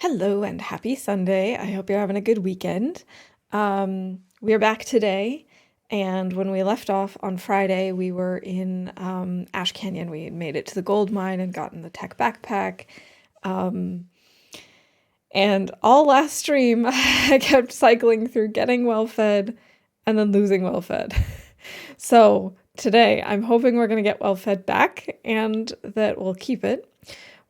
Hello and happy Sunday. I hope you're having a good weekend. We are back today, and when we left off on Friday, we were in Ash Canyon. We had made it to the gold mine and gotten the tech backpack. And all last stream, I kept cycling through getting well fed and then losing well fed. So today, I'm hoping we're going to get well fed back and that we'll keep it.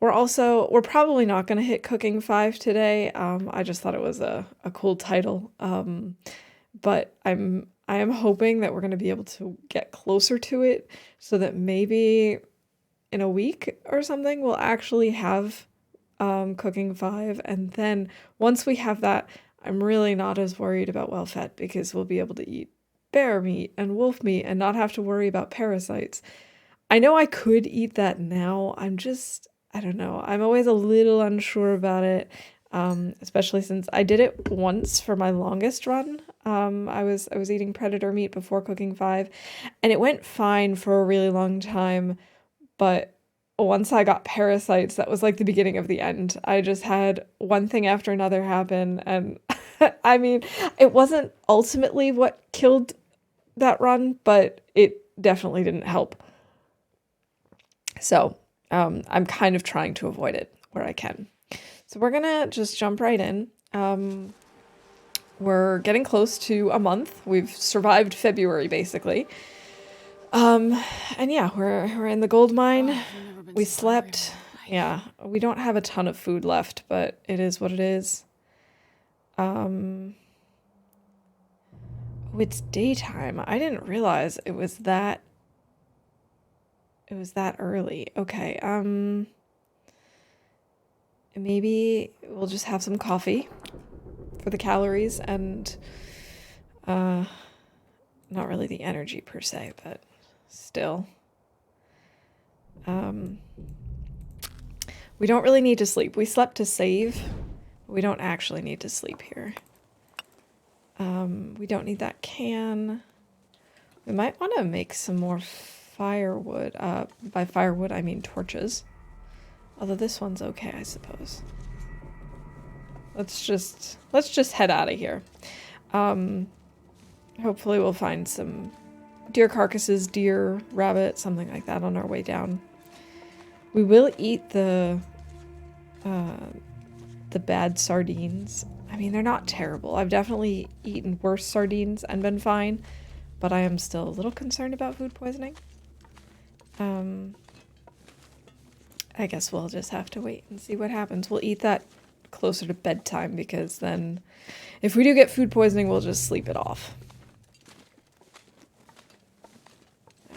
We're probably not going to hit Cooking 5 today. I just thought it was a cool title. But I am hoping that we're going to be able to get closer to it so that maybe in a week or something we'll actually have Cooking 5. And then once we have that, I'm really not as worried about well fed because we'll be able to eat bear meat and wolf meat and not have to worry about parasites. I know I could eat that now. I don't know. I'm always a little unsure about it, especially since I did it once for my longest run. I was eating predator meat before Cooking 5, and it went fine for a really long time, but once I got parasites, that was like the beginning of the end. I just had one thing after another happen, and I mean, it wasn't ultimately what killed that run, but it definitely didn't help. So I'm kind of trying to avoid it where I can. So we're gonna just jump right in. We're getting close to a month. We've survived February basically. And yeah, we're in the gold mine. We slept. Yeah, we don't have a ton of food left, but it is what it is. Oh, it's daytime. I didn't realize it was that early. Okay. Maybe we'll just have some coffee for the calories and not really the energy per se, but still. We don't really need to sleep. We slept to save. We don't actually need to sleep here. We don't need that can. We might want to make some more firewood. By firewood, I mean torches. Although this one's okay, I suppose. Let's just head out of here. Hopefully we'll find some deer carcasses, deer, rabbit, something like that on our way down. We will eat the bad sardines. I mean, they're not terrible. I've definitely eaten worse sardines and been fine, but I am still a little concerned about food poisoning. I guess we'll just have to wait and see what happens. We'll eat that closer to bedtime because then if we do get food poisoning, we'll just sleep it off.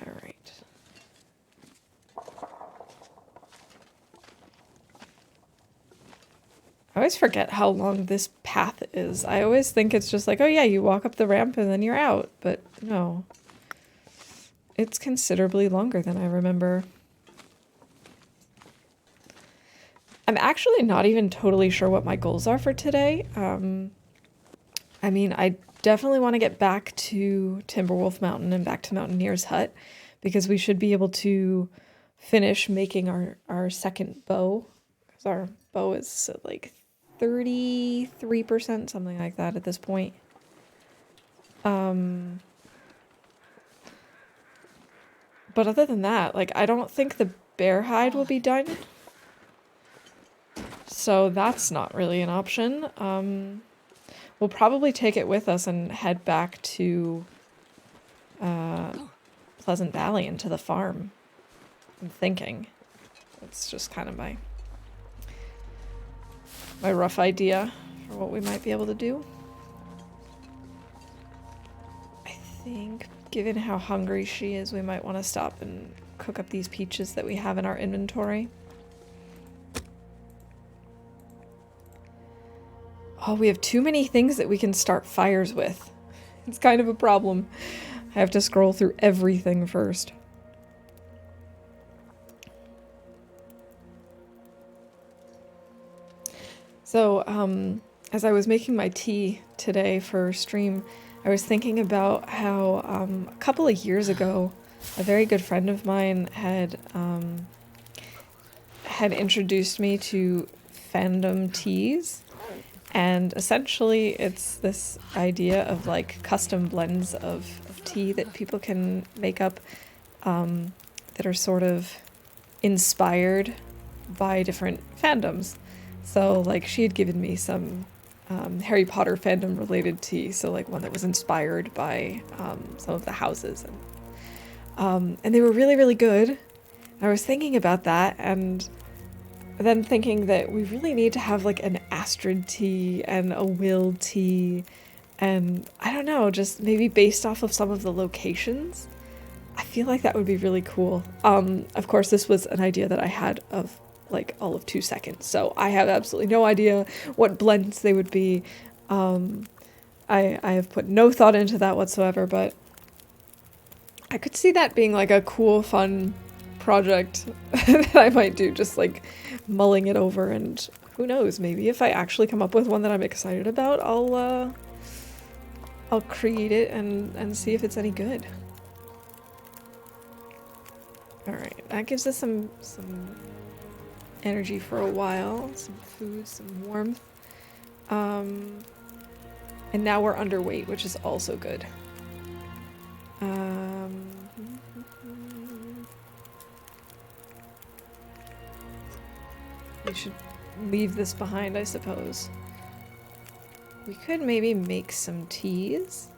All right. I always forget how long this path is. I always think it's just like, oh yeah, you walk up the ramp and then you're out. But no. It's considerably longer than I remember. I'm actually not even totally sure what my goals are for today. I mean, I definitely want to get back to Timberwolf Mountain and back to Mountaineer's Hut because we should be able to finish making our second bow. Because our bow is at like 33%, something like that at this point. But other than that, like, I don't think the bear hide will be done. So that's not really an option. We'll probably take it with us and head back to Pleasant Valley into the farm. I'm thinking. It's just kind of my rough idea for what we might be able to do. I think, given how hungry she is, we might want to stop and cook up these peaches that we have in our inventory. Oh, we have too many things that we can start fires with. It's kind of a problem. I have to scroll through everything first. So, as I was making my tea today for stream, I was thinking about how a couple of years ago, a very good friend of mine had introduced me to fandom teas. And essentially it's this idea of like custom blends of tea that people can make up that are sort of inspired by different fandoms. So like she had given me some Harry Potter fandom related tea, so like one that was inspired by some of the houses, and they were really, really good. I was thinking about that and then thinking that we really need to have like an Astrid tea and a Will tea, and I don't know, just maybe based off of some of the locations. I feel like that would be really cool. Of course, this was an idea that I had of like all of 2 seconds, so I have absolutely no idea what blends they would be. I have put no thought into that whatsoever, but I could see that being like a cool, fun project that I might do, just like mulling it over, and who knows, maybe if I actually come up with one that I'm excited about, I'll create it and see if it's any good. Alright, that gives us some energy for a while, some food, some warmth. And now we're underweight, which is also good. We should leave this behind, I suppose. We could maybe make some teas.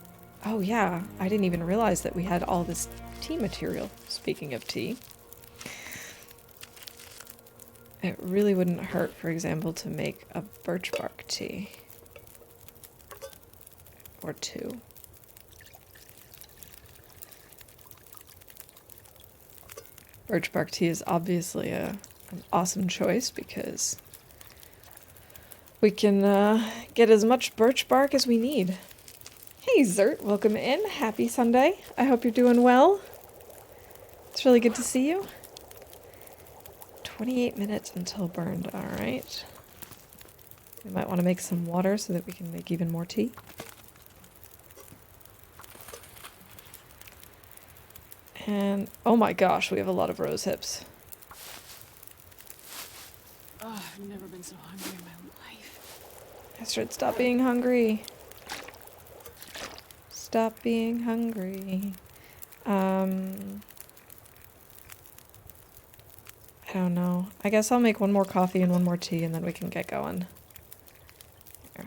Oh yeah, I didn't even realize that we had all this tea material, speaking of tea. It really wouldn't hurt, for example, to make a birch bark tea. Or 2. Birch bark tea is obviously an awesome choice because we can get as much birch bark as we need. Hey Zert, welcome in. Happy Sunday. I hope you're doing well. It's really good to see you. 28 minutes until burned. All right. We might want to make some water so that we can make even more tea. And oh my gosh, we have a lot of rose hips. Oh, I've never been so hungry in my life. Astrid, stop being hungry. Stop being hungry. I don't know. I guess I'll make one more coffee and one more tea and then we can get going. There.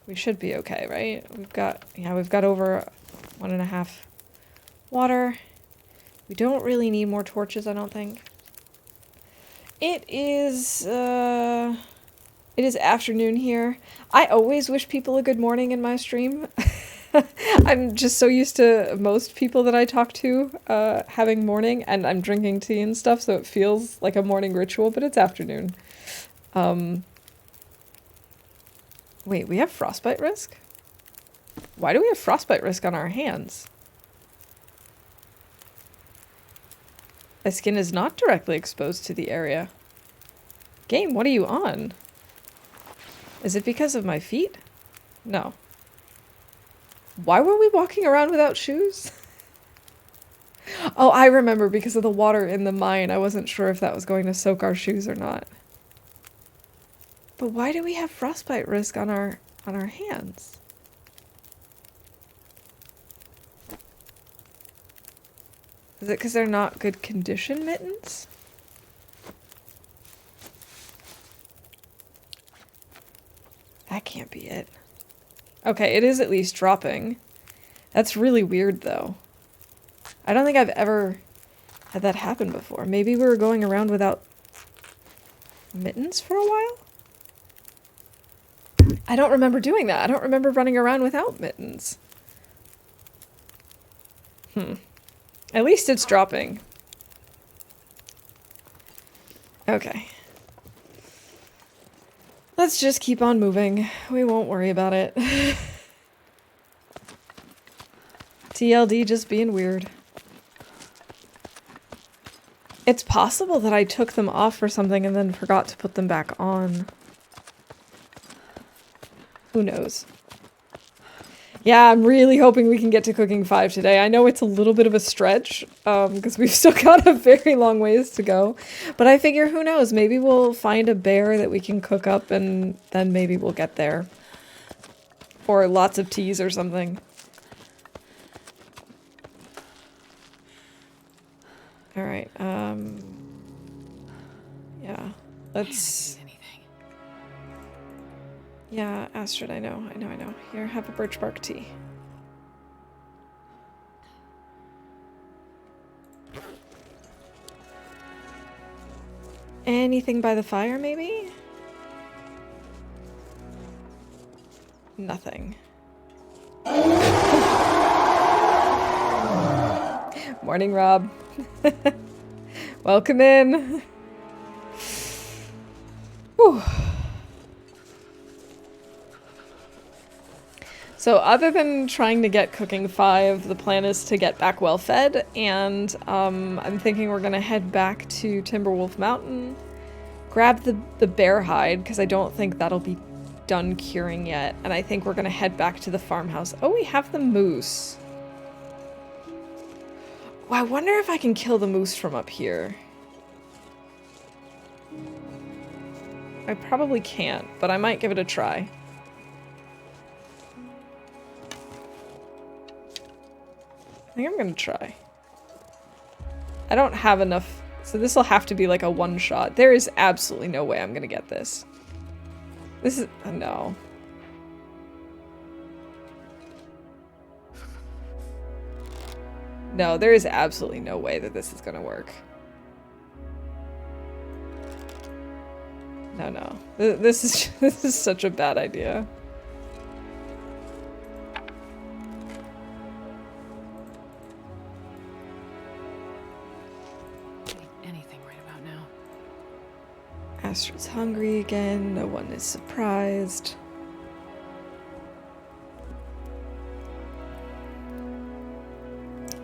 We should be okay, right? We've got over 1.5 water. We don't really need more torches, I don't think. It is afternoon here. I always wish people a good morning in my stream. I'm just so used to most people that I talk to having morning, and I'm drinking tea and stuff, so it feels like a morning ritual, but it's afternoon. Wait, we have frostbite risk? Why do we have frostbite risk on our hands? My skin is not directly exposed to the area. Game, what are you on? Is it because of my feet? No. Why were we walking around without shoes? Oh, I remember, because of the water in the mine. I wasn't sure if that was going to soak our shoes or not. But why do we have frostbite risk on our hands? Is it because they're not good condition mittens? That can't be it. Okay, it is at least dropping. That's really weird, though. I don't think I've ever had that happen before. Maybe we were going around without mittens for a while? I don't remember doing that. I don't remember running around without mittens. At least it's dropping. Okay. Let's just keep on moving. We won't worry about it. TLD just being weird. It's possible that I took them off for something and then forgot to put them back on. Who knows? Yeah, I'm really hoping we can get to cooking 5 today. I know it's a little bit of a stretch, because we've still got a very long ways to go. But I figure, who knows, maybe we'll find a bear that we can cook up and then maybe we'll get there. Or lots of teas or something. Alright, yeah, let's... Yeah, Astrid, I know. Here, have a birch bark tea. Anything by the fire, maybe? Nothing. Morning, Rob. Welcome in. Whew. So other than trying to get cooking 5, the plan is to get back well fed, and I'm thinking we're gonna head back to Timberwolf Mountain, grab the bear hide, because I don't think that'll be done curing yet, and I think we're gonna head back to the farmhouse. Oh, we have the moose. Oh, I wonder if I can kill the moose from up here. I probably can't, but I might give it a try. I think I'm gonna try. I don't have enough, so this will have to be like a one-shot. There is absolutely no way I'm gonna get this. This is... no. No, there is absolutely no way that this is gonna work. No. This is such a bad idea. Anything right about now. Astrid's hungry again. No one is surprised.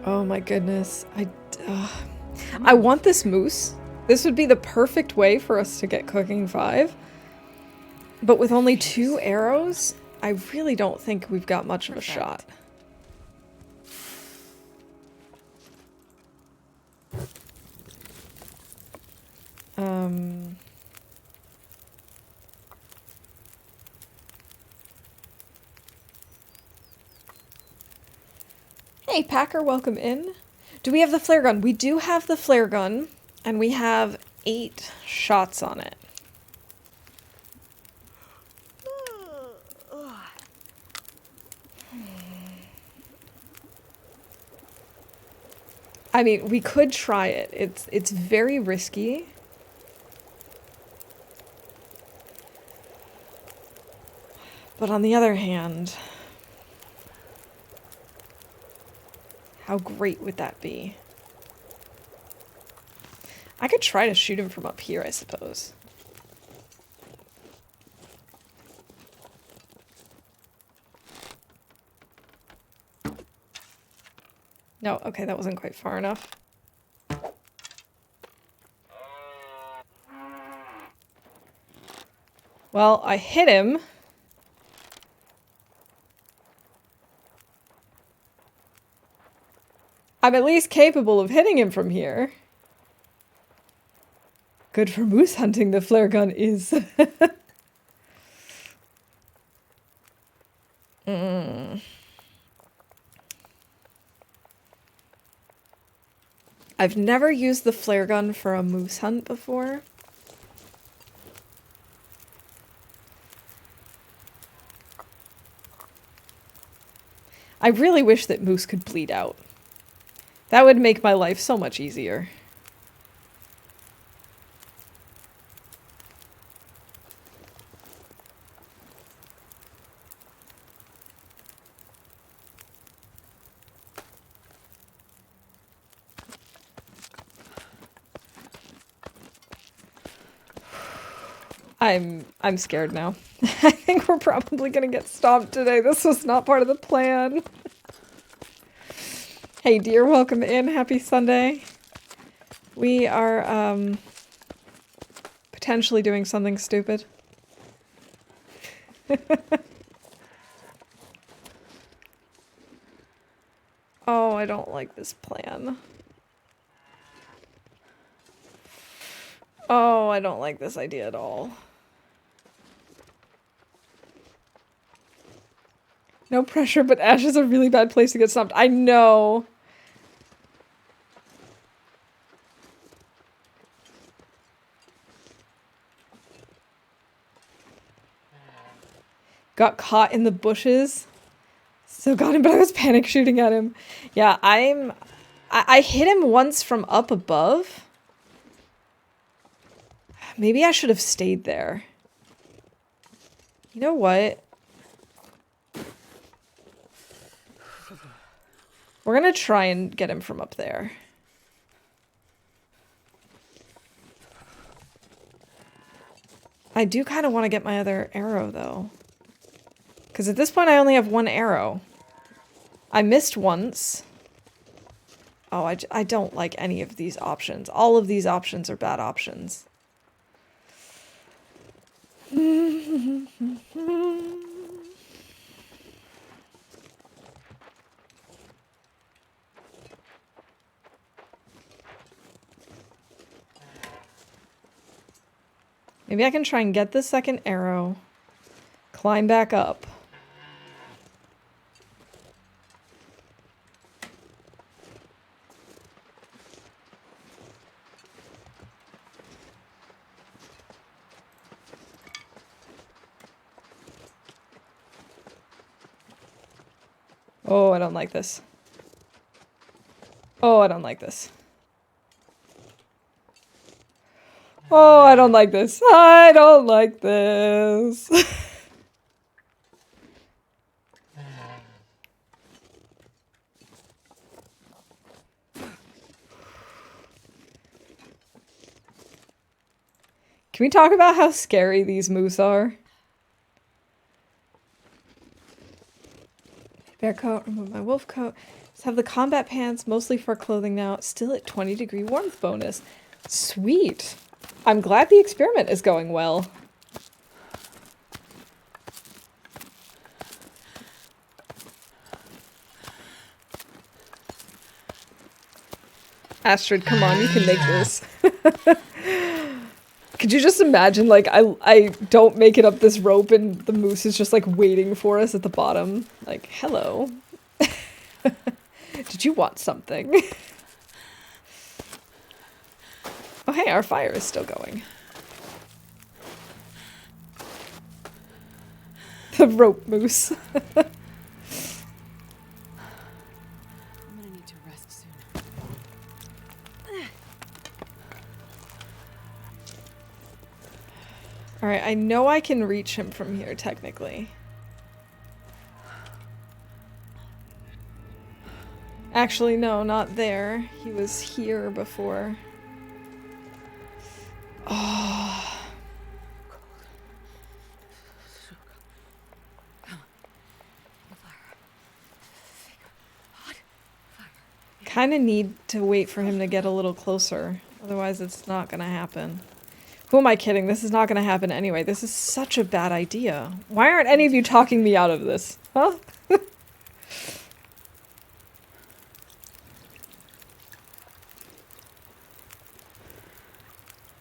Oh my goodness. I want this moose. This would be the perfect way for us to get cooking 5. But with only 2 arrows, I really don't think we've got much of a shot. Hey Packer, welcome in. Do we have the flare gun? We do have the flare gun, and we have 8 shots on it. I mean, we could try it. It's very risky. But on the other hand, how great would that be? I could try to shoot him from up here, I suppose. No, okay, that wasn't quite far enough. Well, I hit him. I'm at least capable of hitting him from here. Good for moose hunting, the flare gun is. I've never used the flare gun for a moose hunt before. I really wish that moose could bleed out. That would make my life so much easier. I'm scared now. I think we're probably gonna get stomped today. This was not part of the plan. Hey dear, welcome in. Happy Sunday. We are potentially doing something stupid. Oh, I don't like this plan. Oh, I don't like this idea at all. No pressure, but Ash is a really bad place to get stomped. I know. Got caught in the bushes. So got him, but I was panic shooting at him. Yeah, I hit him once from up above. Maybe I should have stayed there. You know what? We're gonna try and get him from up there. I do kind of want to get my other arrow, though. Because at this point, I only have one arrow. I missed once. Oh, I don't like any of these options. All of these options are bad options. Maybe I can try and get the second arrow. Climb back up. Oh, I don't like this. Oh, I don't like this. Oh, I don't like this. I don't like this. Can we talk about how scary these moose are? Bear coat, remove my wolf coat. Let's have the combat pants, mostly for clothing now. Still at 20-degree warmth bonus. Sweet. I'm glad the experiment is going well. Astrid, come on, you can make this. Could you just imagine, like, I don't make it up this rope and the moose is just, like, waiting for us at the bottom? Like, hello. Did you want something? Oh, hey, our fire is still going. The rope moose. I'm gonna need to rest soon. Alright, I know I can reach him from here, technically. Actually, no, not there. He was here before. Oh. Kind of need to wait for him to get a little closer. Otherwise, it's not gonna happen. Who am I kidding? This is not gonna happen anyway. This is such a bad idea. Why aren't any of you talking me out of this? Huh?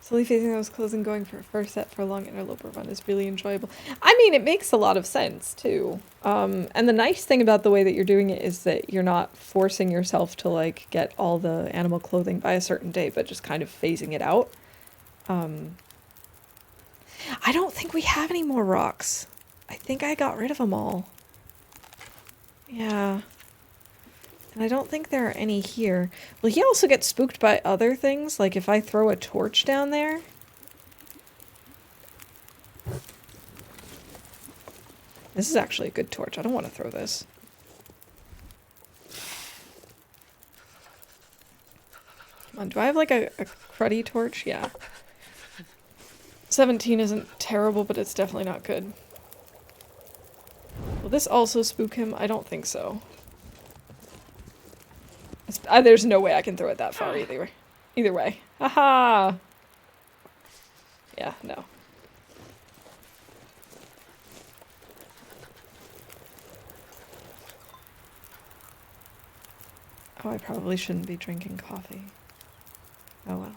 Slowly phasing those clothes and going for a first set for a long interloper run is really enjoyable. I mean, it makes a lot of sense, too. And the nice thing about the way that you're doing it is that you're not forcing yourself to, like, get all the animal clothing by a certain day, but just kind of phasing it out. I don't think we have any more rocks. I think I got rid of them all. Yeah. And I don't think there are any here. Will he also get spooked by other things? Like if I throw a torch down there? This is actually a good torch. I don't want to throw this. Come on, do I have like a cruddy torch? Yeah. 17 isn't terrible, but it's definitely not good. Will this also spook him? I don't think so. There's no way I can throw it that far either. Either way. Haha! Yeah, no. Oh, I probably shouldn't be drinking coffee. Oh well.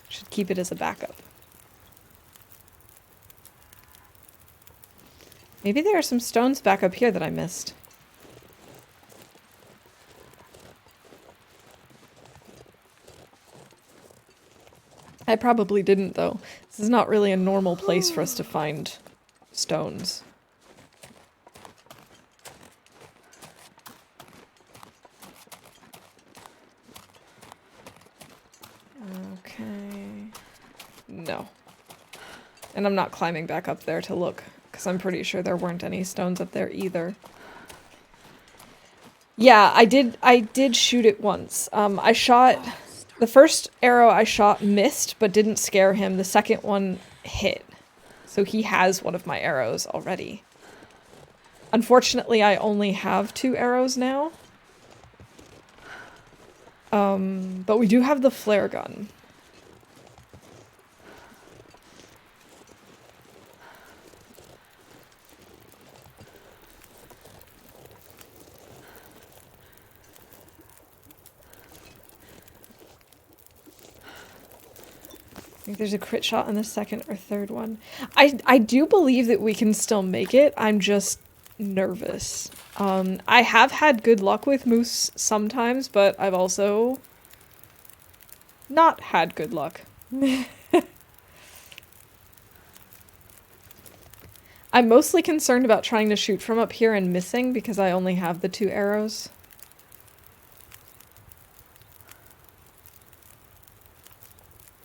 Should keep it as a backup. Maybe there are some stones back up here that I missed. I probably didn't, though. This is not really a normal place for us to find stones. Okay. No. And I'm not climbing back up there to look, because I'm pretty sure there weren't any stones up there either. Yeah, I did shoot it once. I shot... The first arrow I shot missed, but didn't scare him. The second one hit. So he has one of my arrows already. Unfortunately, I only have 2 arrows now. But we do have the flare gun. I think there's a crit shot on the second or third one. I do believe that we can still make it. I'm just nervous. I have had good luck with moose sometimes, but I've also not had good luck. I'm mostly concerned about trying to shoot from up here and missing because I only have the 2 arrows.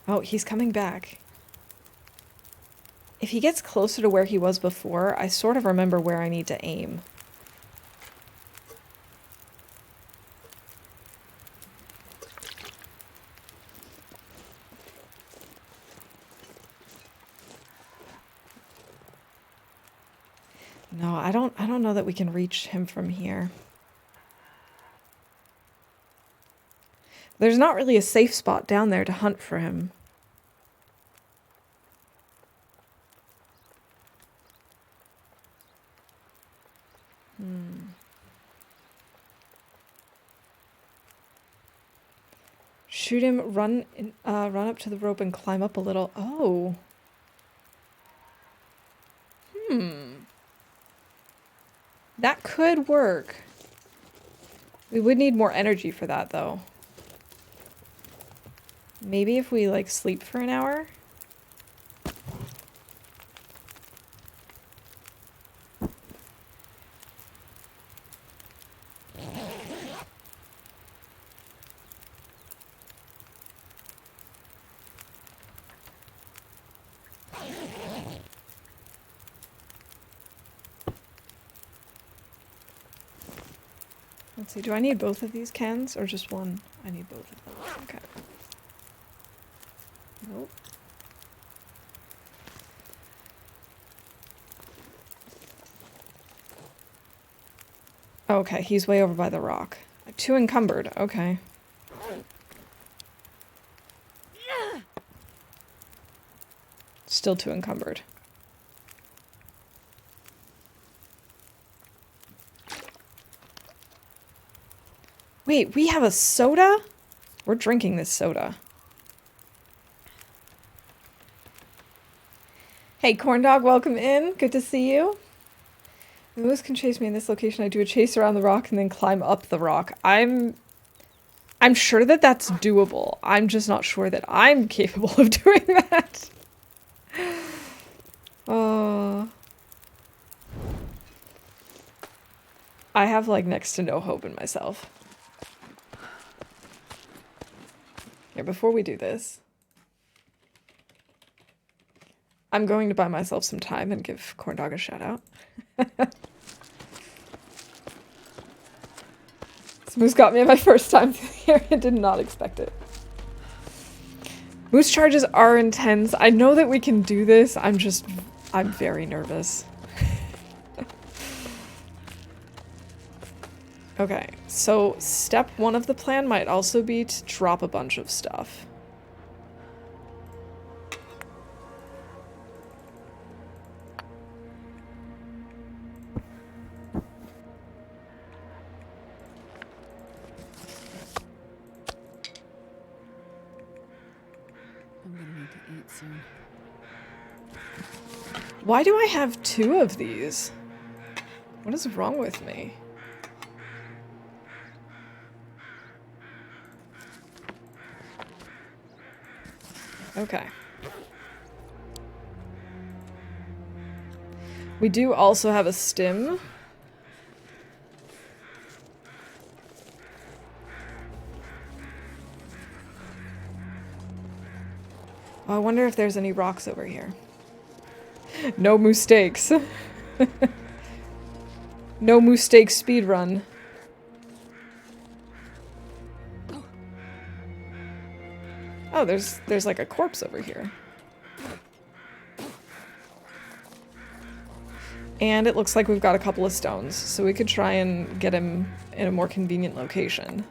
Oh, he's coming back. If he gets closer to where he was before, I sort of remember where I need to aim. No, I don't know that we can reach him from here. There's not really a safe spot down there to hunt for him. Shoot him, run up to the rope and climb up a little. Oh. That could work. We would need more energy for that, though. Maybe if we, like, sleep for an hour? Let's see, do I need both of these cans or just one? I need both of them. Okay. Nope. Okay, he's way over by the rock. 2 encumbered, okay. Still 2 encumbered. Wait, we have a soda? We're drinking this soda. Hey, Corndog, welcome in. Good to see you. The moose can chase me in this location. I do a chase around the rock and then climb up the rock. I'm sure that that's doable. I'm just not sure that I'm capable of doing that. I have, like, next to no hope in myself. Here, before we do this, I'm going to buy myself some time and give Corndog a shout out. This moose got me my first time through here. I did not expect it. Moose charges are intense. I know that we can do this. I'm very nervous. Okay, so step 1 of the plan might also be to drop a bunch of stuff. eat soon. Why do I have 2 of these? What is wrong with me? Okay. We do also have a stim. Oh, I wonder if there's any rocks over here. No mistakes. No mistakes speedrun. Oh, there's like a corpse over here. And it looks like we've got a couple of stones, so we could try and get him in a more convenient location.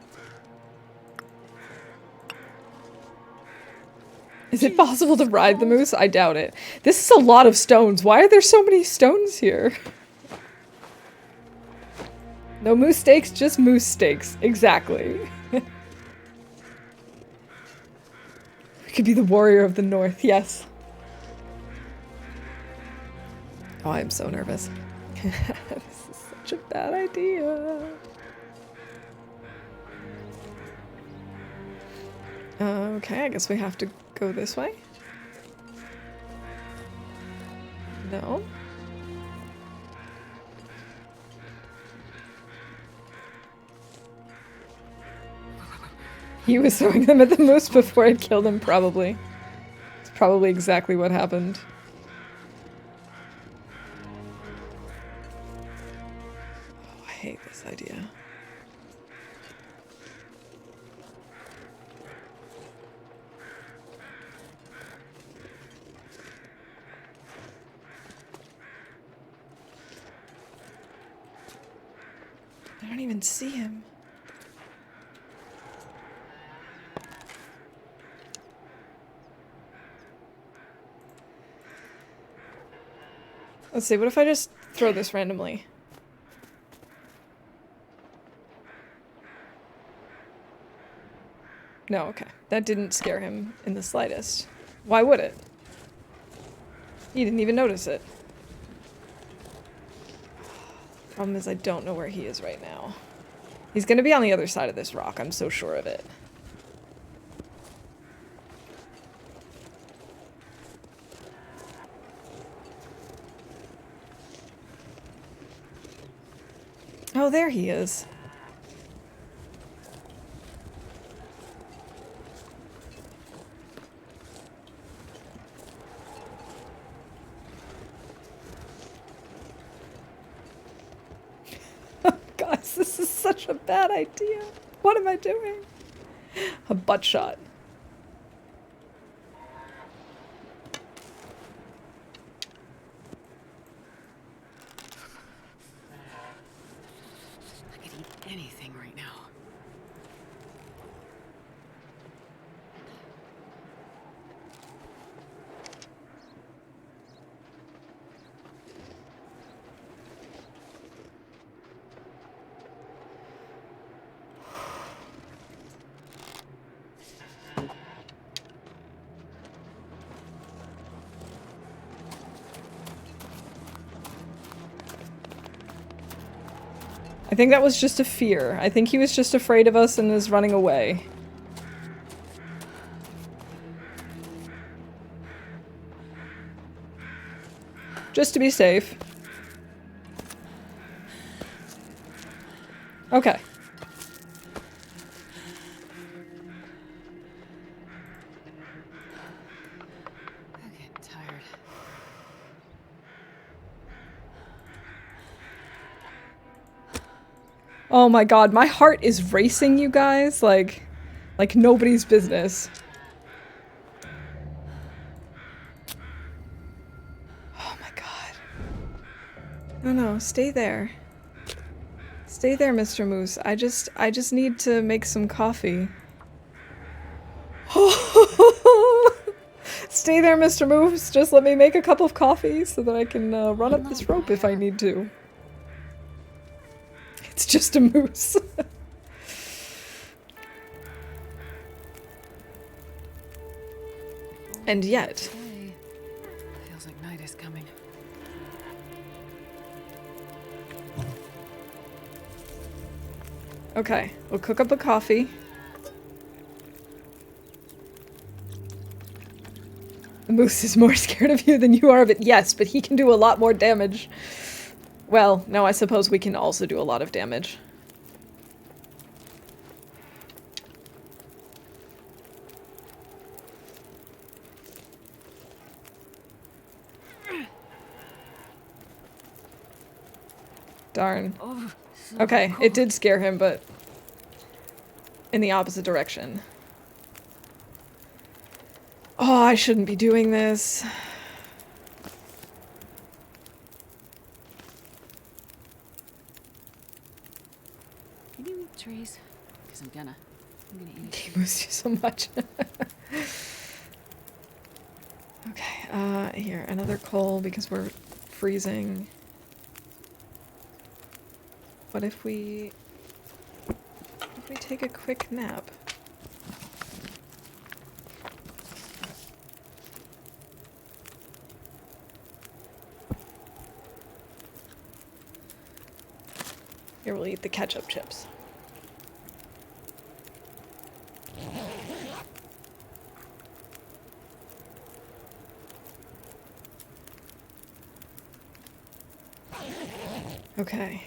Is it possible to ride the moose? I doubt it. This is a lot of stones. Why are there so many stones here? No moose steaks, just moose steaks. Exactly. We could be the warrior of the north, yes. Oh, I'm so nervous. This is such a bad idea. Okay, I guess we have to go this way. No. He was throwing them at the moose before it killed him, probably. It's probably exactly what happened. Oh, I hate this idea. I don't even see him. Let's see, what if I just throw this randomly? No, okay. That didn't scare him in the slightest. Why would it? He didn't even notice it. Problem is I don't know where he is right now. He's gonna be on the other side of this rock, I'm so sure of it. Oh, there he is. Oh, guys, this is such a bad idea. What am I doing? A butt shot. I could eat anything right now. I think that was just a fear. I think he was just afraid of us and is running away. Just to be safe. Okay. I'm getting tired. Oh my god, my heart is racing, you guys. Like nobody's business. Oh my god. No, no, stay there. Stay there, Mr. Moose. I just need to make some coffee. Stay there, Mr. Moose. Just let me make a cup of coffee so that I can run up this rope if I need to. It's just a moose. And yet... Day. Feels like night is coming. Okay, we'll cook up a coffee. The moose is more scared of you than you are of it. Yes, but he can do a lot more damage. Well, no, I suppose we can also do a lot of damage. Darn. Oh, so Okay, cold. it did scare him, but in the opposite direction. Oh, I shouldn't be doing this. Can you eat trees? Because I'm gonna eat He moves you so much. Okay, here, another coal because we're freezing. What if we take a quick nap? Here, we'll eat the ketchup chips. Okay.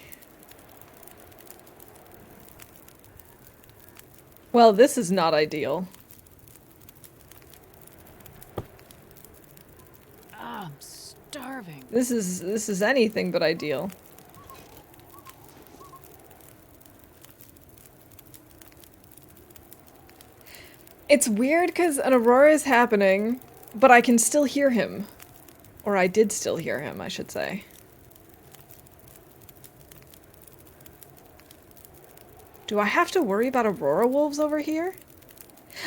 Well, this is not ideal. I'm starving. This is anything but ideal. It's weird because an aurora is happening, but I can still hear him. Or I did still hear him, I should say. Do I have to worry about aurora wolves over here?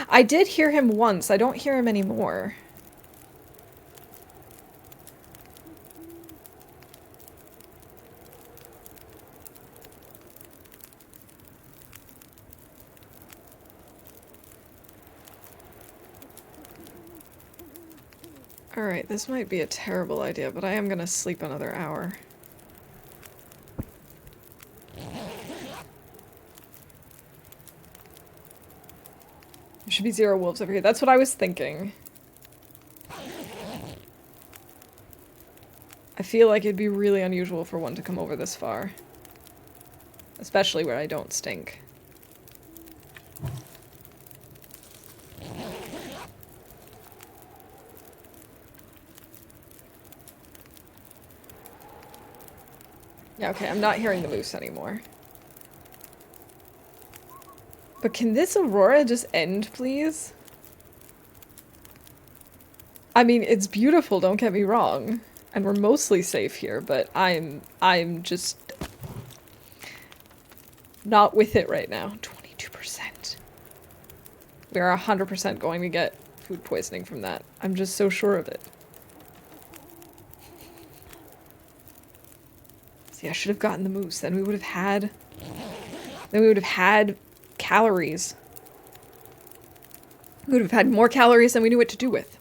I did hear him once. I don't hear him anymore. Alright, this might be a terrible idea, but I am gonna sleep another hour. There should be 0 wolves over here. That's what I was thinking. I feel like it'd be really unusual for one to come over this far. Especially where I don't stink. Yeah, okay, I'm not hearing the moose anymore. But can this aurora just end, please? I mean, it's beautiful, don't get me wrong. And we're mostly safe here, but I'm just not with it right now. 22%. We are 100% going to get food poisoning from that. I'm just so sure of it. See, I should have gotten the moose. Then we would have had... Then we would have had calories. We would have had more calories than we knew what to do with.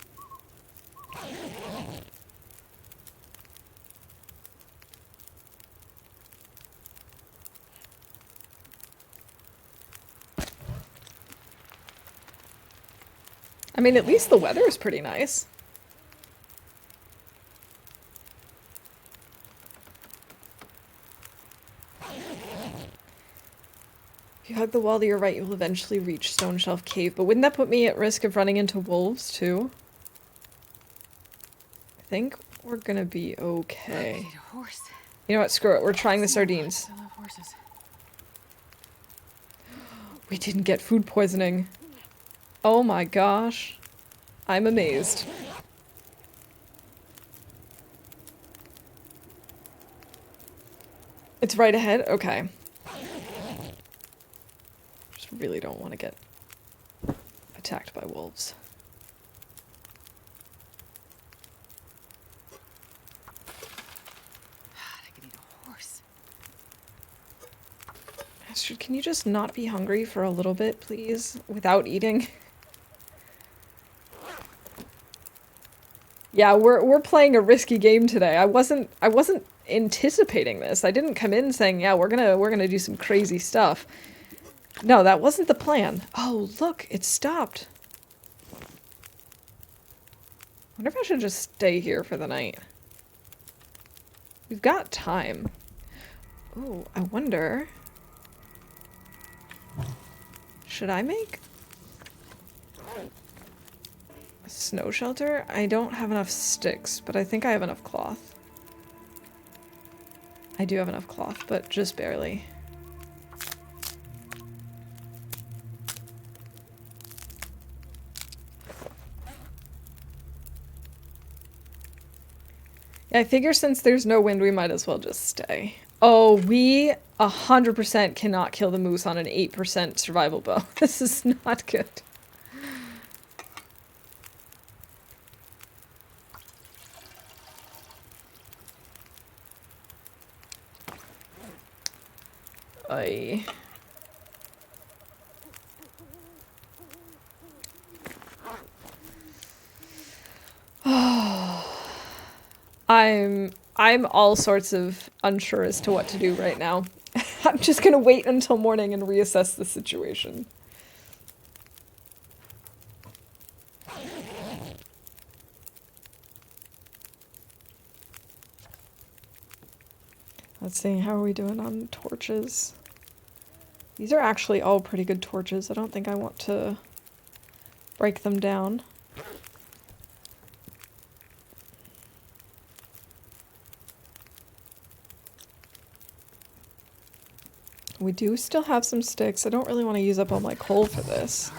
I mean, at least the weather is pretty nice. If you hug the wall to your right, you'll eventually reach Stone Shelf Cave. But wouldn't that put me at risk of running into wolves, too? I think we're gonna be I okay. need a horse. You know what? Screw it. We're trying the sardines. I love horses. We didn't get food poisoning. Oh my gosh. I'm amazed. It's right ahead? Okay. Just really don't want to get attacked by wolves. I could eat a horse. Astrid, can you just not be hungry for a little bit, please? Without eating? Yeah, we're playing a risky game today. I wasn't anticipating this. I didn't come in saying, yeah, we're gonna do some crazy stuff. No, that wasn't the plan. Oh, look, it stopped. I wonder if I should just stay here for the night. We've got time. Oh, I wonder. Should I make a snow shelter? I don't have enough sticks, but I think I have enough cloth. I do have enough cloth, but just barely. Yeah, I figure since there's no wind, we might as well just stay. Oh, we 100% cannot kill the moose on an 8% survival bow. This is not good. I... I'm all sorts of unsure as to what to do right now. I'm just gonna wait until morning and reassess the situation. Let's see, how are we doing on torches? These are actually all pretty good torches. I don't think I want to break them down. We do still have some sticks. I don't really want to use up all my coal for this.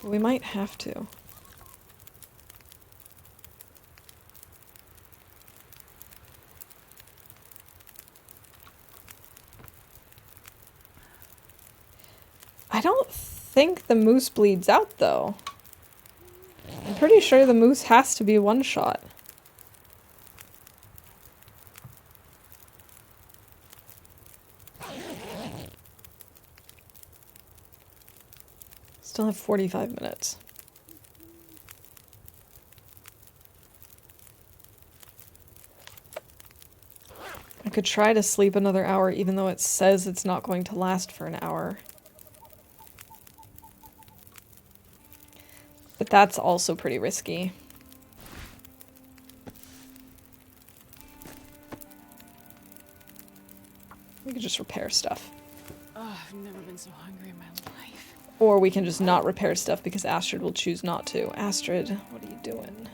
But we might have to. I don't think the moose bleeds out, though. I'm pretty sure the moose has to be one shot. Still have 45 minutes. I could try to sleep another hour even though it says it's not going to last for an hour. But that's also pretty risky. We could just repair stuff. Oh, I've never been so hungry in my life. Or we can just not repair stuff because Astrid will choose not to. Astrid, what are you doing?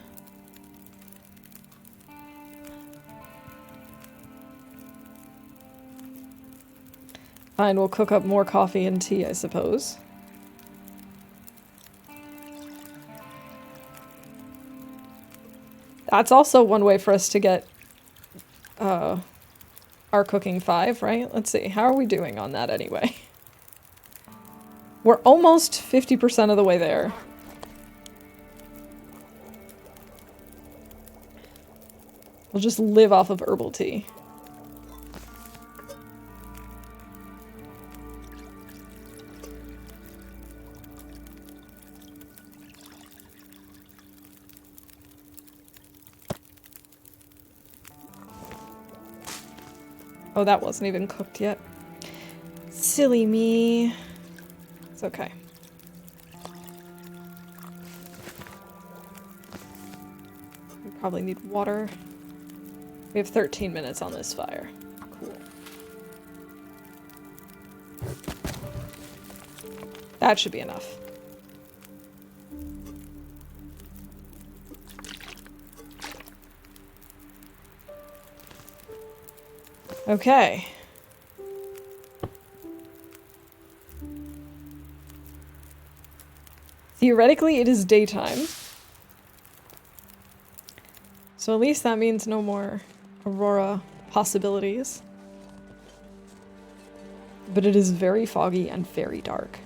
Fine, we'll cook up more coffee and tea, I suppose. That's also one way for us to get our cooking 5, right? Let's see, how are we doing on that anyway? We're almost 50% of the way there. We'll just live off of herbal tea. Oh, that wasn't even cooked yet. Silly me. It's okay. We probably need water. We have 13 minutes on this fire. Cool. That should be enough. Okay. Theoretically, it is daytime. So at least that means no more aurora possibilities. But it is very foggy and very dark.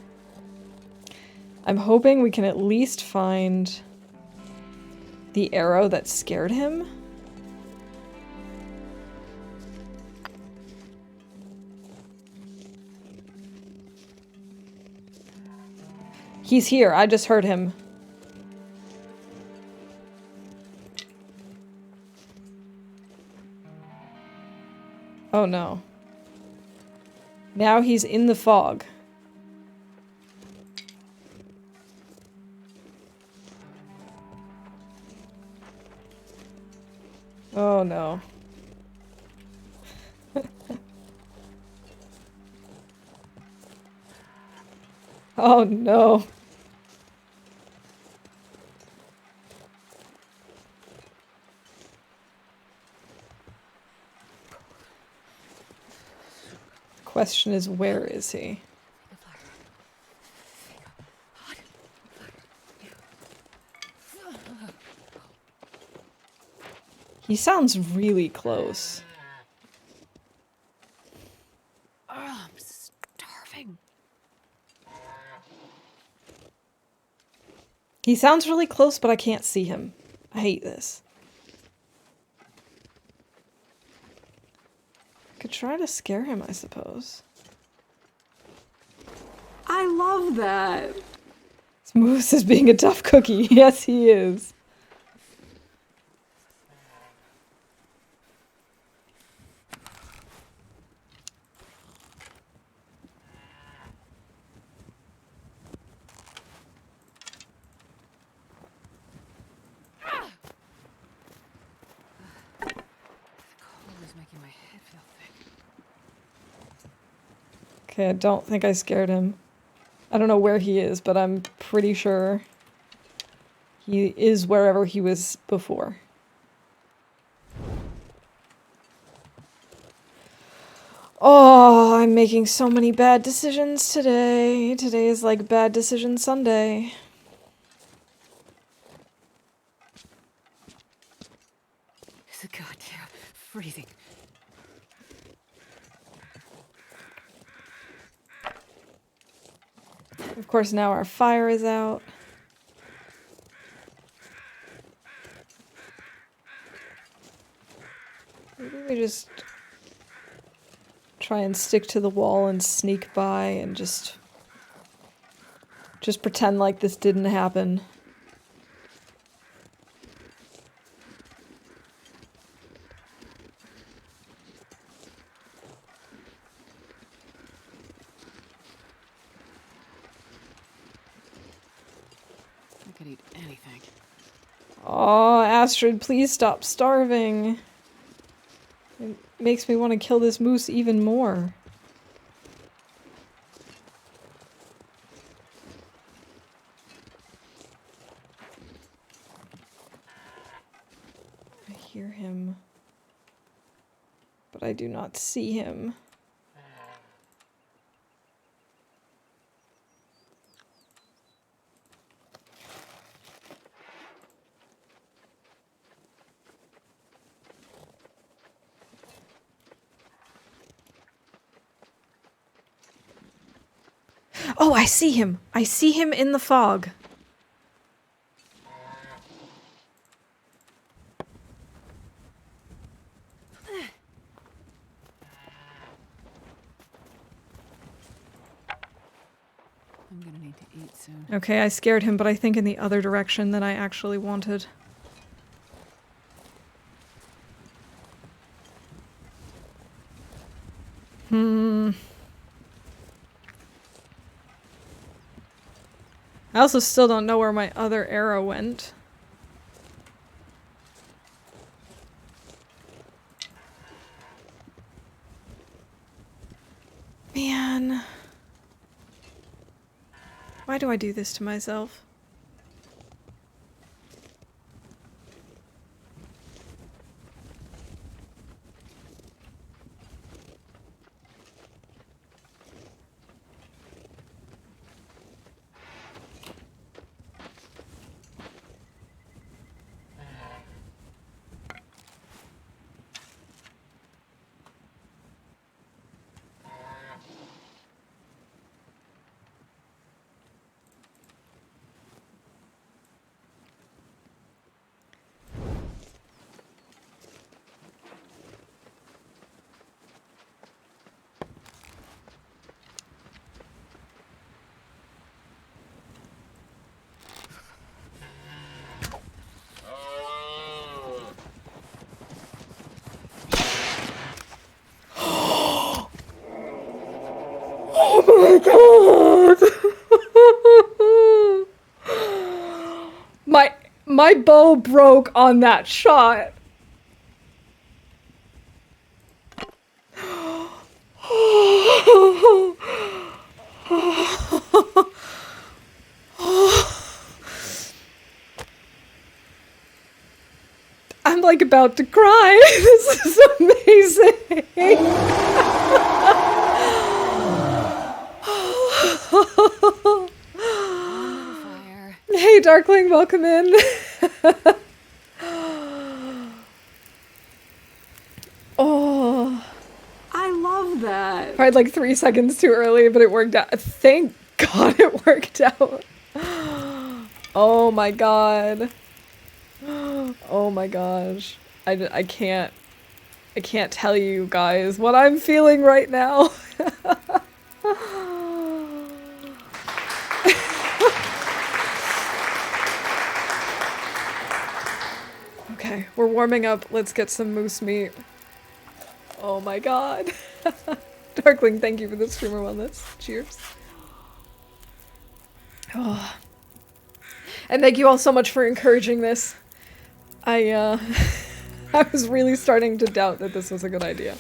I'm hoping we can at least find the arrow that scared him. He's here. I just heard him. Oh no. Now he's in the fog. Oh no. Oh no. Question is, where is he? He sounds really close. Oh, I'm starving. He sounds really close, but I can't see him. I hate this. Could try to scare him, I suppose. I love that. This Moose is being a tough cookie. Yes, he is. The cold is making my head feel thick. Okay, I don't think I scared him. I don't know where he is, but I'm pretty sure he is wherever he was before. Oh, I'm making so many bad decisions today. Today is like bad decision Sunday. It's goddamn freezing. Of course, now our fire is out. Maybe we just try and stick to the wall and sneak by and just pretend like this didn't happen. I could eat anything. Oh, Astrid, please stop starving. It makes me want to kill this moose even more. I hear him, but I do not see him. Oh, I see him! I see him in the fog. I'm gonna need to eat soon. Okay, I scared him, but I think in the other direction than I actually wanted. I also still don't know where my other arrow went. Man. Why do I do this to myself? My bow broke on that shot. I'm like about to cry. This is amazing. Fire. Hey, Darkling, welcome in. Oh, I love that. Tried like 3 seconds too early, but it worked out. Thank God it worked out. Oh my God. Oh my gosh. I can't tell you guys what I'm feeling right now. Okay, we're warming up. Let's get some moose meat. Oh my God. Darkling, thank you for the streamer wellness. Cheers. Oh. And thank you all so much for encouraging this. I was really starting to doubt that this was a good idea.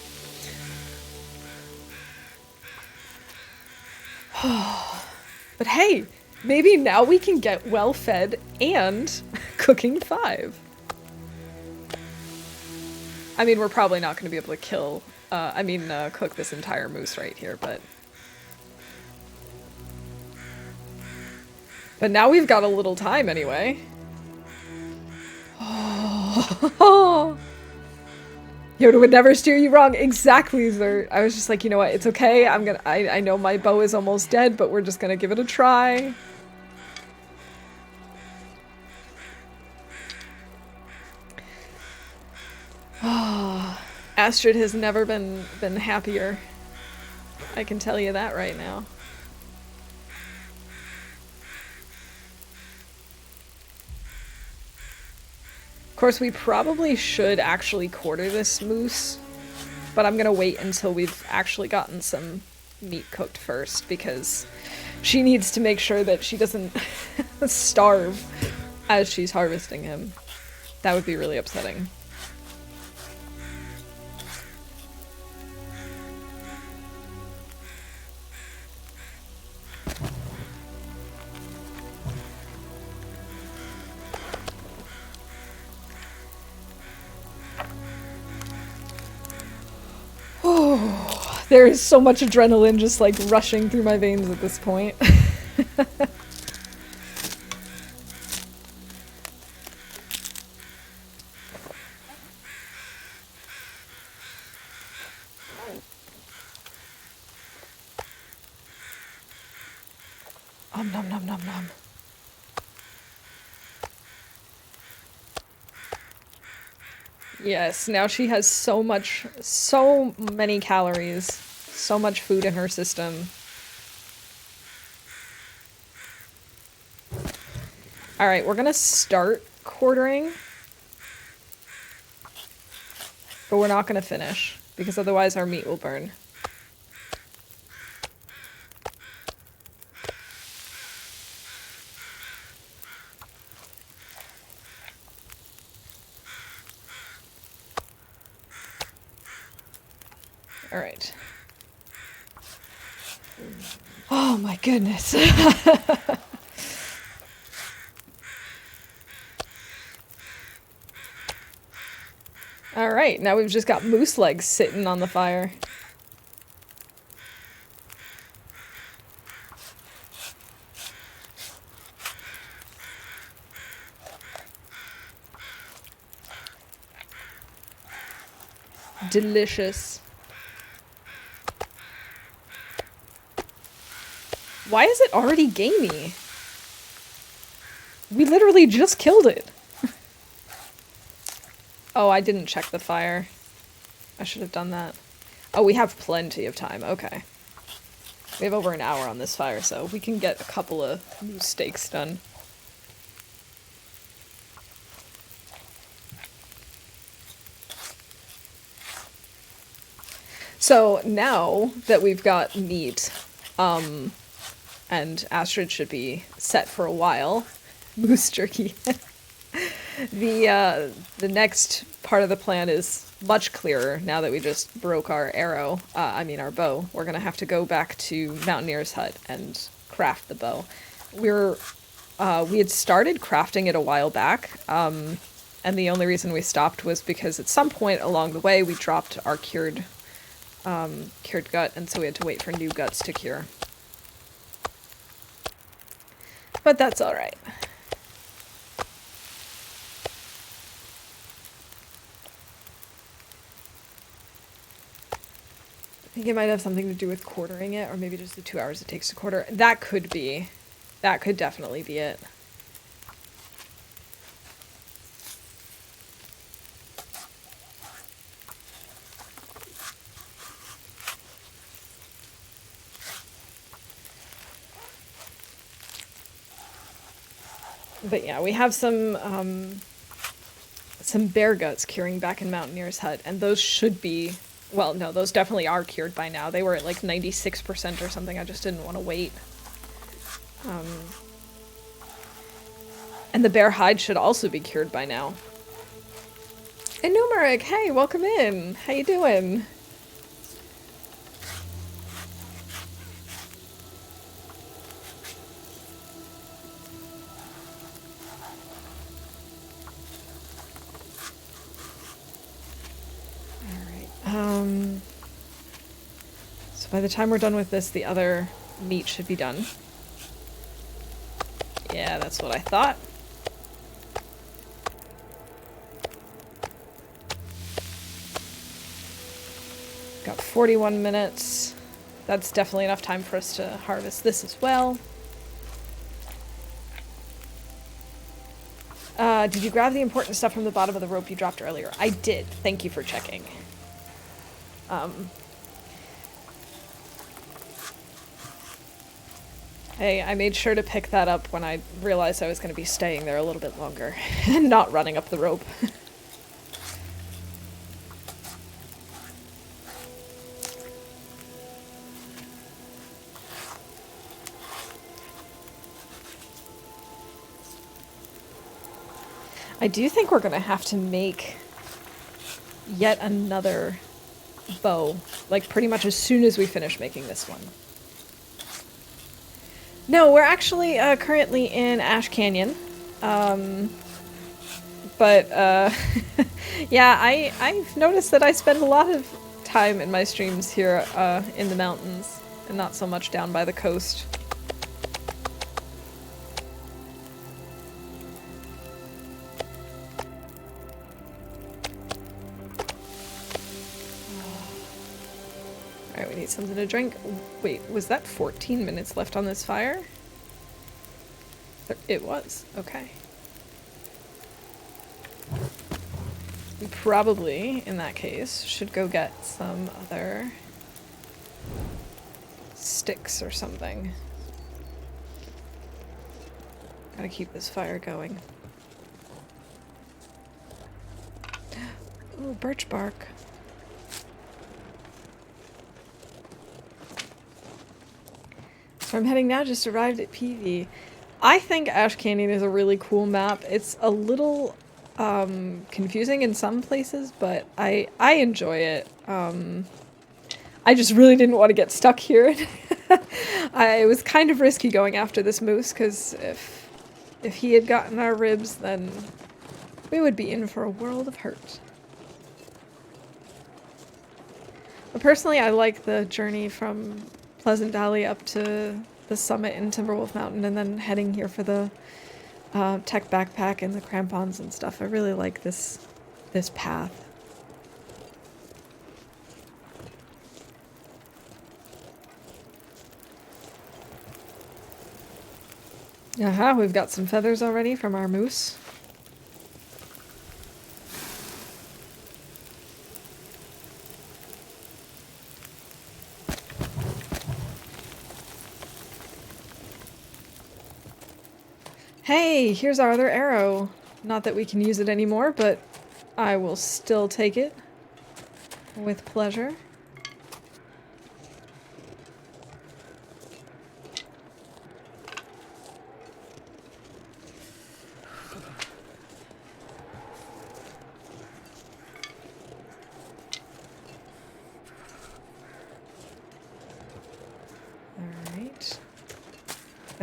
But hey, maybe now we can get well fed and cooking 5. I mean, we're probably not going to be able to kill, cook this entire moose right here, but now we've got a little time anyway. Oh. Yoda would never steer you wrong. Exactly, sir. I was just like, you know what? It's okay. I know my bow is almost dead, but we're just gonna give it a try. Oh, Astrid has never been happier. I can tell you that right now. Of course, we probably should actually quarter this moose, but I'm gonna wait until we've actually gotten some meat cooked first, because she needs to make sure that she doesn't starve as she's harvesting him. That would be really upsetting. Oh, there is so much adrenaline just like rushing through my veins at this point. Nom nom nom nom. Yes, now she has so many calories, so much food in her system. Alright, we're gonna start quartering, but we're not gonna finish, because otherwise our meat will burn. Alright. Oh my goodness. Alright, now we've just got moose legs sitting on the fire. Delicious. Why is it already gamey? We literally just killed it. Oh, I didn't check the fire. I should have done that. Oh, we have plenty of time. Okay. We have over an hour on this fire, so we can get a couple of moose steaks done. So now that we've got meat, and Astrid should be set for a while, moose jerky. The next part of the plan is much clearer now that we just broke our arrow. Our bow. We're gonna have to go back to Mountaineer's hut and craft the bow. We had started crafting it a while back, and the only reason we stopped was because at some point along the way we dropped our cured gut, and so we had to wait for new guts to cure. But that's all right. I think it might have something to do with quartering it, or maybe just the 2 hours it takes to quarter. That could definitely be it. But yeah, we have some bear guts curing back in Mountaineer's hut, and those should be, well, no, those definitely are cured by now. They were at like 96% or something. I just didn't want to wait. And the bear hide should also be cured by now. And Numeric, hey, welcome in. How you doing? So by the time we're done with this, the other meat should be done. Yeah, that's what I thought. Got 41 minutes. That's definitely enough time for us to harvest this as well. Did you grab the important stuff from the bottom of the rope you dropped earlier? I did. Thank you for checking. Hey, I made sure to pick that up when I realized I was going to be staying there a little bit longer and not running up the rope. I do think we're going to have to make yet another bow, like pretty much as soon as we finish making this one. No, we're actually currently in Ash Canyon. But yeah, I've noticed that I spend a lot of time in my streams here in the mountains and not so much down by the coast. Alright, we need something to drink. Wait, was that 14 minutes left on this fire? It was. Okay. We probably, in that case, should go get some other sticks or something. Gotta keep this fire going. Oh, birch bark. So I'm heading now, just arrived at PV. I think Ash Canyon is a really cool map. It's a little confusing in some places, but I enjoy it. I just really didn't want to get stuck here. It was kind of risky going after this moose, because if he had gotten our ribs, then we would be in for a world of hurt. But personally, I like the journey from Pleasant Valley up to the summit in Timberwolf Mountain, and then heading here for the tech backpack and the crampons and stuff. I really like this path. Aha, we've got some feathers already from our moose. Hey, here's our other arrow. Not that we can use it anymore, but I will still take it with pleasure.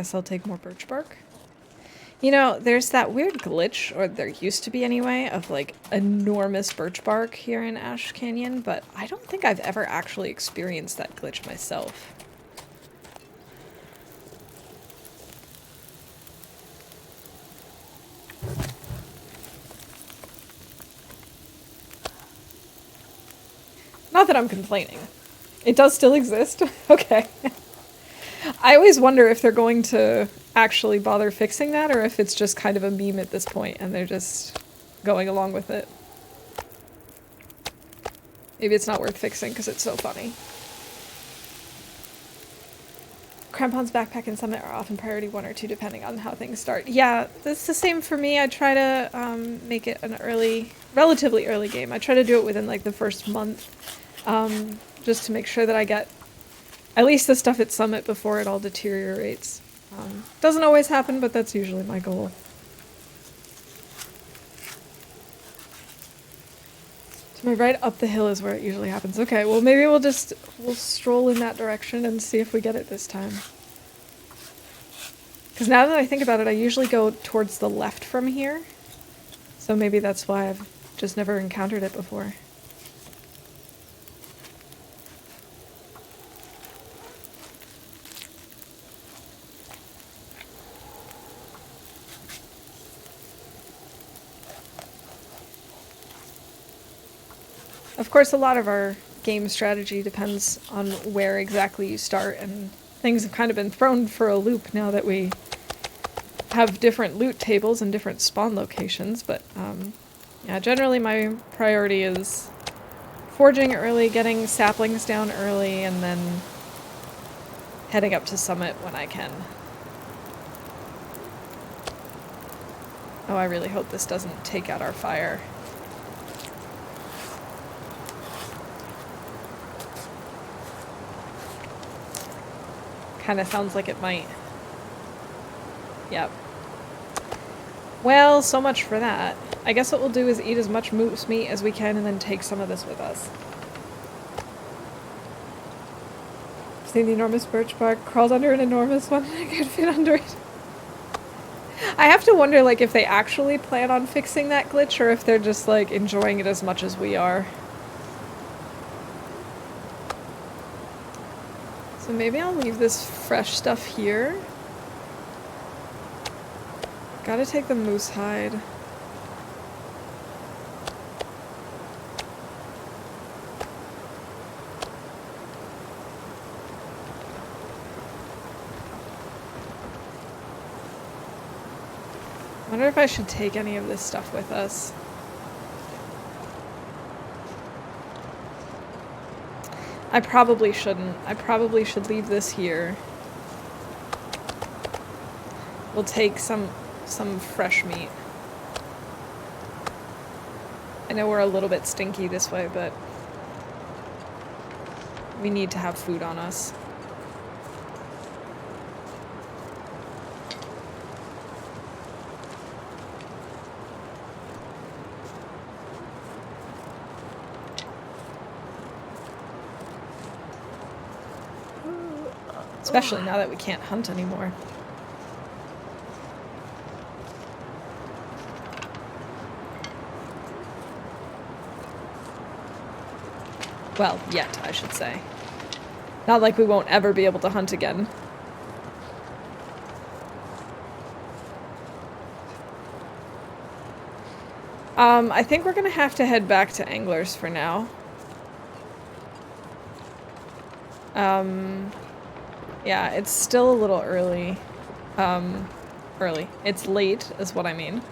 Guess I'll take more birch bark. You know, there's that weird glitch, or there used to be anyway, of like enormous birch bark here in Ash Canyon, but I don't think I've ever actually experienced that glitch myself. Not that I'm complaining. It does still exist. Okay. I always wonder if they're going to actually bother fixing that, or if it's just kind of a meme at this point and they're just going along with it. Maybe it's not worth fixing because it's so funny. Crampon's backpack and summit are often priority 1 or 2 depending on how things start. Yeah, that's the same for me. I try to make it an relatively early game. I try to do it within like the first month, just to make sure that I get at least the stuff at summit before it all deteriorates. Doesn't always happen, but that's usually my goal. To my right up the hill is where it usually happens. Okay, well maybe we'll stroll in that direction and see if we get it this time. Because now that I think about it, I usually go towards the left from here. So maybe that's why I've just never encountered it before. Of course, a lot of our game strategy depends on where exactly you start, and things have kind of been thrown for a loop now that we have different loot tables and different spawn locations, but yeah, generally my priority is forging early, getting saplings down early, and then heading up to summit when I can. Oh, I really hope this doesn't take out our fire. Kinda sounds like it might. Yep. Well, so much for that. I guess what we'll do is eat as much moose meat as we can and then take some of this with us. Seen the enormous birch bark, crawled under an enormous one, and I could fit under it. I have to wonder, like, if they actually plan on fixing that glitch or if they're just, like, enjoying it as much as we are. So maybe I'll leave this fresh stuff here. Gotta take the moose hide. Wonder if I should take any of this stuff with us. I probably shouldn't. I probably should leave this here. We'll take some fresh meat. I know we're a little bit stinky this way, but we need to have food on us. Especially now that we can't hunt anymore. Well, yet, I should say. Not like we won't ever be able to hunt again. I think we're gonna have to head back to Anglers for now. Yeah, it's still a little early. Early. It's late, is what I mean.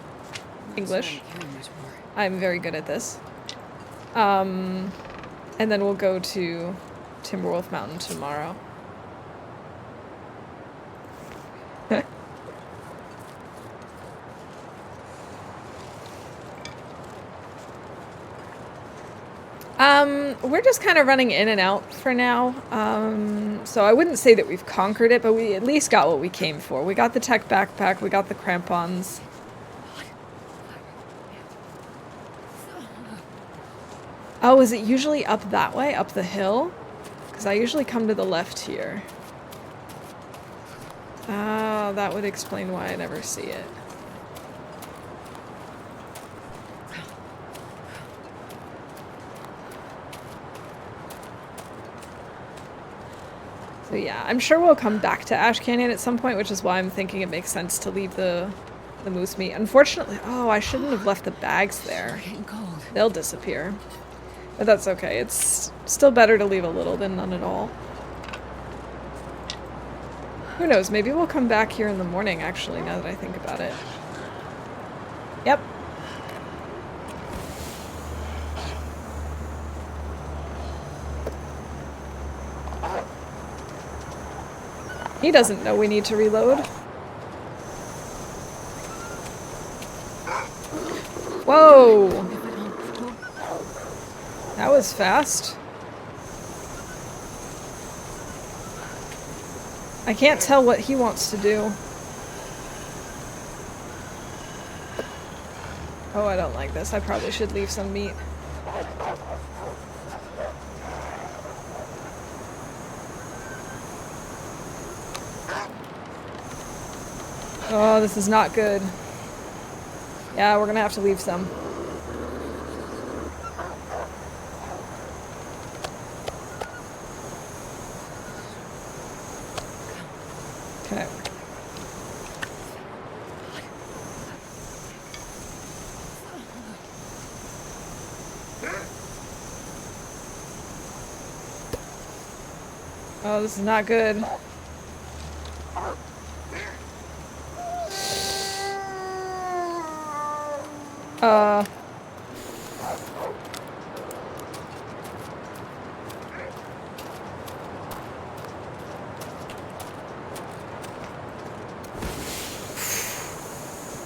English. I'm very good at this. And then we'll go to Timberwolf Mountain tomorrow. We're just kind of running in and out for now. So I wouldn't say that we've conquered it, but we at least got what we came for. We got the tech backpack, we got the crampons. Oh, is it usually up that way, up the hill? Because I usually come to the left here. Oh, that would explain why I never see it. So yeah, I'm sure we'll come back to Ash Canyon at some point, which is why I'm thinking it makes sense to leave the moose meat. Unfortunately, oh, I shouldn't have left the bags there. Getting cold. They'll disappear. But that's okay. It's still better to leave a little than none at all. Who knows? Maybe we'll come back here in the morning, actually, now that I think about it. Yep. He doesn't know we need to reload. Whoa! That was fast. I can't tell what he wants to do. Oh, I don't like this. I probably should leave some meat. Oh, this is not good. Yeah, we're gonna have to leave some. Okay. Oh, this is not good.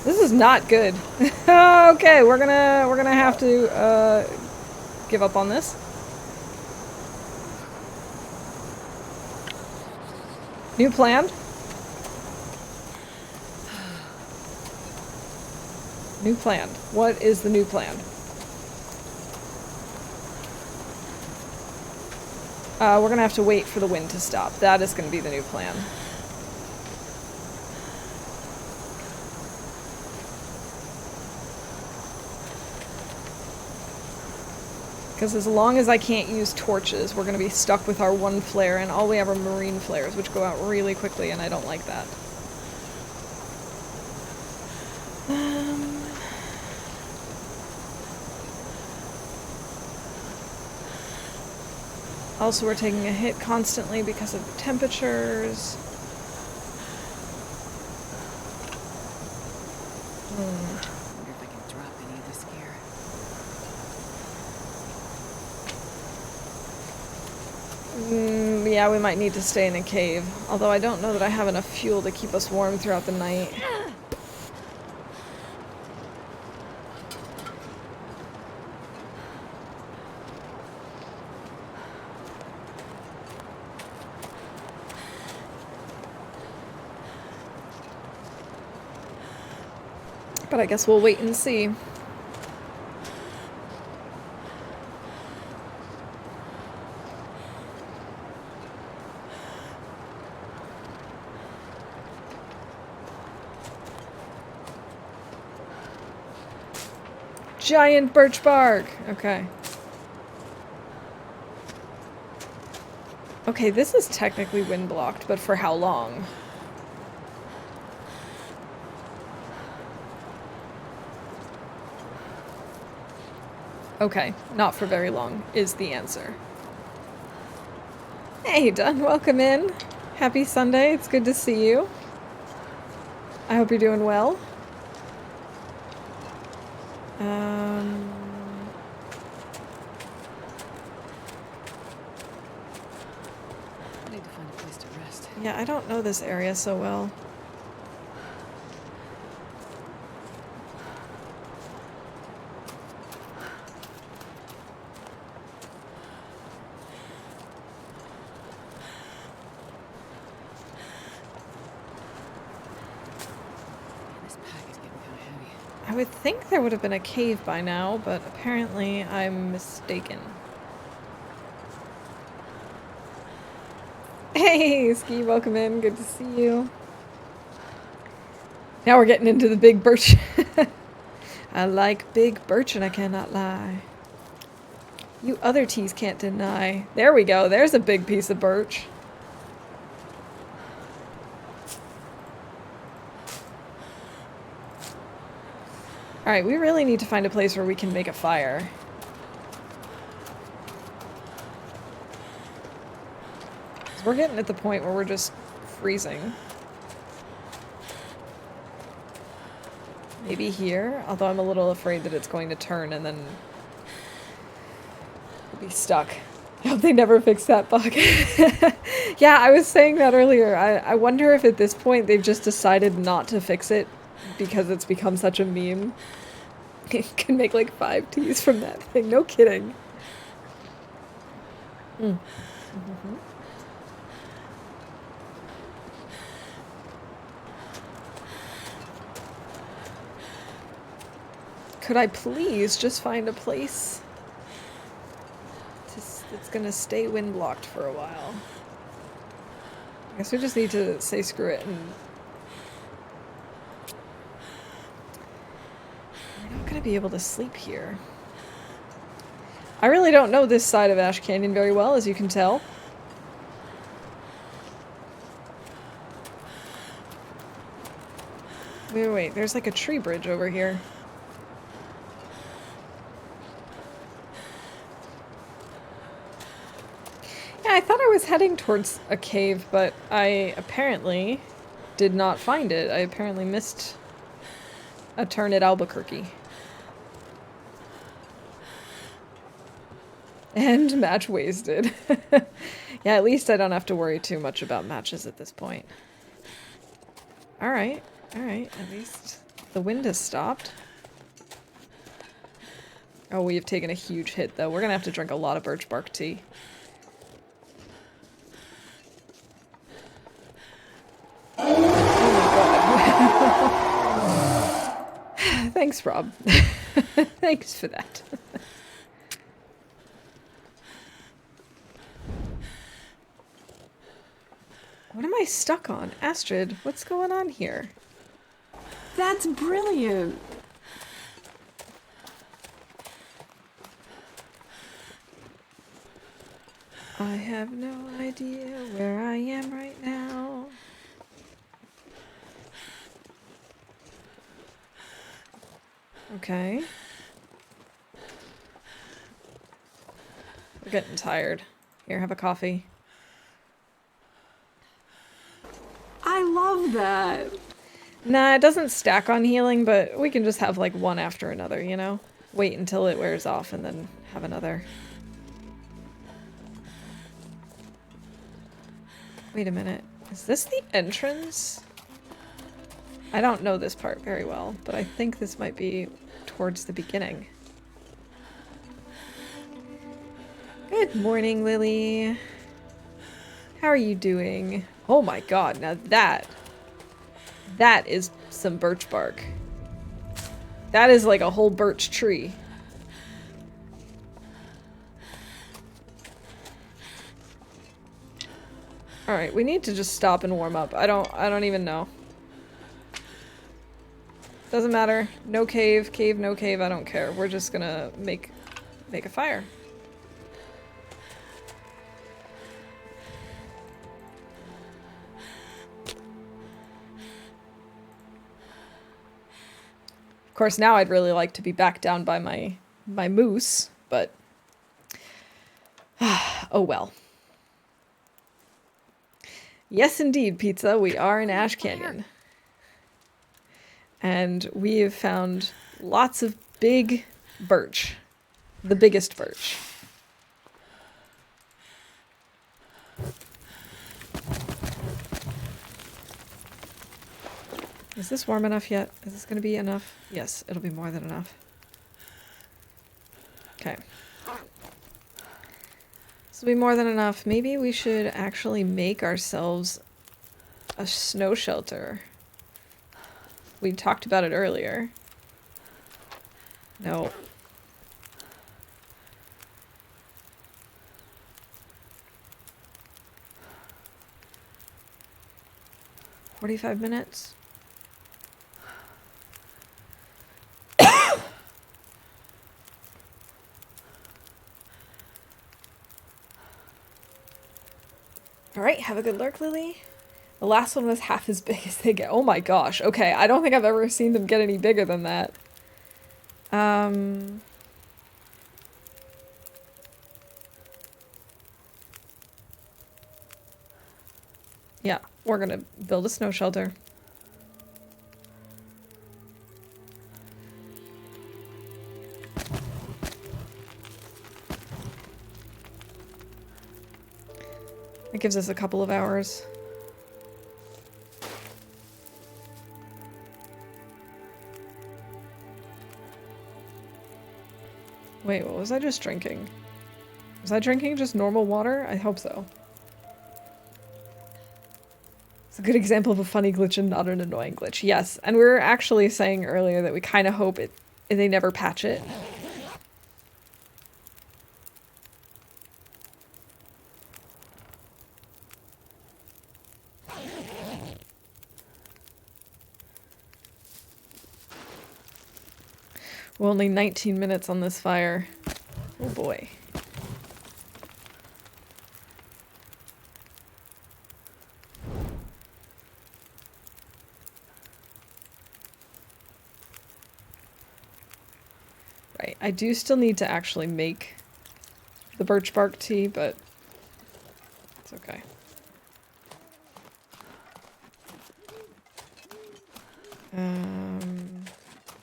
This is not good. Okay, we're gonna have to give up on this. New plan? New plan. What is the new plan? We're gonna have to wait for the wind to stop. That is gonna be the new plan. Because as long as I can't use torches, we're gonna be stuck with our one flare, and all we have are marine flares, which go out really quickly, and I don't like that. Also, we're taking a hit constantly because of the temperatures. I wonder if I can drop any of this gear. Yeah, we might need to stay in a cave. Although I don't know that I have enough fuel to keep us warm throughout the night. But I guess we'll wait and see. Giant birch bark! Okay. Okay, this is technically wind blocked, but for how long? Okay, not for very long is the answer. Hey, Dunn, welcome in. Happy Sunday, it's good to see you. I hope you're doing well. I need to find a place to rest. Yeah, I don't know this area so well. I would think there would have been a cave by now, but apparently I'm mistaken. Hey, Ski, welcome in. Good to see you. Now we're getting into the big birch. I like big birch and I cannot lie. You other teas can't deny. There we go. There's a big piece of birch. Alright, we really need to find a place where we can make a fire. We're getting at the point where we're just freezing. Maybe here, although I'm a little afraid that it's going to turn and then we'll be stuck. I hope they never fix that bug. Yeah, I was saying that earlier. I wonder if at this point they've just decided not to fix it because it's become such a meme. You can make like 5 teas from that thing. No kidding. Mm. Mm-hmm. Could I please just find a place that's gonna stay wind blocked for a while? I guess we just need to say screw it and... We're not gonna be able to sleep here. I really don't know this side of Ash Canyon very well, as you can tell. Wait, there's like a tree bridge over here. Yeah, I thought I was heading towards a cave, but I apparently did not find it. I apparently missed a turn at Albuquerque. And match wasted. Yeah, at least I don't have to worry too much about matches at this point. Alright, at least the wind has stopped. Oh, we have taken a huge hit though. We're gonna have to drink a lot of birch bark tea. Oh my god. Thanks, Rob. Thanks for that. What am I stuck on? Astrid, what's going on here? That's brilliant! I have no idea where I am right now. Okay. We're getting tired. Here, have a coffee. I love that! Nah, it doesn't stack on healing, but we can just have like one after another, you know? Wait until it wears off and then have another. Wait a minute. Is this the entrance? I don't know this part very well, but I think this might be towards the beginning. Good morning, Lily. How are you doing? Oh my god, now that is some birch bark. That is like a whole birch tree. Alright, we need to just stop and warm up. I don't even know. Doesn't matter. No cave, no cave, I don't care. We're just gonna make a fire. Of course, now I'd really like to be back down by my moose, but oh well. Yes, indeed, Pizza, we are in Ash Canyon. And we have found lots of big birch. The biggest birch. Is this warm enough yet? Is this going to be enough? Yes, it'll be more than enough. Okay. This will be more than enough. Maybe we should actually make ourselves a snow shelter. We talked about it earlier. No. "45 minutes? Alright, have a good lurk, Lily. The last one was half as big as they get. Oh my gosh. Okay, I don't think I've ever seen them get any bigger than that. Yeah, we're gonna build a snow shelter. It gives us a couple of hours. Wait, what was I just drinking? Was I drinking just normal water? I hope so. It's a good example of a funny glitch and not an annoying glitch. Yes, and we were actually saying earlier that we kind of hope they never patch it. We're only 19 minutes on this fire. Oh boy. Right, I do still need to actually make the birch bark tea, but it's okay.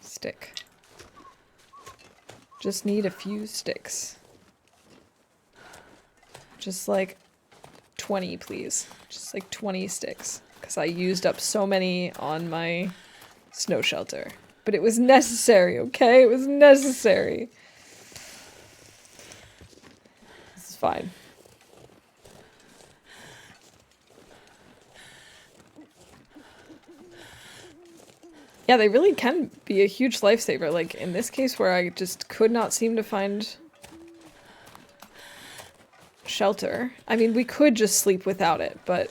Stick. Just need a few sticks. Just like 20, please. Just like 20 sticks. Because I used up so many on my snow shelter. But it was necessary, okay? It was necessary. This is fine. Yeah, they really can be a huge lifesaver. Like, in this case where I just could not seem to find shelter. I mean, we could just sleep without it, but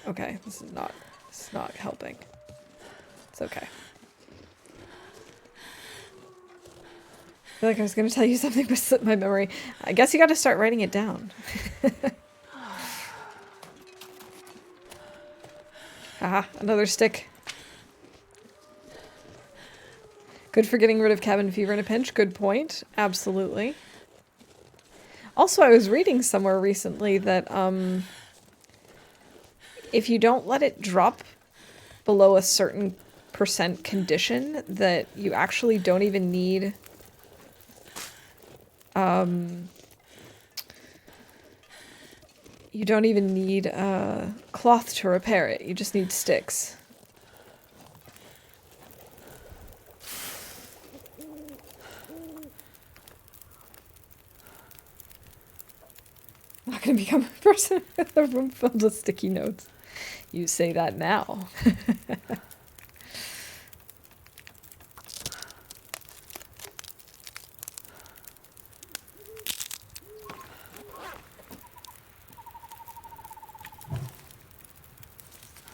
okay, this is not helping. It's okay. I feel like I was gonna tell you something but slipped my memory. I guess you gotta start writing it down. Haha, another stick. Good for getting rid of cabin fever in a pinch. Good point. Absolutely. Also, I was reading somewhere recently that if you don't let it drop below a certain % condition, that you actually don't even need cloth to repair it. You just need sticks. I'm not gonna become a person with a room filled with sticky notes. You say that now.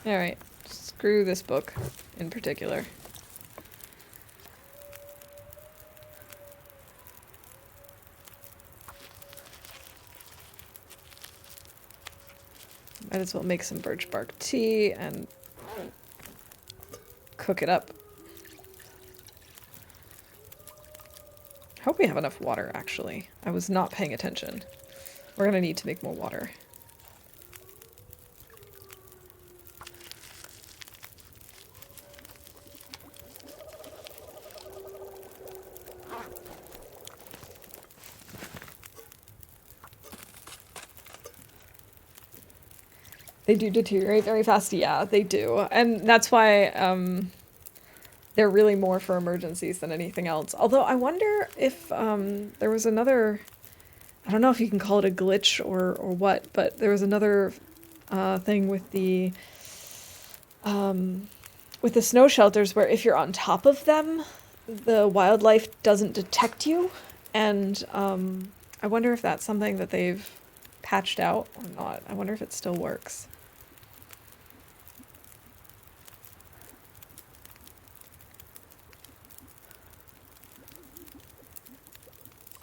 Alright, screw this book in particular. Might as well make some birch bark tea and cook it up. Hope we have enough water, actually. I was not paying attention. We're gonna need to make more water. They do deteriorate very fast. Yeah, they do. And that's why they're really more for emergencies than anything else. Although I wonder if there was another... I don't know if you can call it a glitch or what, but there was another thing with the snow shelters where if you're on top of them, the wildlife doesn't detect you. And I wonder if that's something that they've patched out or not. I wonder if it still works.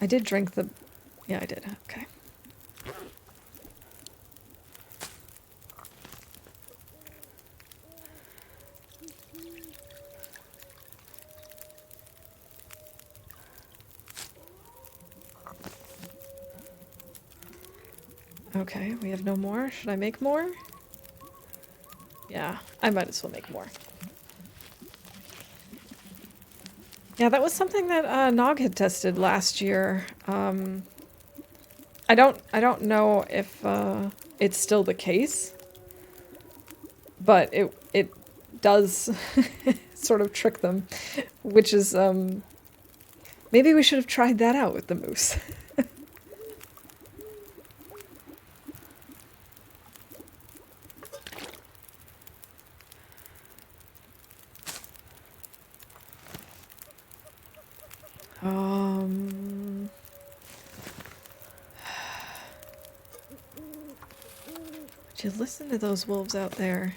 I did drink the... Yeah, I did. Okay. Okay, we have no more. Should I make more? Yeah, I might as well make more. Yeah, that was something that Nog had tested last year. I don't know if it's still the case, but it does sort of trick them, which is maybe we should have tried that out with the moose. Would you listen to those wolves out there?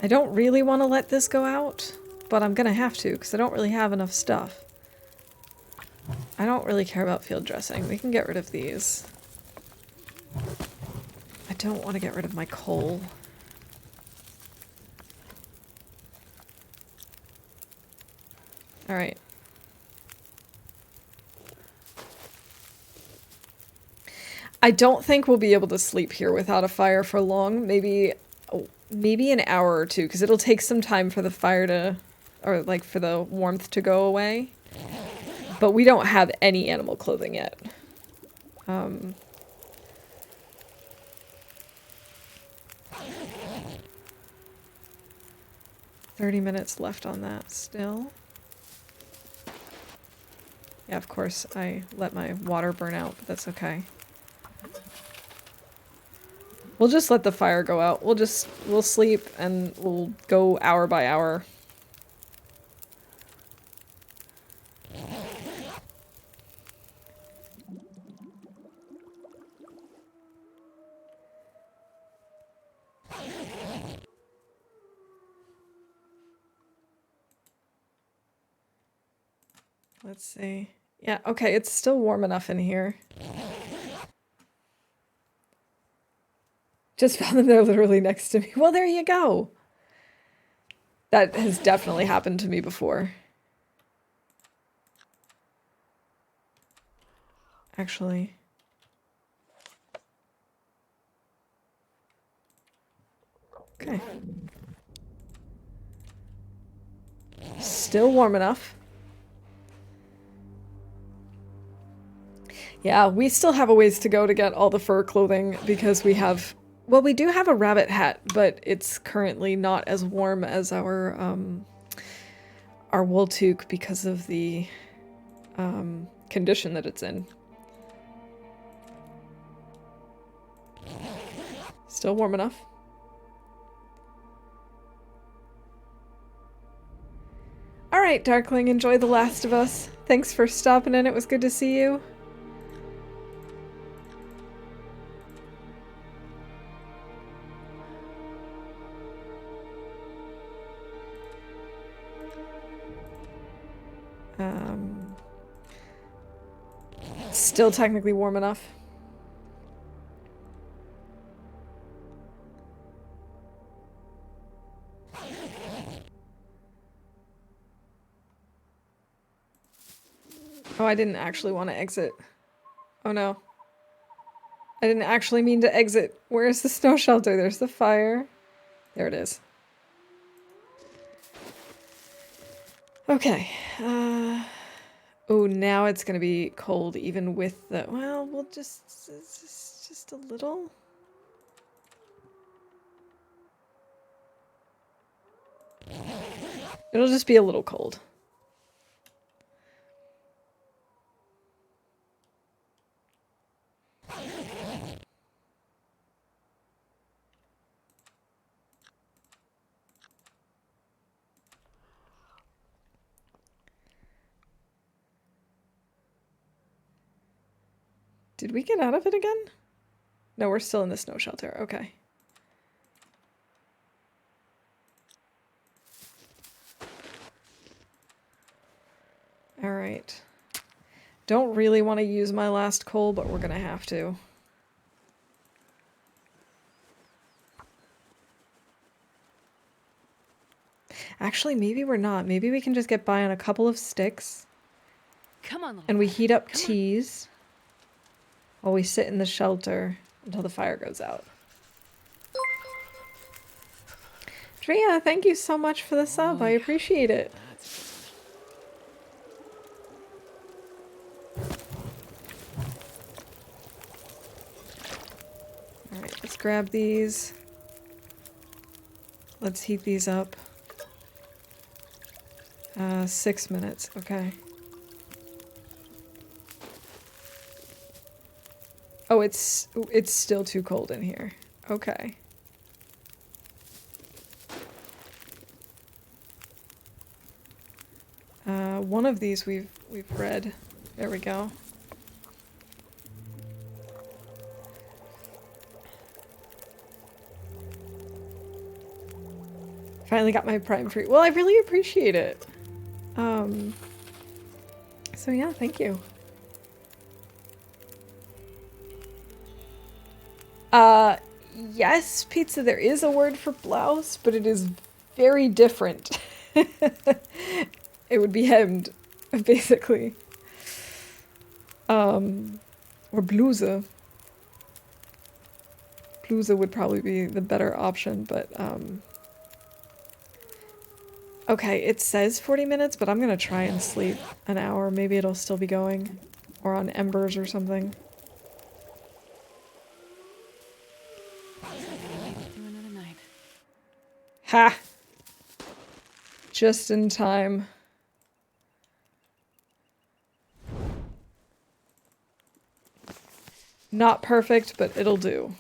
I don't really want to let this go out, but I'm gonna have to because I don't really have enough stuff. I don't really care about field dressing. We can get rid of these. I don't want to get rid of my coal. Alright. I don't think we'll be able to sleep here without a fire for long. Maybe an hour or two, because it'll take some time for the fire to, or like for the warmth to go away. But we don't have any animal clothing yet. 30 minutes left on that still. Yeah, of course, I let my water burn out, but that's okay. We'll just let the fire go out. We'll sleep and we'll go hour by hour. Let's see. Yeah, okay, it's still warm enough in here. Just found them, they're literally next to me. Well, there you go. That has definitely happened to me before. Actually. Okay. Still warm enough. Yeah, we still have a ways to go to get all the fur clothing because we have... Well, we do have a rabbit hat, but it's currently not as warm as our wool toque because of the condition that it's in. Still warm enough. Alright, Darkling, enjoy The Last of Us. Thanks for stopping in, it was good to see you. Still technically warm enough. Oh, I didn't actually want to exit. Oh no. I didn't actually mean to exit. Where's the snow shelter? There's the fire. There it is. Okay. Oh, now it's gonna be cold even with the... Well, we'll just a little. It'll just be a little cold. Did we get out of it again? No, we're still in the snow shelter. Okay. Alright. Don't really want to use my last coal, but we're gonna have to. Actually, maybe we're not. Maybe we can just get by on a couple of sticks. Come on, little And we guy. heat up Come on. teas while we sit in the shelter until the fire goes out. Drea, thank you so much for the sub. I appreciate it. That's Alright, let's grab these. Let's heat these up. 6 minutes, okay. Oh, it's still too cold in here. Okay. One of these we've read. There we go. Finally got my prime tree. Well, I really appreciate it. So yeah, thank you. Yes, pizza, there is a word for blouse, but it is very different. It would be hemmed, basically. Or bluse. Bluse would probably be the better option, but, okay, it says 40 minutes, but I'm gonna try and sleep an hour. Maybe it'll still be going. Or on embers or something. do another night. Ha! Just in time. Not perfect, but it'll do.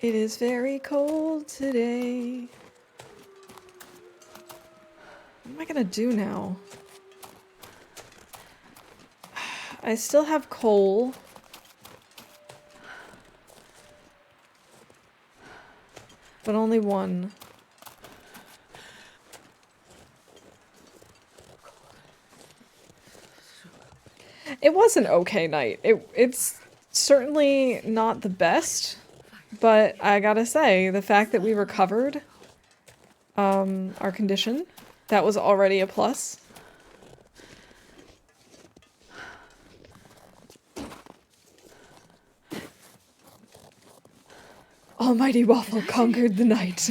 It is very cold today. What am I gonna do now? I still have coal. But only one. It was an okay night. It's certainly not the best, but I gotta say, the fact that we recovered our condition, that was already a plus. Almighty Waffle conquered the night.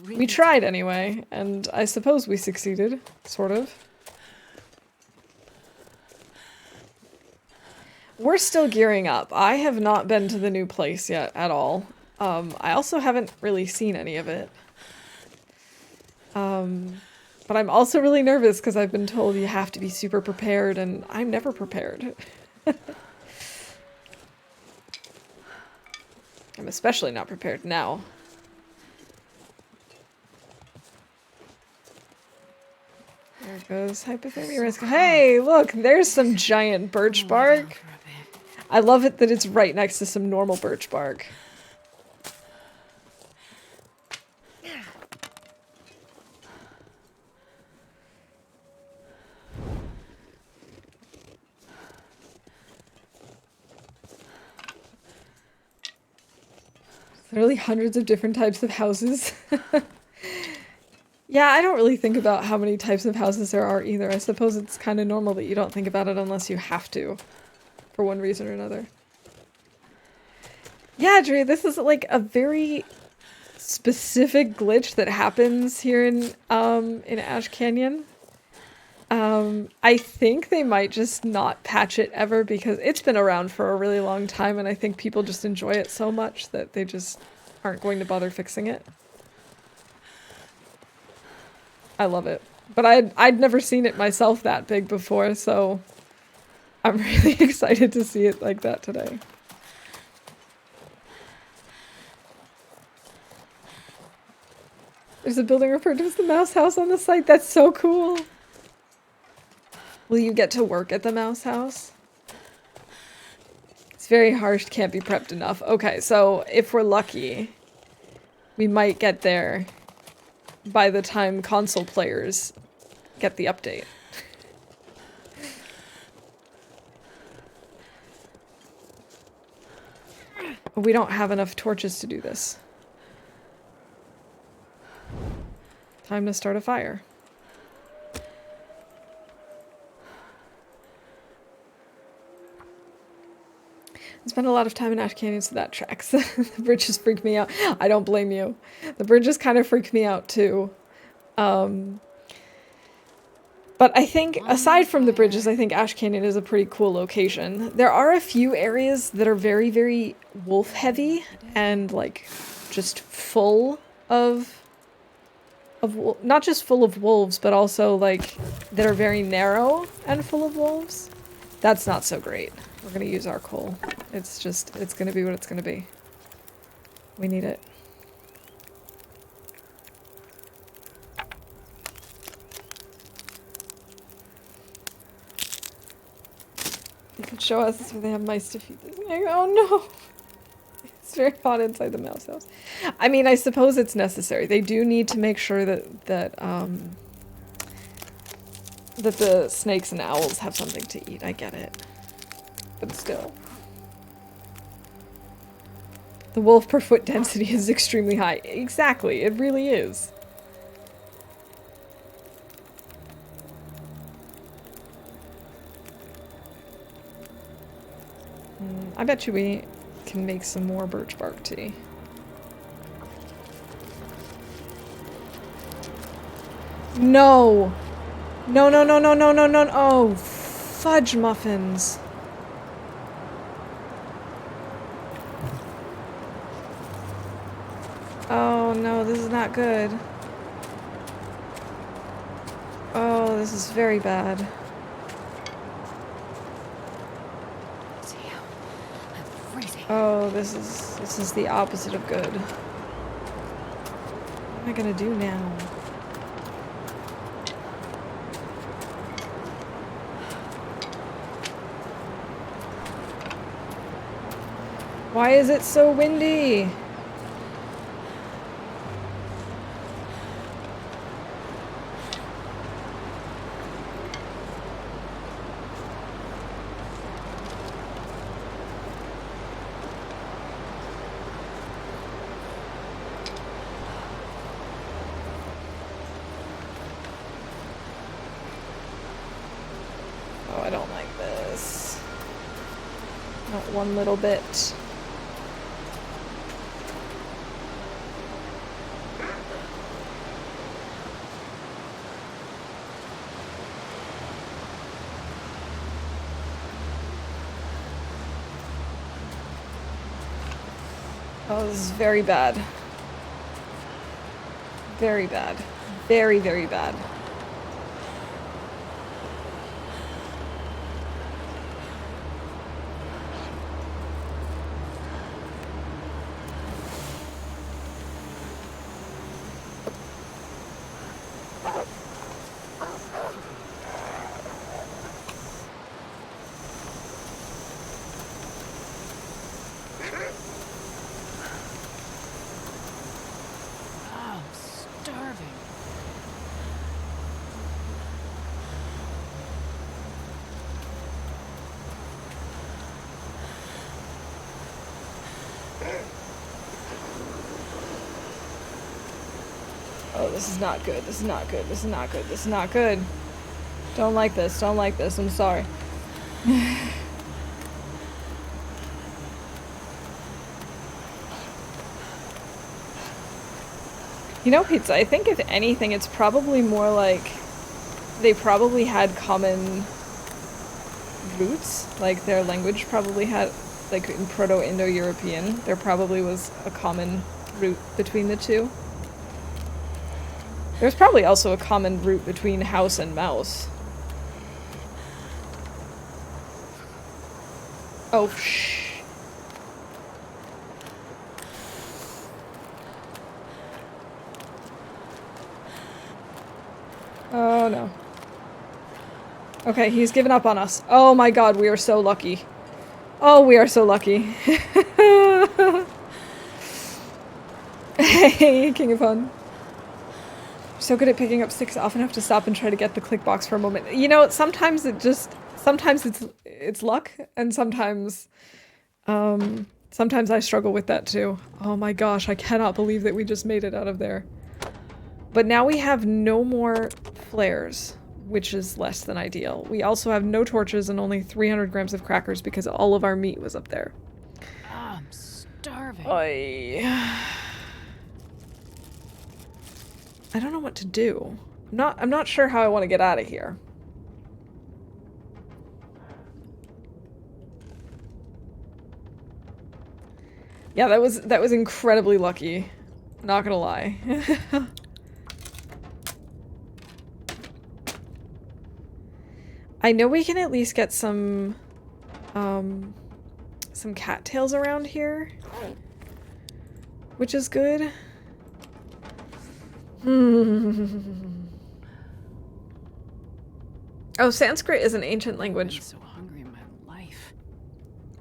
We tried anyway, and I suppose we succeeded, sort of. We're still gearing up. I have not been to the new place yet at all. I also haven't really seen any of it. But I'm also really nervous because I've been told you have to be super prepared, and I'm never prepared. I'm especially not prepared now. There goes hypothermia risk. Hey, look, there's some giant birch bark. I love it that it's right next to some normal birch bark. Literally hundreds of different types of houses. Yeah, I don't really think about how many types of houses there are either. I suppose it's kind of normal that you don't think about it unless you have to, for one reason or another. Yeah, Dre, this is like a very specific glitch that happens here in Ash Canyon. I think they might just not patch it ever because it's been around for a really long time, and I think people just enjoy it so much that they just aren't going to bother fixing it. I love it. But I'd never seen it myself that big before, so I'm really excited to see it like that today. There's a building referred to as the mouse house on the site. That's so cool. Will you get to work at the mouse house? It's very harsh, can't be prepped enough. Okay, so if we're lucky, we might get there by the time console players get the update. We don't have enough torches to do this. Time to start a fire. I spent a lot of time in Ash Canyon, so that tracks. The bridges freak me out. I don't blame you. The bridges kind of freak me out too. But I think, aside from the bridges, I think Ash Canyon is a pretty cool location. There are a few areas that are very, very wolf-heavy and, like, just full of not just full of wolves, but also, like, that are very narrow and full of wolves. That's not so great. We're gonna use our coal. It's just, it's gonna be what it's gonna be. We need it. They could show us if they have mice to feed this. Oh no! It's very hot inside the mouse house. I mean, I suppose it's necessary. They do need to make sure that that the snakes and owls have something to eat. I get it. But still. The wolf per foot density is extremely high. Exactly, it really is. I bet you we can make some more birch bark tea. No! No, no, no, no, no, no, no, oh, fudge muffins. Oh no, this is not good. Oh, this is very bad. Oh, this is the opposite of good. What am I gonna do now? Why is it so windy? One little bit. Oh, this is very bad. Very bad. Very, very bad. This is not good. This is not good. This is not good. This is not good. Don't like this. Don't like this. I'm sorry. You know, Pizza, I think if anything, it's probably more like they probably had common roots. Like, their language probably had, like, in Proto-Indo-European, there probably was a common root between the two. There's probably also a common root between house and mouse. Oh, shh. Oh, no. Okay, he's given up on us. Oh my god, we are so lucky. Oh, we are so lucky. Hey, King of Fun. so good at picking up sticks, I often have to stop and try to get the click box for a moment. You know, sometimes it's luck, and sometimes I struggle with that too. Oh my gosh, I cannot believe that we just made it out of there. But now we have no more flares, which is less than ideal. We also have no torches and only 300 grams of crackers because all of our meat was up there. I'm starving. I don't know what to do. I'm not sure how I want to get out of here. Yeah, that was incredibly lucky. Not gonna lie. I know we can at least get some cattails around here, which is good. Oh, Sanskrit is an ancient language. I'm so hungry in my life.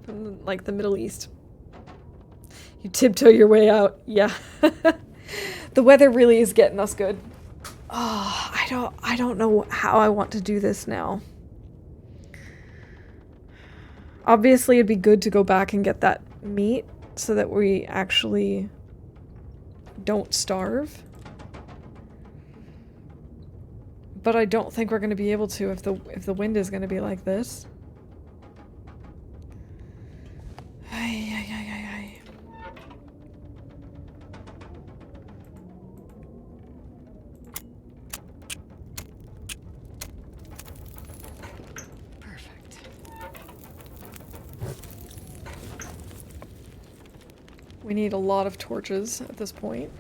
From, like, the Middle East. You tiptoe your way out. Yeah. The weather really is getting us good. Oh, I don't know how I want to do this now. Obviously, it'd be good to go back and get that meat so that we actually don't starve. But I don't think we're going to be able to if the wind is going to be like this. Perfect. We need a lot of torches at this point.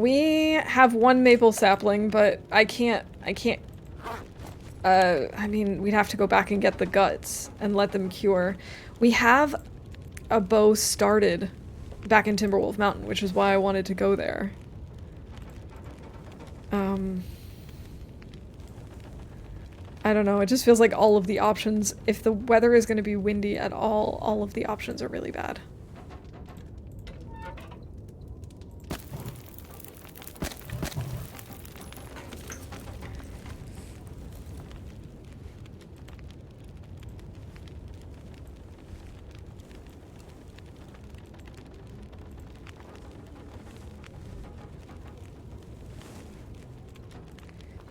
We have one maple sapling, but I can't, I mean, we'd have to go back and get the guts and let them cure. We have a bow started back in Timberwolf Mountain, which is why I wanted to go there. I don't know, it just feels like all of the options, if the weather is going to be windy at all of the options are really bad.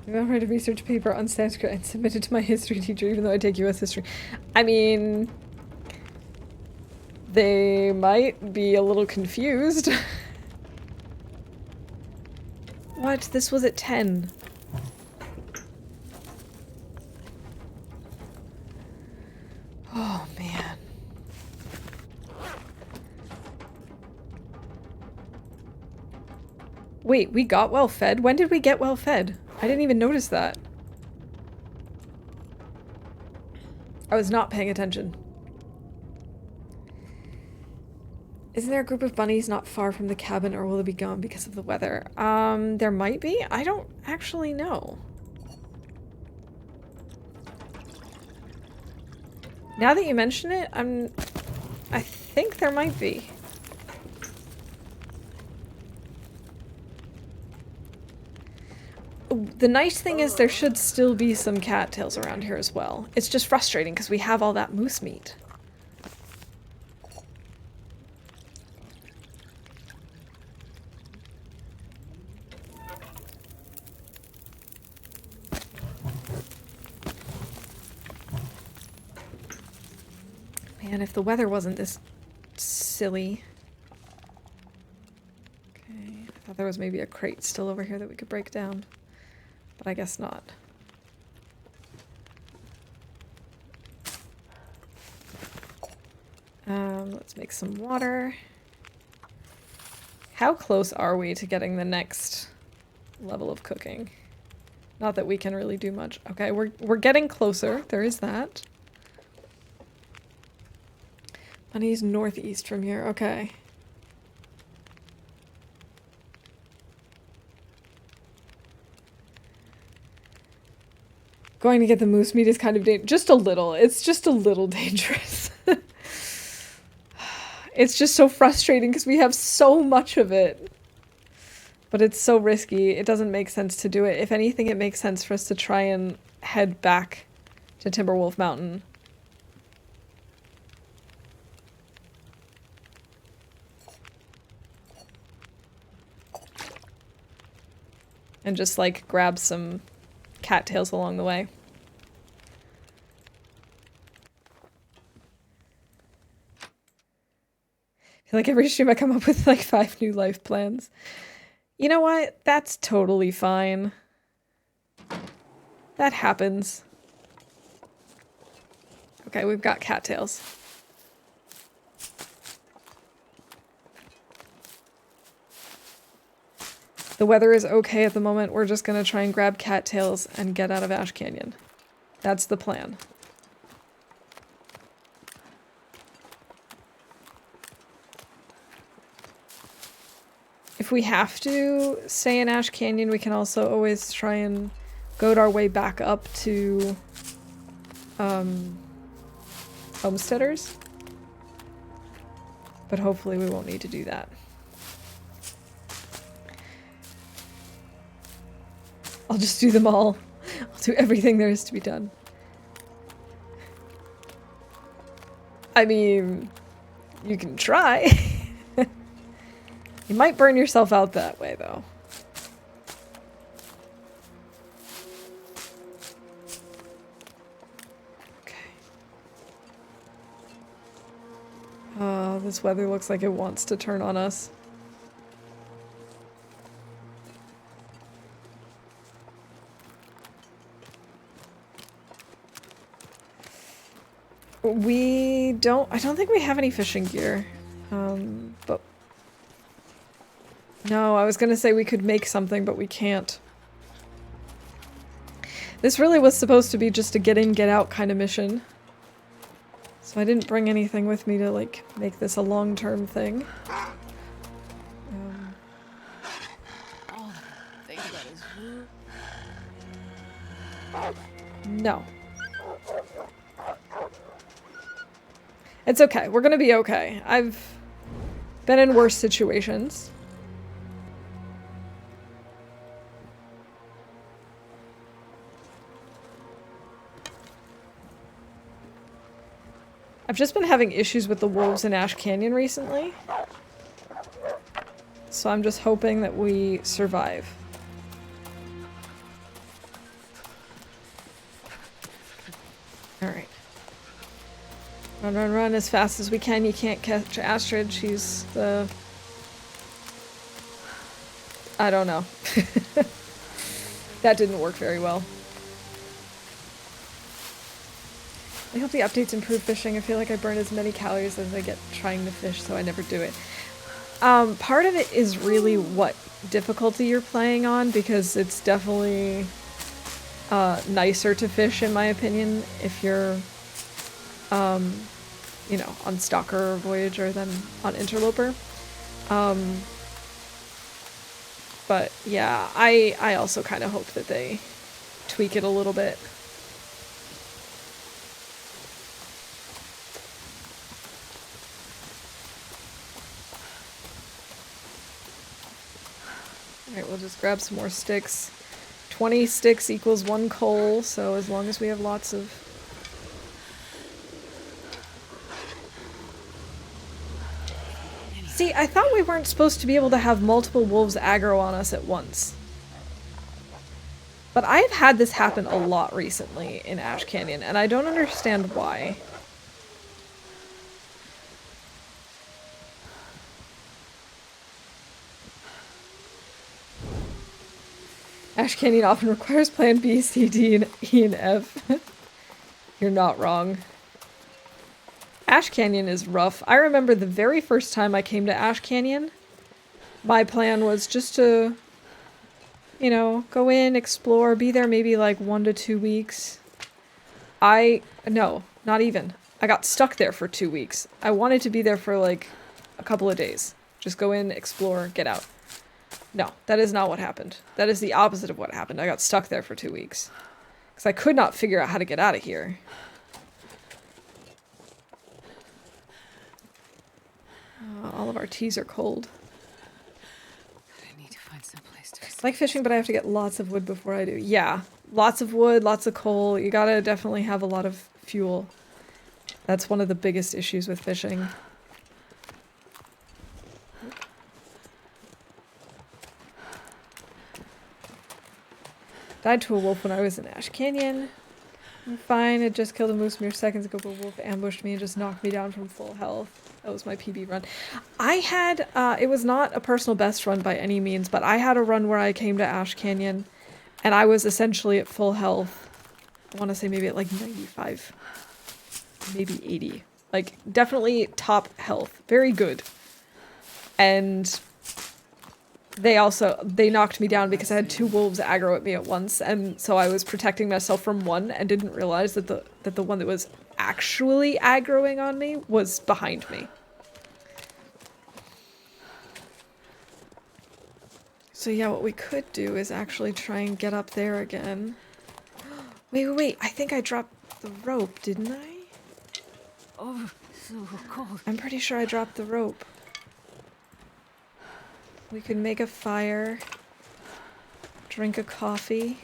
I'm gonna write a research paper on Sanskrit and submit it to my history teacher, even though I take US history. I mean, they might be a little confused. What? This was at 10. Oh, man. Wait, we got well fed? When did we get well fed? I didn't even notice that. I was not paying attention. Isn't there a group of bunnies not far from the cabin, or will they be gone because of the weather? There might be? I don't actually know. Now that you mention it, I think there might be. The nice thing is there should still be some cattails around here as well. It's just frustrating because we have all that moose meat. Man, if the weather wasn't this silly. Okay, I thought there was maybe a crate still over here that we could break down. But I guess not. Let's make some water. How close are we to getting the next level of cooking? Not that we can really do much. Okay, we're getting closer. There is that. Bunny's northeast from here. Okay. Going to get the moose meat is kind of just a little. It's just a little dangerous. It's just so frustrating because we have so much of it. But it's so risky, it doesn't make sense to do it. If anything, it makes sense for us to try and head back to Timberwolf Mountain. And just, like, grab some cattails along the way. I feel like every stream I come up with, like, 5 new life plans. You know what? That's totally fine. That happens. Okay, we've got cattails. The weather is okay at the moment. We're just gonna try and grab cattails and get out of Ash Canyon. That's the plan. If we have to stay in Ash Canyon, we can also always try and goad our way back up to Homesteaders. But hopefully we won't need to do that. I'll just do them all. I'll do everything there is to be done. I mean, you can try. You might burn yourself out that way, though. Okay. Oh, this weather looks like it wants to turn on us. I don't think we have any fishing gear. But... No, I was gonna say we could make something, but we can't. This really was supposed to be just a get in, get out kind of mission. So I didn't bring anything with me to, like, make this a long-term thing. All I think about is No. It's okay. We're gonna be okay. I've been in worse situations. I've just been having issues with the wolves in Ash Canyon recently. So I'm just hoping that we survive. Alright. Run, run, run as fast as we can. You can't catch Astrid. She's the... I don't know. That didn't work very well. I hope the updates improve fishing. I feel like I burn as many calories as I get trying to fish, so I never do it. Part of it is really what difficulty you're playing on, because it's definitely nicer to fish, in my opinion, if you're you know, on Stalker or Voyager than on Interloper. But yeah, I also kind of hope that they tweak it a little bit. Alright, we'll just grab some more sticks. 20 sticks equals 1 coal, so as long as we have lots of... See, I thought we weren't supposed to be able to have multiple wolves aggro on us at once. But I've had this happen a lot recently in Ash Canyon, and I don't understand why. Ash Canyon often requires plan B, C, D, and E, and F. You're not wrong. Ash Canyon is rough. I remember the very first time I came to Ash Canyon, my plan was just to, you know, go in, explore, be there maybe like 1 to 2 weeks. No, not even. I got stuck there for 2 weeks. I wanted to be there for like a couple of days. Just go in, explore, get out. No, that is not what happened. That is the opposite of what happened. I got stuck there for 2 weeks. Because I could not figure out how to get out of here. All of our teas are cold. I need to find something like fishing, but I have to get lots of wood before I do. Yeah, lots of wood, lots of coal. You gotta definitely have a lot of fuel. That's one of the biggest issues with fishing. Died to a wolf when I was in Ash Canyon. I'm fine, it just killed a moose mere seconds ago, but a wolf ambushed me and just knocked me down from full health. That was my PB run. I had, it was not a personal best run by any means, but I had a run where I came to Ash Canyon and I was essentially at full health. I want to say maybe at like 95, maybe 80. Like, definitely top health. Very good. And they knocked me down because I had 2 wolves aggro at me at once, and so I was protecting myself from one and didn't realize that the one that was actually aggroing on me was behind me. So yeah, what we could do is actually try and get up there again. Wait, I think I dropped the rope, didn't I? Oh, so cold. I'm pretty sure I dropped the rope. We could make a fire, drink a coffee.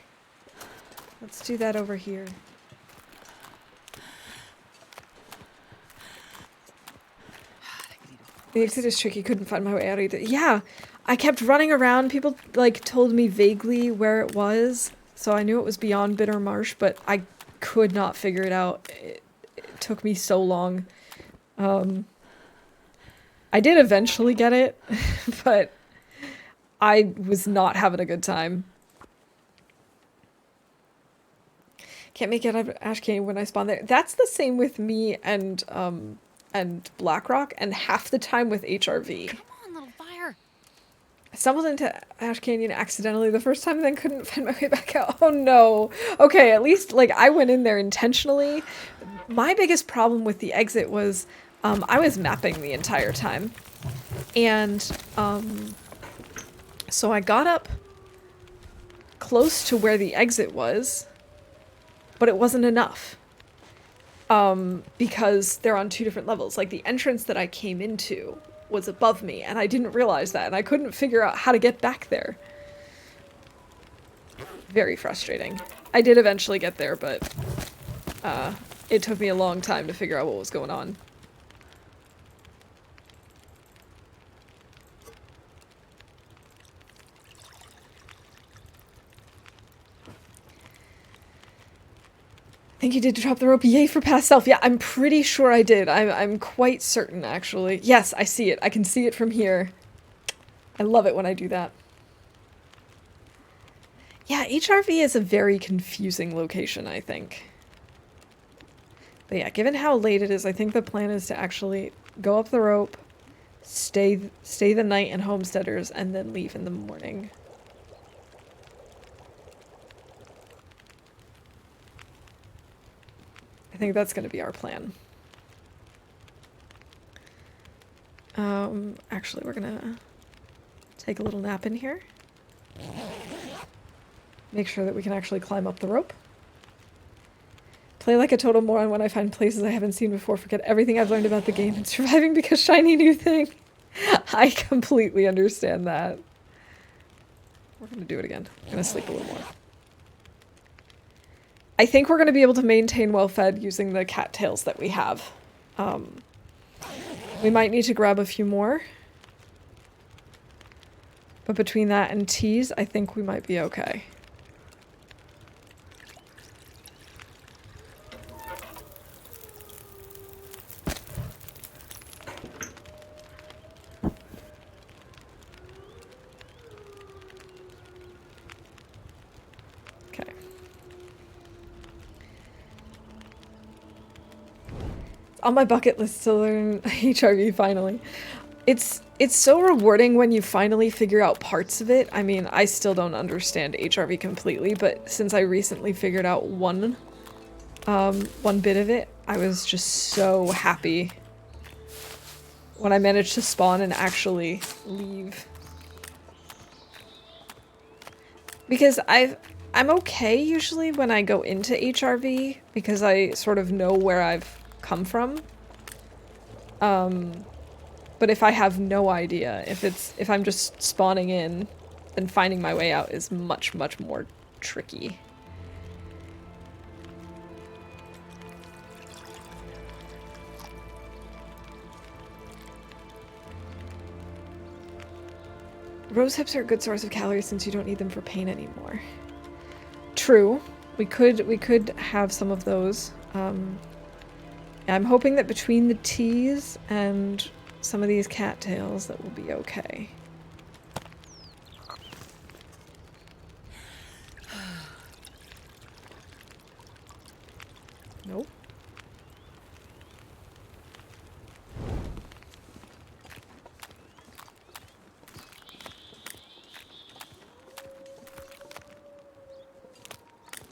Let's do that over here. The exit is tricky, couldn't find my way out either. Yeah, I kept running around. People, like, told me vaguely where it was, so I knew it was beyond Bitter Marsh, but I could not figure it out. It took me so long. I did eventually get it, but I was not having a good time. Can't make it out of Ash Canyon when I spawn there. That's the same with me and Blackrock, and half the time with HRV. Come on, little fire. I stumbled into Ash Canyon accidentally the first time and then couldn't find my way back out. Oh no. Okay, at least, like, I went in there intentionally. My biggest problem with the exit was I was mapping the entire time. And so I got up close to where the exit was, but it wasn't enough. Because they're on 2 different levels. Like, the entrance that I came into was above me, and I didn't realize that, and I couldn't figure out how to get back there. Very frustrating. I did eventually get there, but it took me a long time to figure out what was going on. I think you did drop the rope. Yay for past self. Yeah, I'm pretty sure I did. I'm quite certain, actually. Yes, I see it. I can see it from here. I love it when I do that. Yeah, HRV is a very confusing location, I think. But yeah, given how late it is, I think the plan is to actually go up the rope, stay the night in Homesteaders, and then leave in the morning. I think that's going to be our plan. Actually, we're going to take a little nap in here. Make sure that we can actually climb up the rope. Play like a total moron when I find places I haven't seen before. Forget everything I've learned about the game and surviving because shiny new thing. I completely understand that. We're going to do it again. I'm going to sleep a little more. I think we're going to be able to maintain well-fed using the cattails that we have. We might need to grab a few more. But between that and teas, I think we might be okay. On my bucket list to learn HRV finally. It's so rewarding when you finally figure out parts of it. I mean, I still don't understand HRV completely, but since I recently figured out one bit of it, I was just so happy when I managed to spawn and actually leave. Because I'm okay usually when I go into HRV because I sort of know where I've come from. But if I have no idea, if I'm just spawning in then finding my way out is much, much more tricky. Rose hips are a good source of calories since you don't need them for pain anymore. True. We could have some of those. I'm hoping that between the teas and some of these cattails that will be okay. Nope.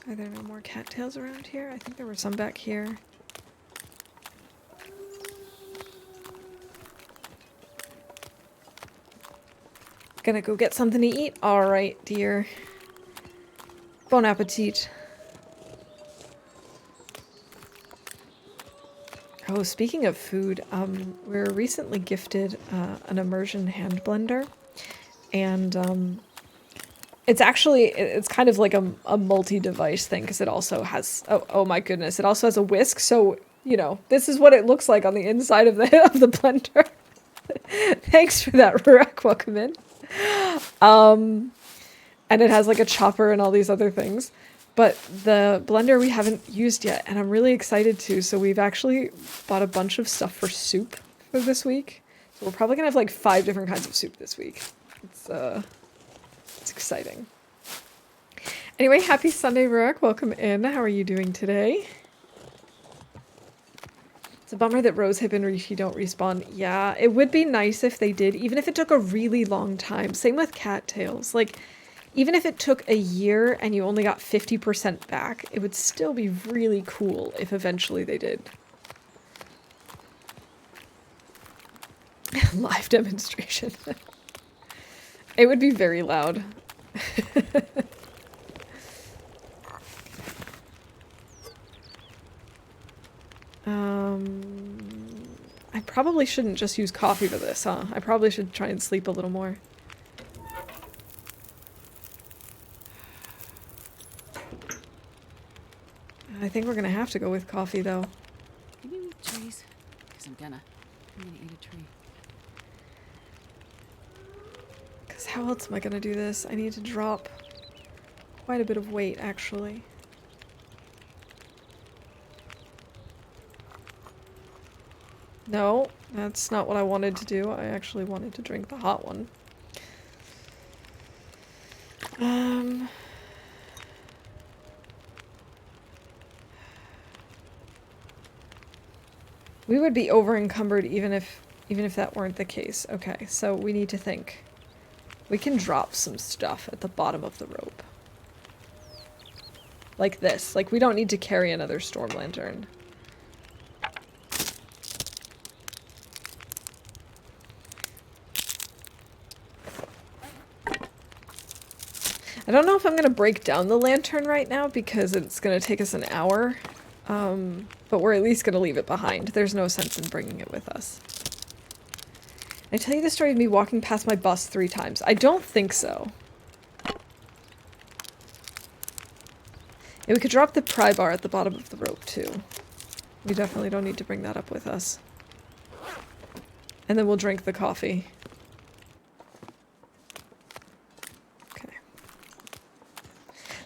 Are there no more cattails around here? I think there were some back here. Gonna go get something to eat? Alright, dear. Bon appetit. Oh, speaking of food, we were recently gifted an immersion hand blender. And it's kind of like a multi-device thing because it also has, oh my goodness, it also has a whisk. So, you know, this is what it looks like on the inside of the blender. Thanks for that, Rurak. Welcome in. And it has like a chopper and all these other things. But the blender we haven't used yet, and I'm really excited to. So we've actually bought a bunch of stuff for soup for this week. So we're probably gonna have like 5 different kinds of soup this week. It's exciting. Anyway, happy Sunday, Rurak. Welcome in. How are you doing today? It's a bummer that Rosehip and Rishi don't respawn. Yeah, it would be nice if they did, even if it took a really long time. Same with cattails. Like, even if it took a year and you only got 50% back, it would still be really cool if eventually they did. Live demonstration. It would be very loud. I probably shouldn't just use coffee for this, huh? I probably should try and sleep a little more. I think we're gonna have to go with coffee, though. Can you eat trees? Because I'm gonna eat a tree. Because how else am I gonna do this? I need to drop quite a bit of weight, actually. No, that's not what I wanted to do. I actually wanted to drink the hot one. We would be over encumbered even if that weren't the case. Okay, so we need to think. We can drop some stuff at the bottom of the rope. Like this. Like, we don't need to carry another storm lantern. I don't know if I'm going to break down the lantern right now because it's going to take us an hour. But we're at least going to leave it behind. There's no sense in bringing it with us. I tell you the story of me walking past my bus 3 times. I don't think so. Yeah, we could drop the pry bar at the bottom of the rope too. We definitely don't need to bring that up with us. And then we'll drink the coffee. Okay.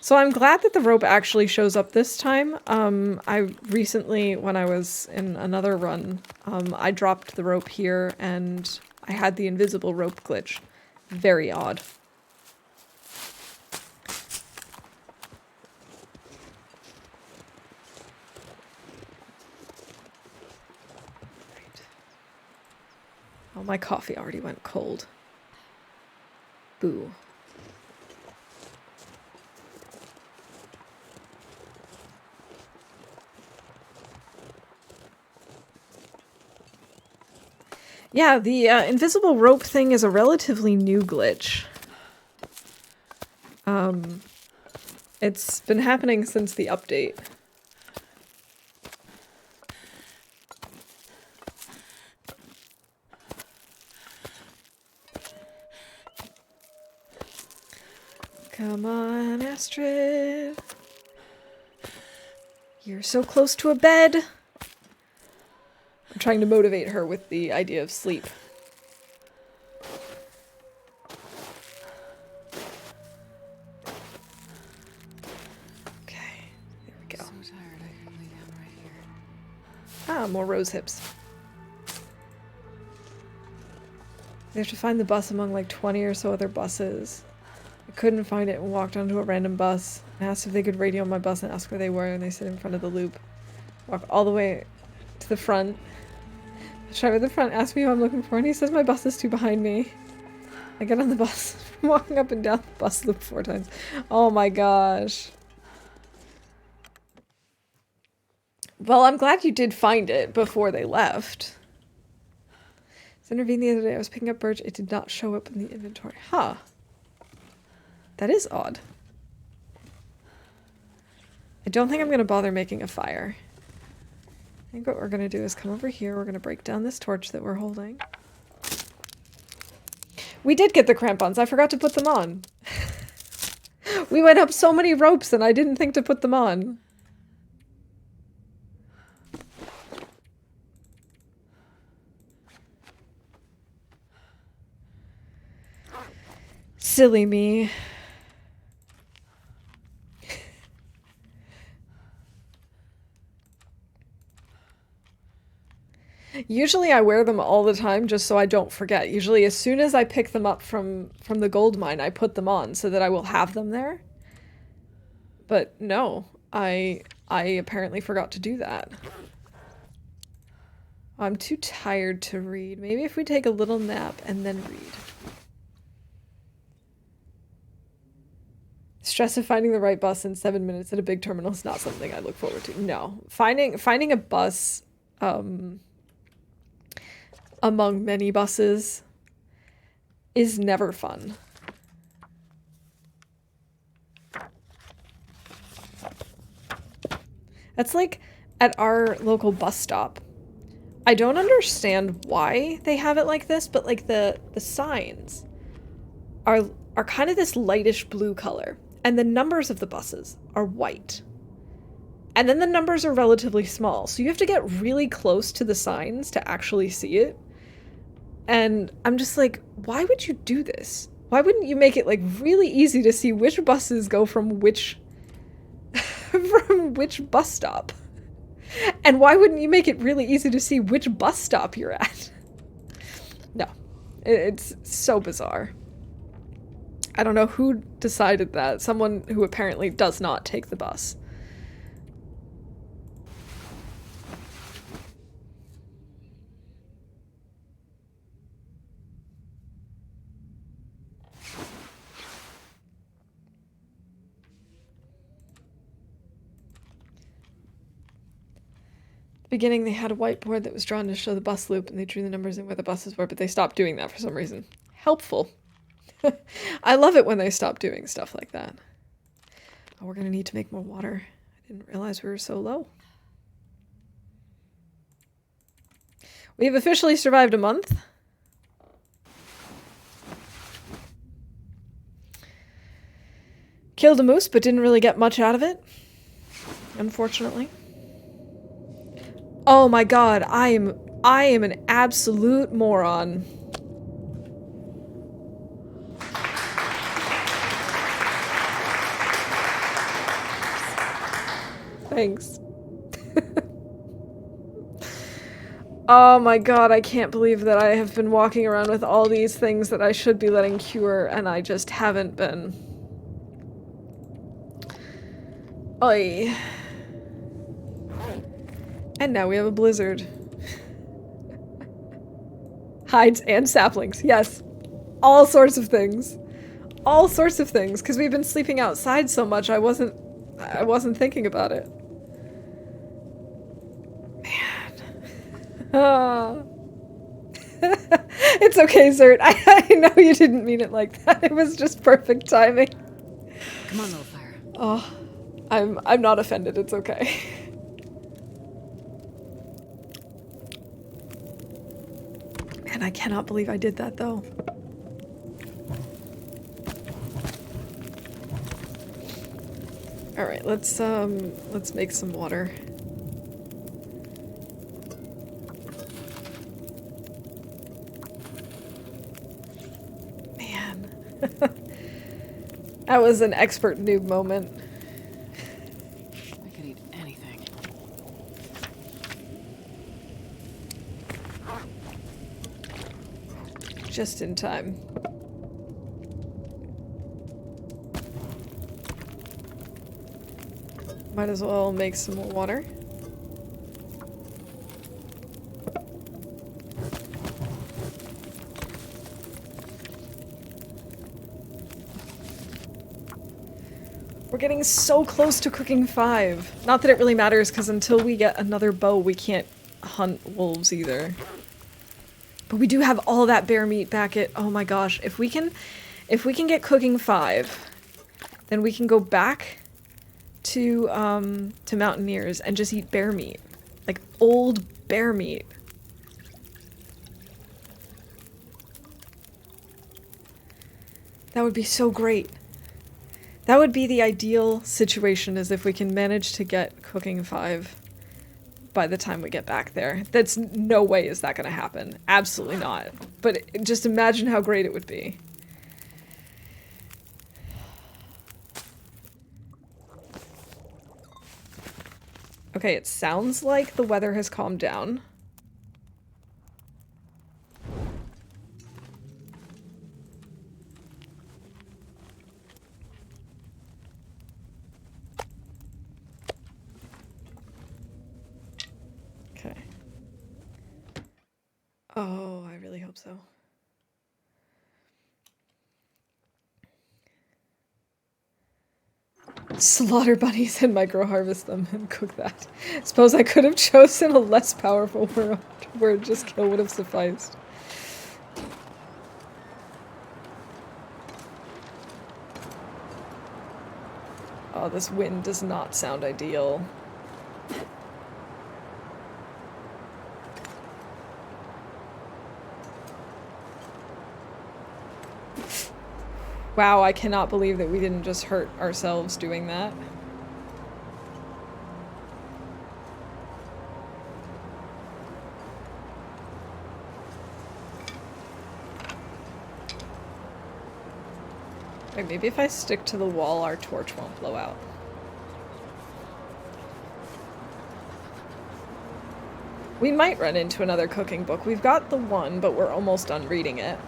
So I'm glad that the rope actually shows up this time. I recently, when I was in another run, I dropped the rope here and I had the invisible rope glitch. Very odd. Oh, my coffee already went cold. Boo. Yeah, the invisible rope thing is a relatively new glitch. It's been happening since the update. Come on, Astrid. You're so close to a bed. I'm trying to motivate her with the idea of sleep. Okay, there we go. So tired I could lay down right here. Ah, more rose hips. We have to find the bus among like 20 or so other buses. I couldn't find it and walked onto a random bus. I asked if they could radio my bus and ask where they were, and they sit in front of the loop. Walk all the way to the front. The driver at the front asked me who I'm looking for, and he says my bus is too behind me. I get on the bus, walking up and down the bus loop 4 times. Oh my gosh. Well, I'm glad you did find it before they left. I was interviewing the other day. I was picking up birch. It did not show up in the inventory. Huh. That is odd. I don't think I'm going to bother making a fire. I think what we're going to do is come over here. We're going to break down this torch that we're holding. We did get the crampons. I forgot to put them on. We went up so many ropes and I didn't think to put them on. Silly me. Usually I wear them all the time just so I don't forget. Usually as soon as I pick them up from the gold mine, I put them on so that I will have them there. But no, I apparently forgot to do that. I'm too tired to read. Maybe if we take a little nap and then read. Stress of finding the right bus in 7 minutes at a big terminal is not something I look forward to. No. Finding a bus among many buses is never fun. That's like at our local bus stop. I don't understand why they have it like this, but like the signs are kind of this lightish blue color. And the numbers of the buses are white. And then the numbers are relatively small. So you have to get really close to the signs to actually see it. And I'm just like, why would you do this? Why wouldn't you make it like really easy to see which buses go from which from which bus stop? And why wouldn't you make it really easy to see which bus stop you're at? No. It's so bizarre. I don't know who decided that. Someone who apparently does not take the bus. At the beginning, they had a whiteboard that was drawn to show the bus loop, and they drew the numbers in where the buses were, but they stopped doing that for some reason. Helpful. I love it when they stop doing stuff like that. Oh, we're gonna need to make more water. I didn't realize we were so low. We have officially survived a month. Killed a moose, but didn't really get much out of it. Unfortunately. Oh my god, I am an absolute moron. Thanks. Oh my god, I can't believe that I have been walking around with all these things that I should be letting cure, and I just haven't been. Oy. And now we have a blizzard. Hides and saplings, yes. All sorts of things. All sorts of things, because we've been sleeping outside so much I wasn't thinking about it. It's okay, Zert. I know you didn't mean it like that. It was just perfect timing. Come on, little fire. Oh, I'm not offended. It's okay. Man, I cannot believe I did that, though. Alright, let's make some water. Man. That was an expert noob moment. I could eat anything. Just in time. Might as well make some more water. We're getting so close to cooking 5. Not that it really matters, because until we get another bow, we can't hunt wolves either. But we do have all that bear meat back at— oh my gosh, if we can get cooking 5, then we can go back to Mountaineers and just eat bear meat. Like, old bear meat. That would be so great. That would be the ideal situation, is if we can manage to get cooking 5 by the time we get back there. That's— no way is that gonna happen. Absolutely not. But just imagine how great it would be. Okay, it sounds like the weather has calmed down. Okay. Oh, I really hope so. Slaughter bunnies and micro-harvest them and cook that. Suppose I could have chosen a less powerful world where just kill would have sufficed. Oh, this wind does not sound ideal. Wow, I cannot believe that we didn't just hurt ourselves doing that. Wait, maybe if I stick to the wall, our torch won't blow out. We might run into another cooking book. We've got the one, but we're almost done reading it.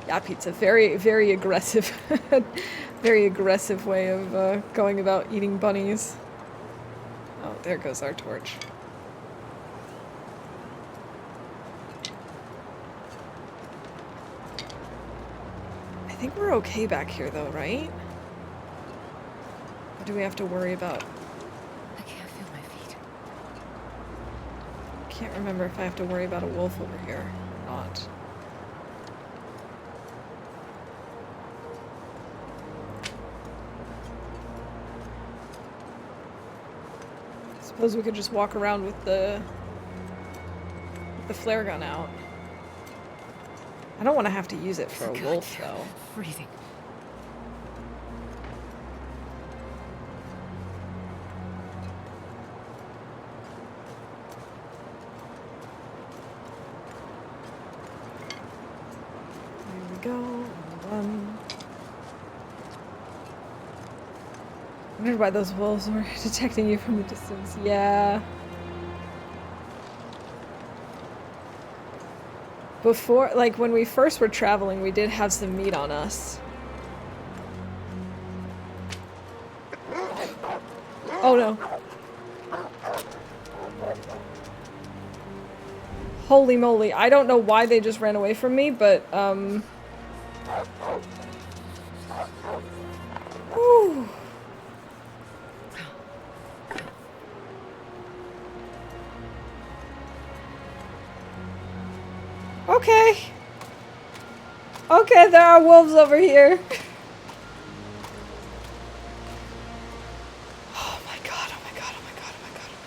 Yeah, pizza. Very, very aggressive. Very aggressive way of going about eating bunnies. Oh, there goes our torch. I think we're okay back here though, right? Or do we have to worry about— I can't feel my feet. can't remember if I have to worry about a wolf over here or not. Suppose we could just walk around with the flare gun out. I don't want to have to use it for a wolf, though. Freezing. There we go. Run. I wonder why those wolves were detecting you from a distance. Yeah. Before, like, when we first were traveling, we did have some meat on us. Oh no. Holy moly. I don't know why they just ran away from me, but, Whew. Okay. Okay, there are wolves over here. Oh my god, oh my god, oh my god, oh my god, oh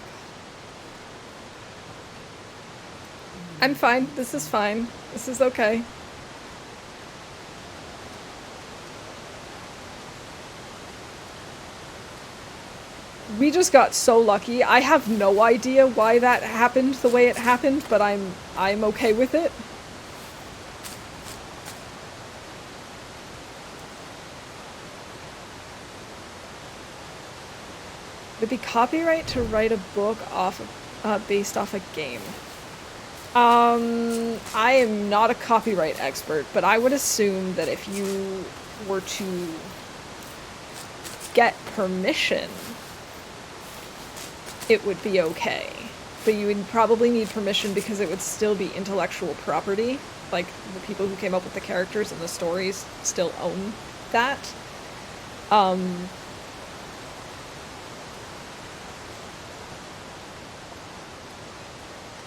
my god. I'm fine. This is fine. This is okay. We just got so lucky. I have no idea why that happened the way it happened, but I'm okay with it. Would it be copyright to write a book based off a game? I am not a copyright expert, but I would assume that if you were to get permission, it would be okay. But you would probably need permission because it would still be intellectual property. Like, the people who came up with the characters and the stories still own that.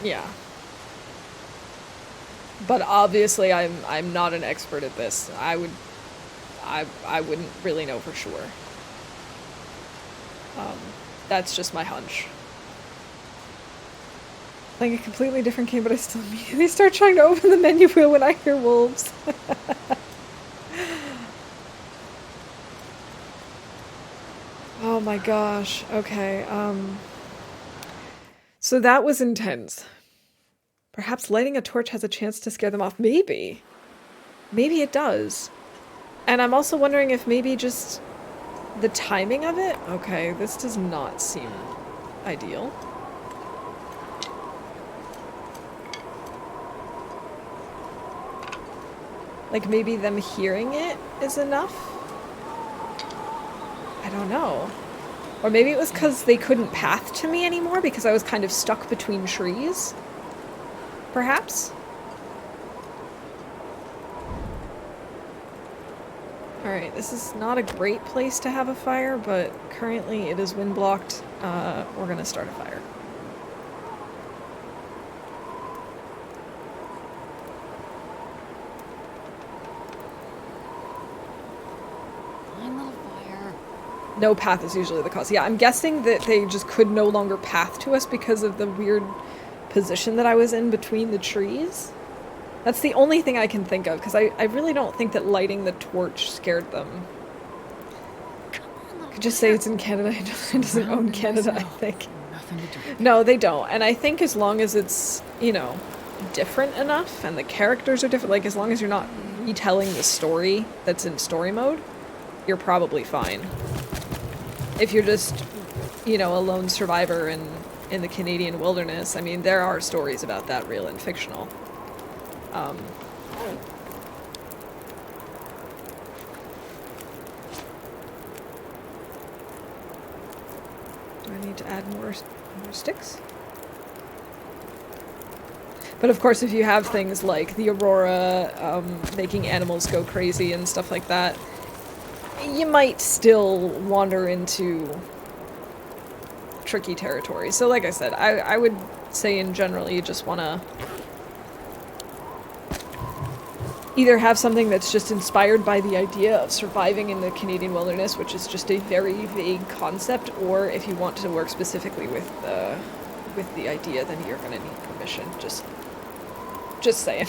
Yeah. But obviously I'm not an expert at this. I wouldn't really know for sure. That's just my hunch. Playing a completely different game, but I still immediately start trying to open the menu wheel when I hear wolves. Oh my gosh. Okay. So that was intense. Perhaps lighting a torch has a chance to scare them off. Maybe. Maybe it does. And I'm also wondering if maybe just the timing of it? Okay, this does not seem ideal. Like maybe them hearing it is enough? I don't know. Or maybe it was because they couldn't path to me anymore because I was kind of stuck between trees? Perhaps? Alright, this is not a great place to have a fire, but currently it is wind blocked. We're gonna start a fire. Fine little fire. No path is usually the cause. Yeah, I'm guessing that they just could no longer path to us because of the weird position that I was in between the trees. That's the only thing I can think of, because I really don't think that lighting the torch scared them. I could just say it's in Canada. It doesn't own Canada, I think. Nothing to do. No, they don't. And I think as long as it's, you know, different enough and the characters are different, like as long as you're not retelling the story that's in story mode, you're probably fine. If you're just, you know, a lone survivor in the Canadian wilderness, I mean, there are stories about that, real and fictional. Do I need to add more sticks? But of course, if you have things like the aurora, making animals go crazy and stuff like that, you might still wander into tricky territory. So like I said, I would say in general you just want to either have something that's just inspired by the idea of surviving in the Canadian wilderness, which is just a very vague concept, or if you want to work specifically with the idea, then you're going to need permission. Just saying.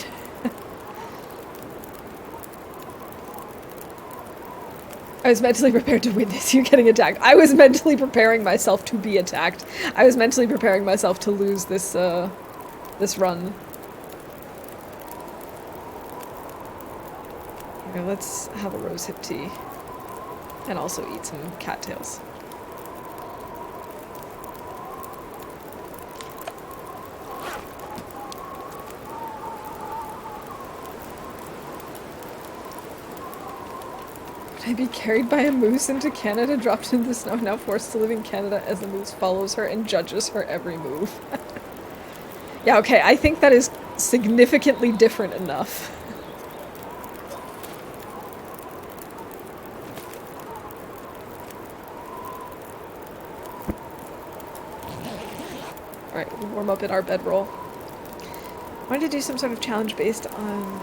I was mentally prepared to witness you getting attacked. I was mentally preparing myself to be attacked. I was mentally preparing myself to lose this this run. Okay, let's have a rosehip tea. And also eat some cattails. Would I be carried by a moose into Canada, dropped into the snow, now forced to live in Canada as the moose follows her and judges her every move? Yeah, okay, I think that is significantly different enough. Alright, we'll warm up in our bedroll. I wanted to do some sort of challenge based on,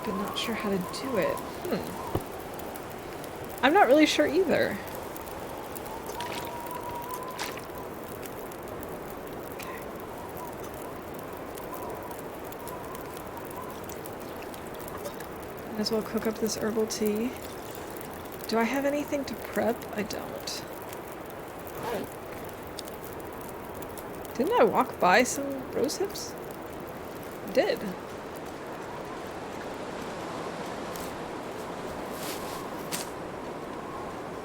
but not sure how to do it. I'm not really sure either. Might as well cook up this herbal tea. Do I have anything to prep? I don't. Didn't I walk by some rose hips? I did.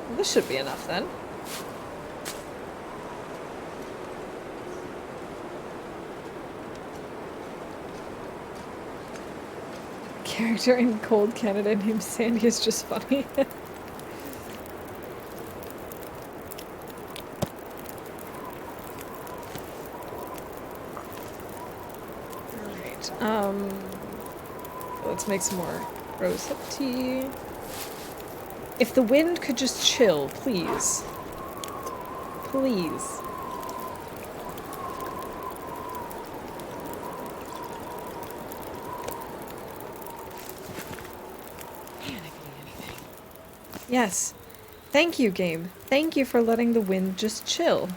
Well, this should be enough then. Character in Cold Canada named Sandy is just funny. Alright, let's make some more rosehip tea. If the wind could just chill, please. Please. Man, I could eat anything. Yes. Thank you, game. Thank you for letting the wind just chill.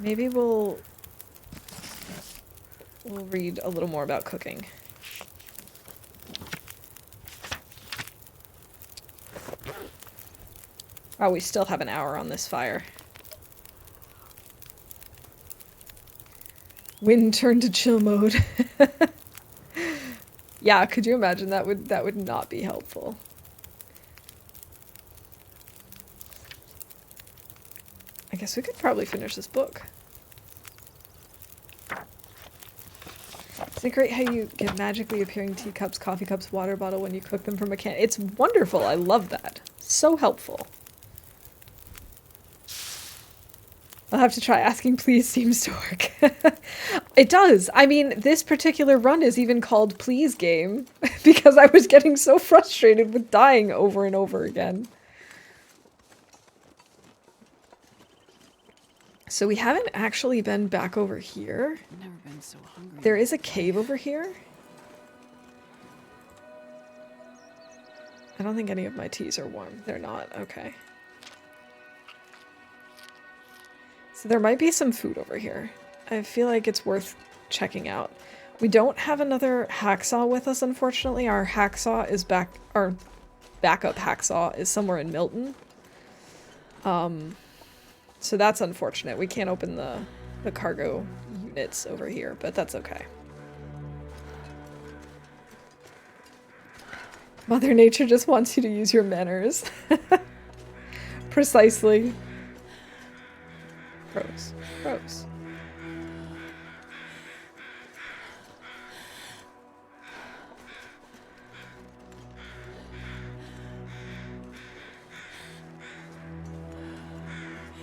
Maybe we'll read a little more about cooking. Oh, we still have an hour on this fire. Wind turned to chill mode. Yeah, could you imagine? That would not be helpful. I guess we could probably finish this book. Isn't it great how you get magically appearing teacups, coffee cups, water bottle when you cook them from a can? It's wonderful. I love that. So helpful. I'll have to try. Asking please seems to work. It does. I mean, this particular run is even called Please Game because I was getting so frustrated with dying over and over again. So we haven't actually been back over here. I've never been so hungry. There is a cave over here. I don't think any of my teas are warm. They're not. Okay. So there might be some food over here. I feel like it's worth checking out. We don't have another hacksaw with us, unfortunately. Our hacksaw is back. Our backup hacksaw is somewhere in Milton. So that's unfortunate. We can't open the cargo units over here, but that's okay. Mother Nature just wants you to use your manners. Precisely. Gross. Gross.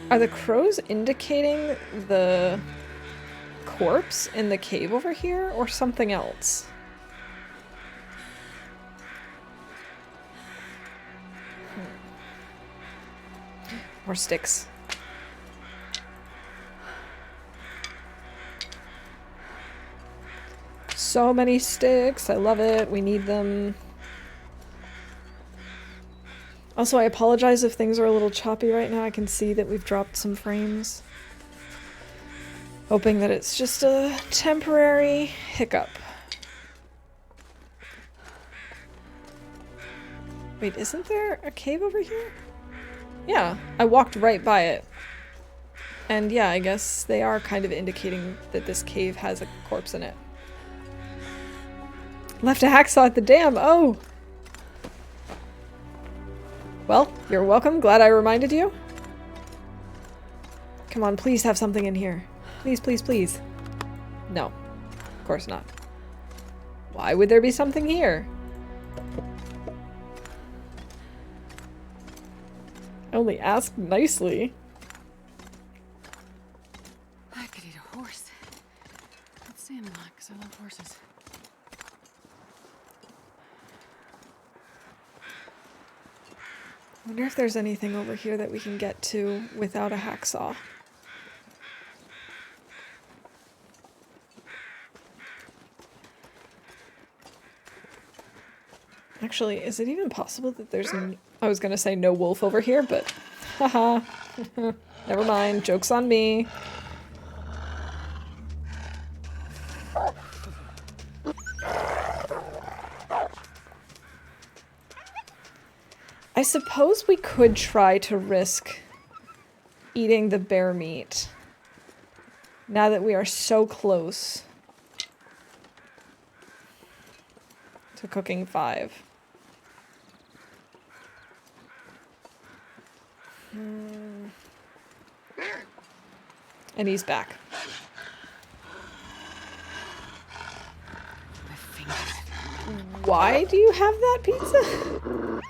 Are the crows indicating the corpse in the cave over here, or something else? More sticks. So many sticks. I love it. We need them. Also, I apologize if things are a little choppy right now. I can see that we've dropped some frames. Hoping that it's just a temporary hiccup. Wait, isn't there a cave over here? Yeah, I walked right by it. And yeah, I guess they are kind of indicating that this cave has a corpse in it. Left a hacksaw at the dam. Oh! Well, you're welcome. Glad I reminded you. Come on, please have something in here. Please, please, please. No. Of course not. Why would there be something here? I only asked nicely. I could eat a horse. Let's say I'm not, because I love horses. I wonder if there's anything over here that we can get to without a hacksaw. Actually, is it even possible that there's I was gonna say no wolf over here, but haha. Never mind. Joke's on me. I suppose we could try to risk eating the bear meat. Now that we are so close to cooking 5. And he's back. My fingers. Why do you have that pizza?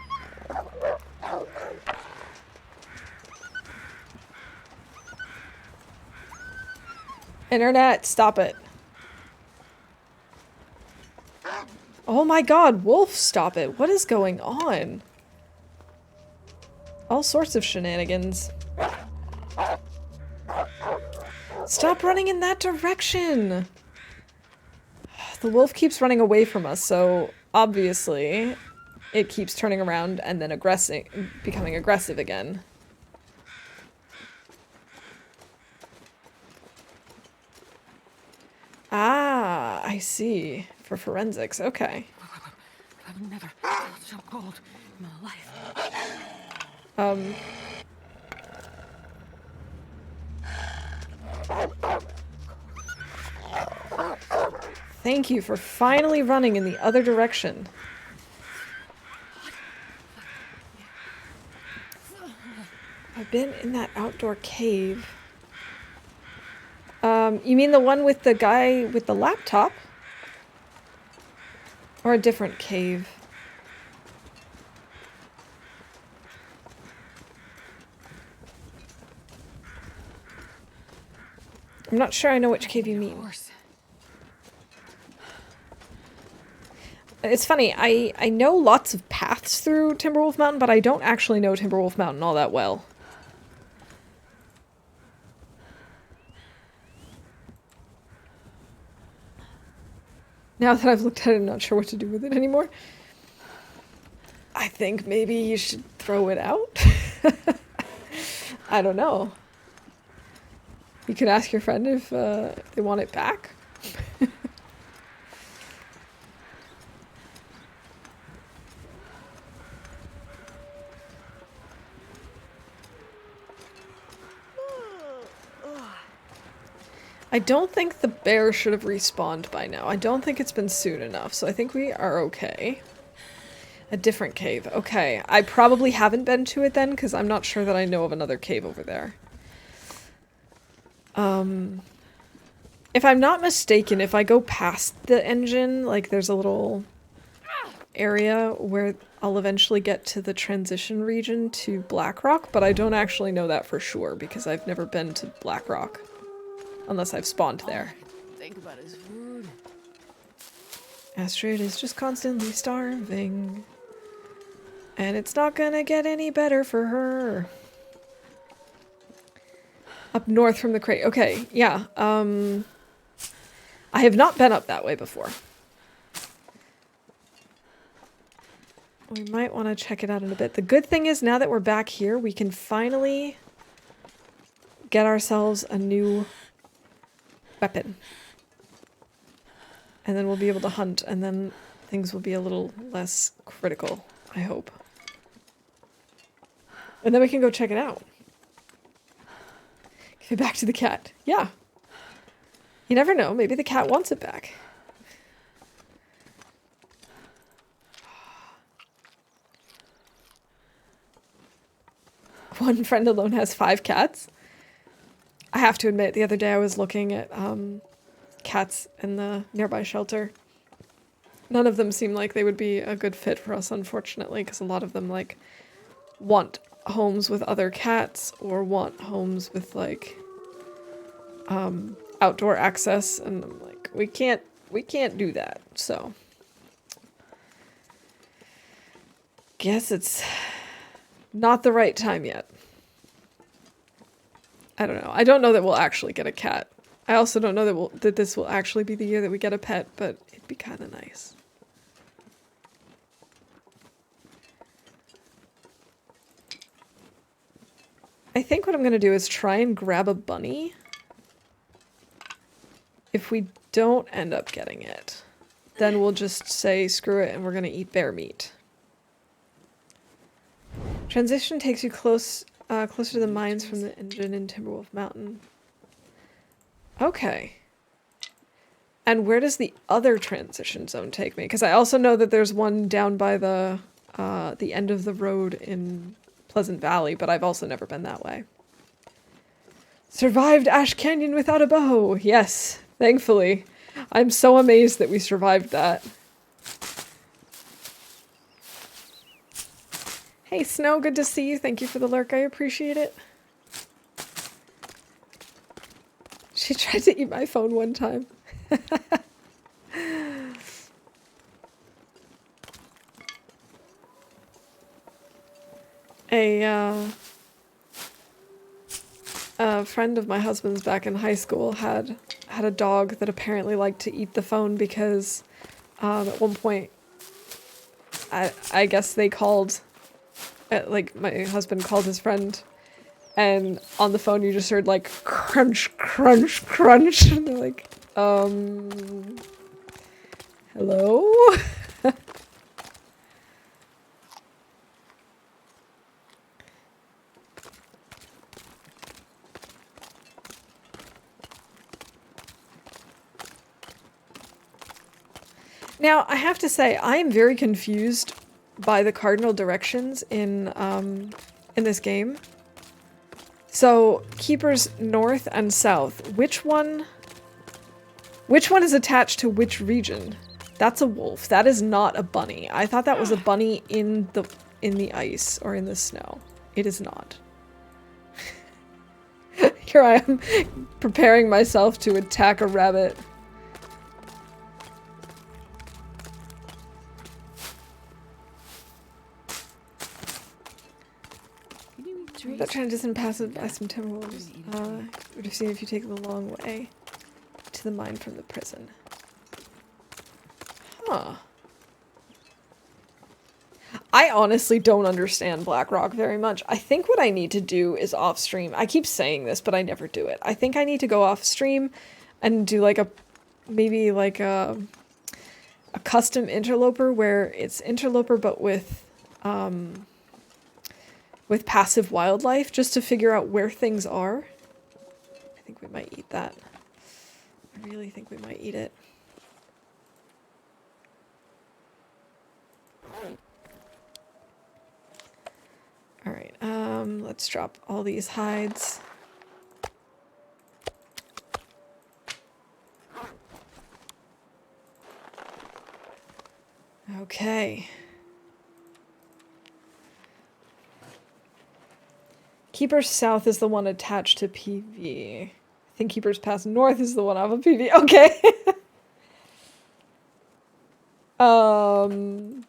Internet, stop it. Oh my god, Wolf, stop it. What is going on? All sorts of shenanigans. Stop running in that direction! The wolf keeps running away from us, so obviously it keeps turning around and then becoming aggressive again. Ah, I see. For forensics, okay. I've never felt so cold in my life. Thank you for finally running in the other direction. I've been in that outdoor cave. You mean the one with the guy with the laptop? Or a different cave? I'm not sure I know which cave you mean. It's funny, I know lots of paths through Timberwolf Mountain, but I don't actually know Timberwolf Mountain all that well. Now that I've looked at it, I'm not sure what to do with it anymore. I think maybe you should throw it out? I don't know. You could ask your friend if they want it back. I don't think the bear should have respawned by now. I don't think it's been soon enough, so I think we are okay. A different cave. Okay, I probably haven't been to it then, because I'm not sure that I know of another cave over there. If I'm not mistaken, if I go past the engine, like there's a little area where I'll eventually get to the transition region to Blackrock, but I don't actually know that for sure because I've never been to Blackrock. Unless I've spawned there. Think about his food. Astrid is just constantly starving. And it's not gonna get any better for her. Up north from the crate. Okay, yeah. I have not been up that way before. We might want to check it out in a bit. The good thing is now that we're back here, we can finally get ourselves a new weapon. And then we'll be able to hunt, and then things will be a little less critical, I hope. And then we can go check it out. Give it back to the cat. Yeah. You never know, maybe the cat wants it back. One friend alone has 5 cats. I have to admit, the other day I was looking at cats in the nearby shelter. None of them seem like they would be a good fit for us, unfortunately, because a lot of them, like, want homes with other cats or want homes with, like, outdoor access, and I'm like, we can't do that, so. Guess it's not the right time yet. I don't know. I don't know that we'll actually get a cat. I also don't know that this will actually be the year that we get a pet, but it'd be kind of nice. I think what I'm going to do is try and grab a bunny. If we don't end up getting it, then we'll just say screw it and we're going to eat bear meat. Transition takes you closer to the mines from the engine in Timberwolf Mountain. Okay. And where does the other transition zone take me? Because I also know that there's one down by the end of the road in Pleasant Valley, but I've also never been that way. Survived Ash Canyon without a bow! Yes, thankfully. I'm so amazed that we survived that. Hey Snow, good to see you. Thank you for the lurk, I appreciate it. She tried to eat my phone one time. A friend of my husband's back in high school had a dog that apparently liked to eat the phone because at one point I guess they called, like my husband called his friend, and on the phone you just heard like crunch, crunch, crunch, and they're like, hello? Now, I have to say, I am very confused by the cardinal directions in this game. So, keepers north and south. Which one is attached to which region? That's a wolf. That is not a bunny. I thought that was a bunny in the ice or in the snow. It is not. Here I am preparing myself to attack a rabbit. That transition passes by some timberwolves. Would have seen if you take the long way to the mine from the prison. Huh. I honestly don't understand Blackrock very much. I think what I need to do is off stream. I keep saying this, but I never do it. I think I need to go off stream and do like maybe like a custom interloper where it's interloper but with passive wildlife, just to figure out where things are. I think we might eat that. I really think we might eat it. Alright, let's drop all these hides. Okay. Keeper's South is the one attached to PV. I think Keeper's Pass North is the one off of PV. Okay. I'm...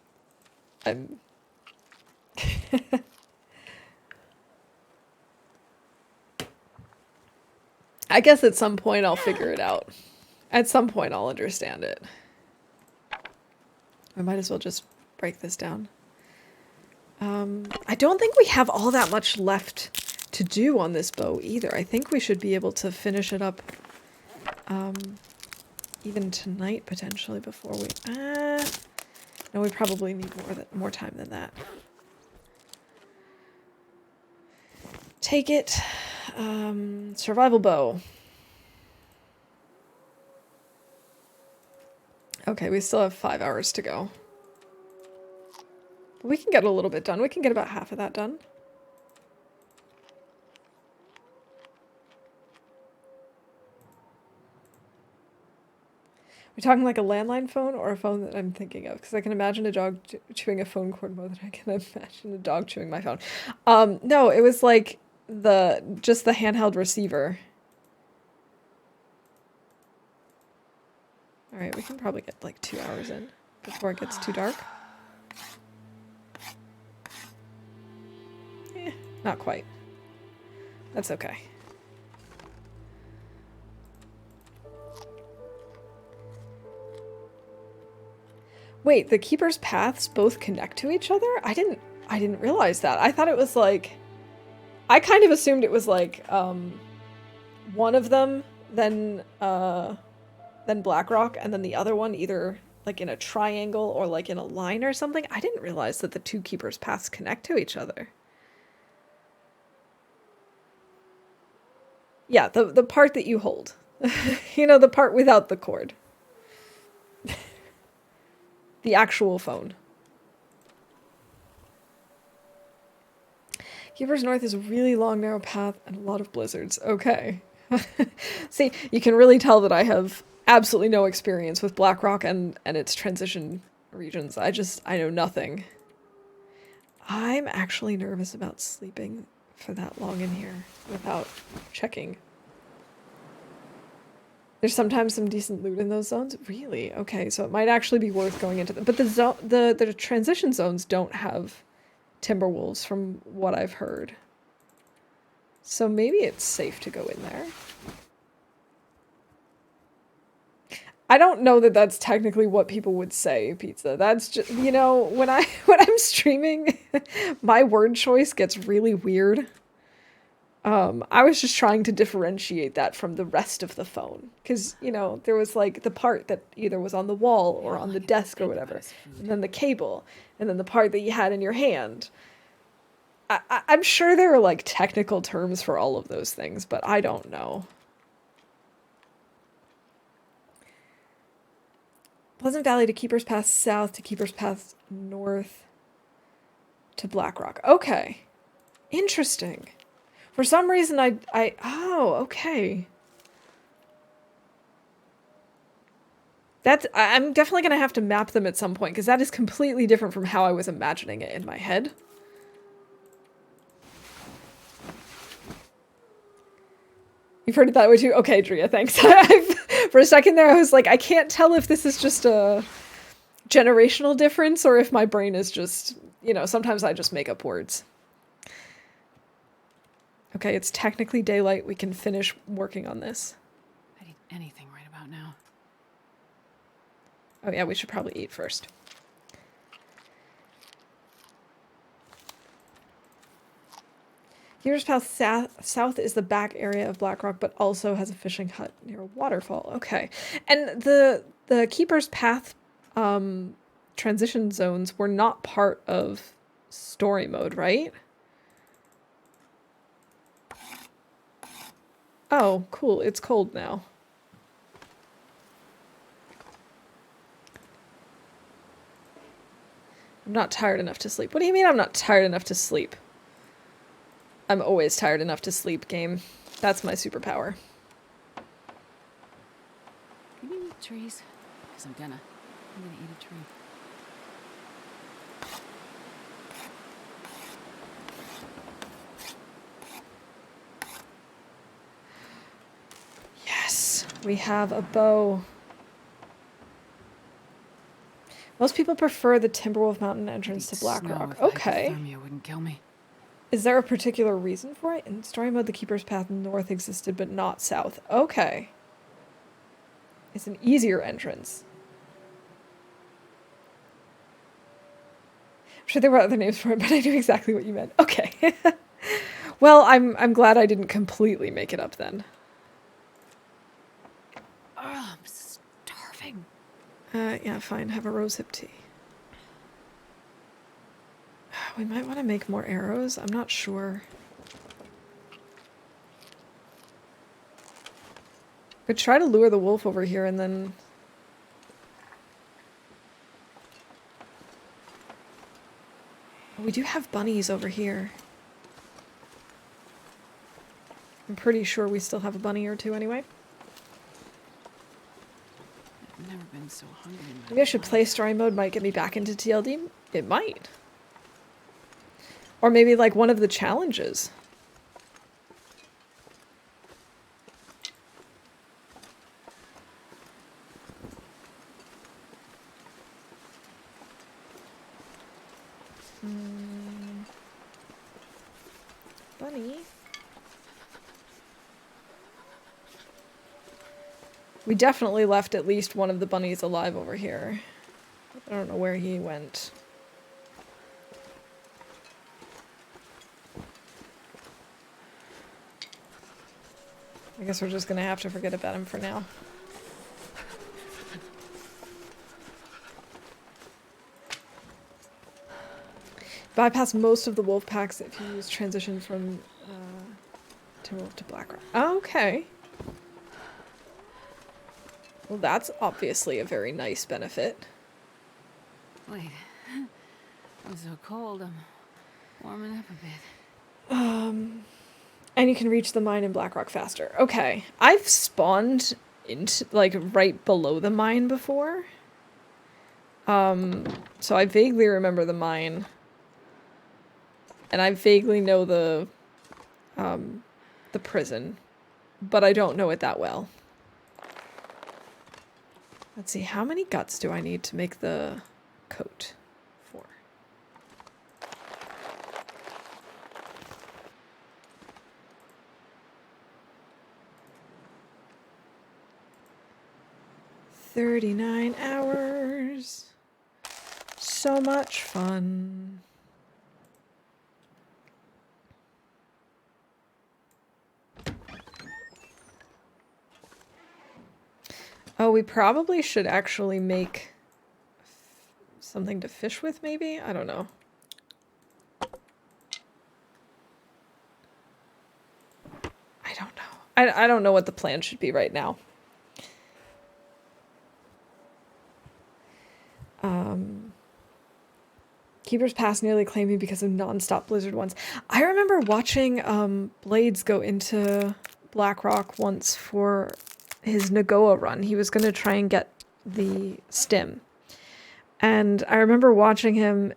I guess at some point I'll figure it out. At some point I'll understand it. I might as well just break this down. I don't think we have all that much left to do on this bow either. I think we should be able to finish it up even tonight potentially before we... no, we probably need more time than that. Take it. Survival bow. Okay, we still have 5 hours to go. But we can get a little bit done. We can get about half of that done. We're talking like a landline phone or a phone that I'm thinking of? Because I can imagine a dog chewing a phone cord more than I can imagine a dog chewing my phone. No, it was like just the handheld receiver. All right, we can probably get like 2 hours in before it gets too dark. Not quite. That's okay. Wait, the keeper's paths both connect to each other? I didn't realize that. I thought it was like I kind of assumed it was like one of them, then Blackrock, and then the other one either like in a triangle or like in a line or something. I didn't realize that the two keepers' paths connect to each other. Yeah, the part that you hold. You know, the part without the cord. The actual phone. Keeper's North is a really long, narrow path and a lot of blizzards. Okay. See, you can really tell that I have absolutely no experience with Blackrock and its transition regions. I know nothing. I'm actually nervous about sleeping for that long in here without checking. There's sometimes some decent loot in those zones. Really? Okay, so it might actually be worth going into them. But the transition zones don't have timberwolves from what I've heard. So maybe it's safe to go in there. I don't know that that's technically what people would say, Pizza. That's just, you know, when I'm streaming, my word choice gets really weird. I was just trying to differentiate that from the rest of the phone. Because, you know, there was like the part that either was on the wall or on the desk or whatever. And then the cable. And then the part that you had in your hand. I'm sure there are like technical terms for all of those things, but I don't know. Pleasant Valley to Keeper's Path south to Keeper's Path north to Blackrock. Okay. Interesting. For some reason oh, okay. I'm definitely going to have to map them at some point because that is completely different from how I was imagining it in my head. You've heard it that way too? Okay, Drea, thanks. For a second there, I was like, I can't tell if this is just a generational difference or if my brain is just, you know, sometimes I just make up words. Okay, it's technically daylight. We can finish working on this. I'd eat anything right about now. Oh yeah, we should probably eat first. Keeper's Path south is the back area of Blackrock, but also has a fishing hut near a waterfall. Okay. And the Keeper's Path transition zones were not part of story mode, right? Oh, cool. It's cold now. I'm not tired enough to sleep. What do you mean I'm not tired enough to sleep? I'm always tired enough to sleep, game. That's my superpower. Can you eat trees? Because I'm gonna eat a tree. Yes, we have a bow. Most people prefer the Timberwolf Mountain entrance to Blackrock. Okay. Hypothermia wouldn't kill me. Is there a particular reason for it? In story mode, the Keeper's Path north existed, but not south. Okay. It's an easier entrance. I'm sure there were other names for it, but I knew exactly what you meant. Okay. Well, I'm glad I didn't completely make it up then. Oh, I'm starving. Yeah, fine. Have a rosehip tea. We might want to make more arrows. I'm not sure. Could try to lure the wolf over here and then... We do have bunnies over here. I'm pretty sure we still have a bunny or two anyway. I've never been so hungry in my Maybe I should life. play story mode, might get me back into TLD. It might. Or maybe like one of the challenges. Bunny. We definitely left at least one of the bunnies alive over here. I don't know where he went. I guess we're just gonna have to forget about him for now. Bypass most of the wolf packs if you use transition from Timberwolf to Blackrock. Oh, okay. Well, that's obviously a very nice benefit. Wait. I'm so cold. I'm warming up a bit. And you can reach the mine in Blackrock faster. Okay. I've spawned into, like, right below the mine before. So I vaguely remember the mine. And I vaguely know the prison. But I don't know it that well. Let's see, how many guts do I need to make the coat for? $39 hours. So much fun. Oh, we probably should actually make something to fish with, maybe? I don't know. I don't know. I don't know what the plan should be right now. Keeper's Pass nearly claimed me because of non-stop blizzard ones. I remember watching Blades go into Blackrock once for his Nagoa run. He was going to try and get the stim. And I remember watching him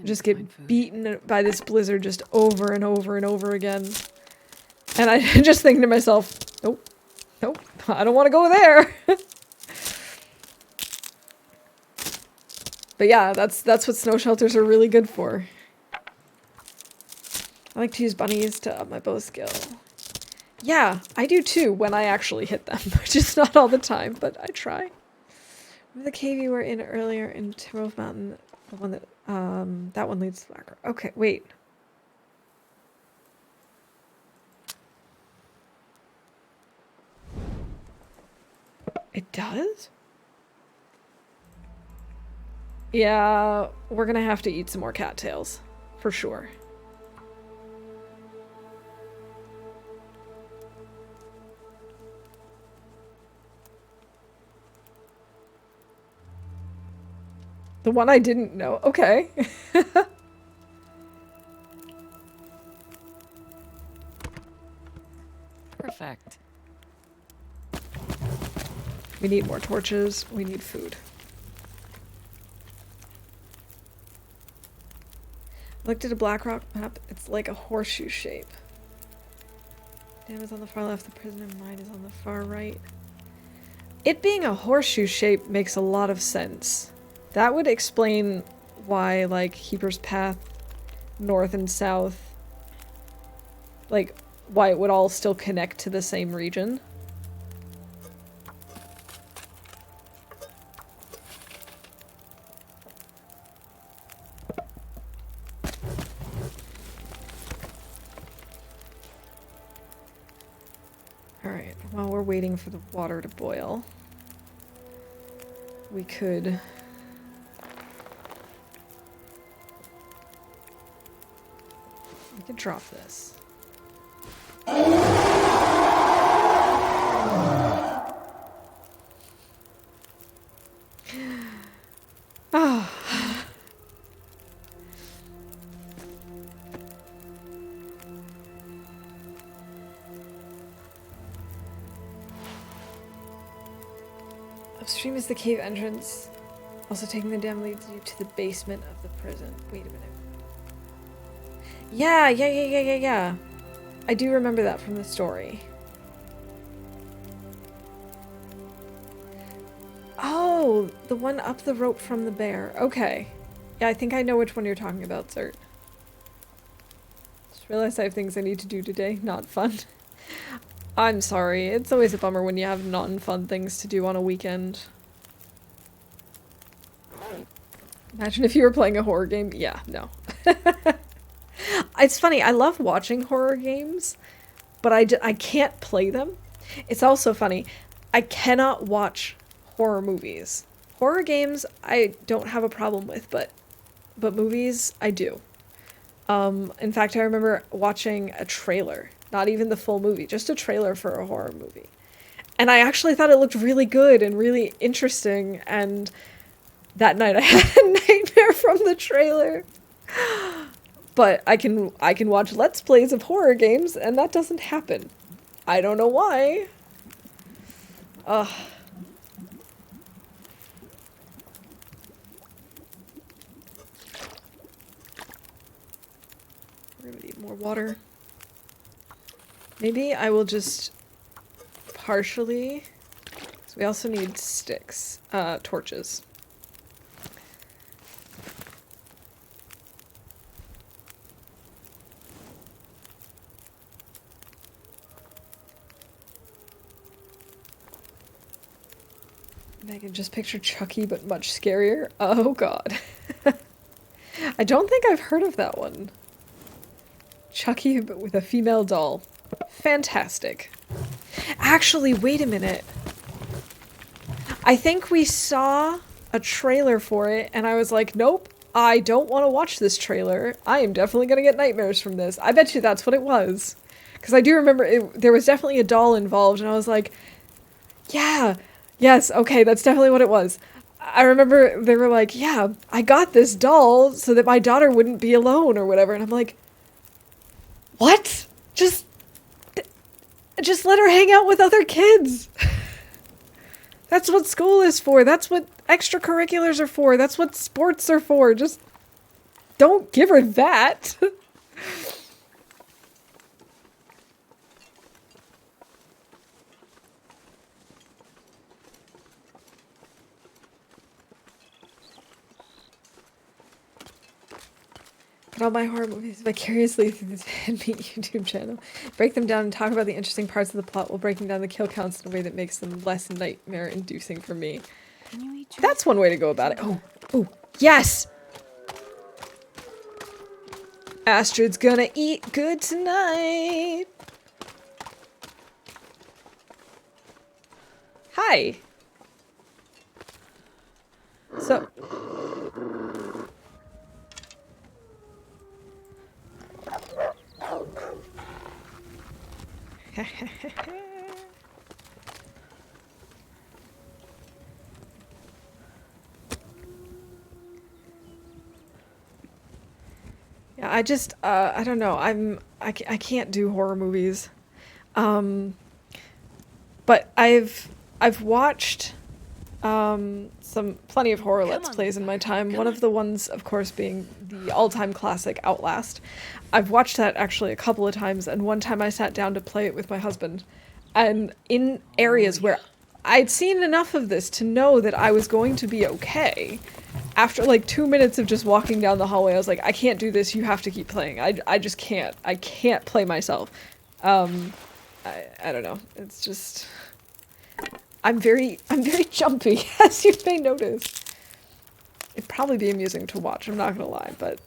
just get beaten by this blizzard just over and over and over again. And I just think to myself, nope, nope, I don't want to go there. But yeah, that's what snow shelters are really good for. I like to use bunnies to up my bow skill. Yeah, I do too when I actually hit them. Just not all the time, but I try. Remember the cave you were in earlier in Timberwolf Mountain? The one that, that one leads to Blackrock. Okay, wait. It does? Yeah, we're gonna have to eat some more cattails. For sure. The one I didn't know. Okay. Perfect. We need more torches. We need food. Looked at a Blackrock map. It's like a horseshoe shape. Dam is on the far left. The prison and mine is on the far right. It being a horseshoe shape makes a lot of sense. That would explain why, like, Keeper's Path, north and south, like, why it would all still connect to the same region. Alright, while we're waiting for the water to boil, we could drop this. Oh. Upstream is the cave entrance. Also taking the dam leads you to the basement of the prison. Wait a minute. Yeah. I do remember that from the story. Oh, the one up the rope from the bear. Okay. Yeah, I think I know which one you're talking about, Zert. Just realized I have things I need to do today. Not fun. I'm sorry. It's always a bummer when you have non-fun things to do on a weekend. Imagine if you were playing a horror game. Yeah, no. It's funny, I love watching horror games, but I can't play them. It's also funny. I cannot watch horror movies. Horror games I don't have a problem with, but movies I do. In fact, I remember watching a trailer, not even the full movie, just a trailer for a horror movie. And I actually thought it looked really good and really interesting, and that night I had a nightmare from the trailer. But I can watch Let's Plays of horror games, and that doesn't happen. I don't know why. Ugh. We're gonna need more water. Maybe I will just partially... So we also need sticks, torches. And I can just picture Chucky, but much scarier. Oh god. I don't think I've heard of that one. Chucky, but with a female doll. Fantastic. Actually, wait a minute. I think we saw a trailer for it, and I was like, nope, I don't want to watch this trailer. I am definitely going to get nightmares from this. I bet you that's what it was. Because I do remember there was definitely a doll involved, and I was like, yeah, yes, okay, that's definitely what it was. I remember they were like, yeah, I got this doll so that my daughter wouldn't be alone or whatever, and I'm like, what? Just let her hang out with other kids. That's what school is for. That's what extracurriculars are for. That's what sports are for. Just don't give her that. But all my horror movies vicariously through this Handmeat YouTube channel. Break them down and talk about the interesting parts of the plot while breaking down the kill counts in a way that makes them less nightmare-inducing for me. That's one way to go about it. Oh, yes! Astrid's gonna eat good tonight! Hi! So... Yeah, I don't know, I can't do horror movies. But I've watched, plenty of horror Let's Plays in my time. One of the ones, of course, being the all-time classic Outlast. I've watched that actually a couple of times, and one time I sat down to play it with my husband. And in areas where I'd seen enough of this to know that I was going to be okay, after like 2 minutes of just walking down the hallway, I was like, I can't do this, you have to keep playing. I just can't. I can't play myself. I don't know. It's just... I'm very jumpy, as you may notice. It'd probably be amusing to watch, I'm not gonna lie, but,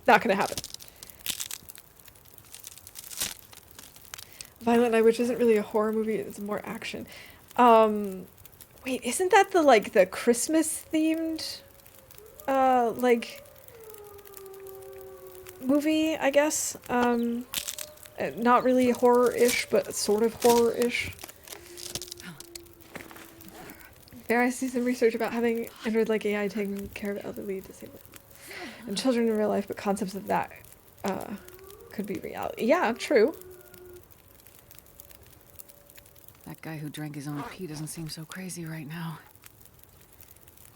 not gonna happen. Violent Night, which isn't really a horror movie, it's more action. Wait, isn't that the Christmas-themed, movie, I guess? Not really horror-ish, but sort of horror-ish. There I see some research about having Android-like AI taking care of elderly disabled and children in real life, but concepts of that, could be reality. Yeah, true. That guy who drank his own pee doesn't seem so crazy right now.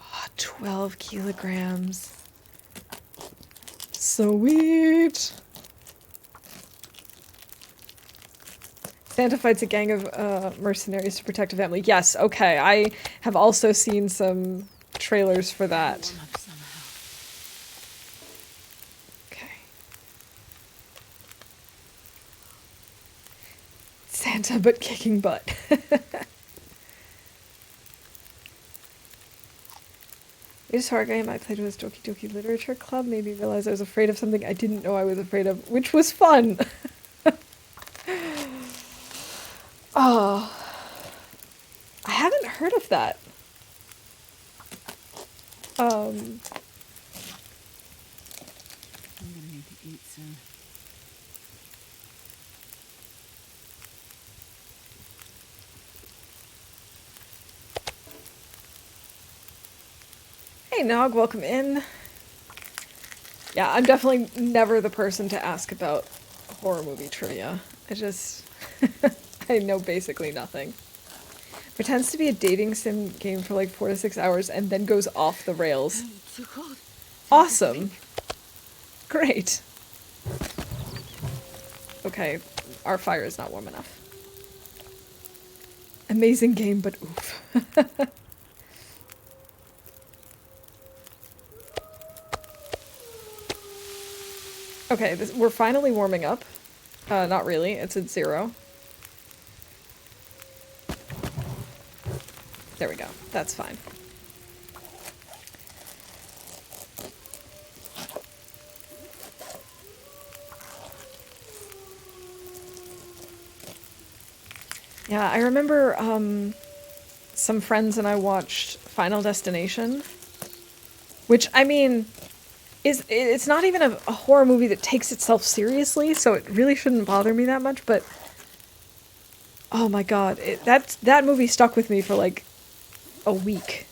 Oh, 12 kilograms. Sweet. Santa fights a gang of mercenaries to protect a family. Yes, okay. I have also seen some trailers for that. Okay. Santa, but kicking butt. This horror game I played was Doki Doki Literature Club made me realize I was afraid of something I didn't know I was afraid of, which was fun. heard of that. I'm gonna need to eat soon. Hey Nog, welcome in. Yeah, I'm definitely never the person to ask about horror movie trivia. I just... I know basically nothing. Pretends to be a dating sim game for like 4 to 6 hours and then goes off the rails. Too cold. Awesome. Great. Okay, our fire is not warm enough. Amazing game, but oof. Okay, we're finally warming up. Not really, it's at 0. There we go, that's fine. Yeah, I remember some friends and I watched Final Destination, which, I mean, it's not even a horror movie that takes itself seriously, so it really shouldn't bother me that much, but oh my god, that movie stuck with me for like a week.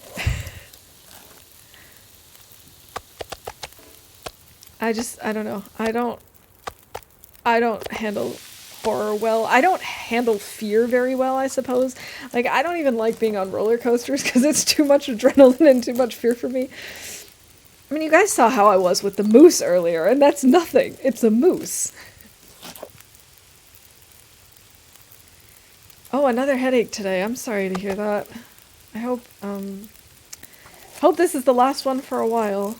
I don't know. I don't handle horror well. I don't handle fear very well, I suppose. Like, I don't even like being on roller coasters because it's too much adrenaline and too much fear for me. I mean, you guys saw how I was with the moose earlier, and that's nothing. It's a moose. Oh, another headache today. I'm sorry to hear that. I hope this is the last one for a while.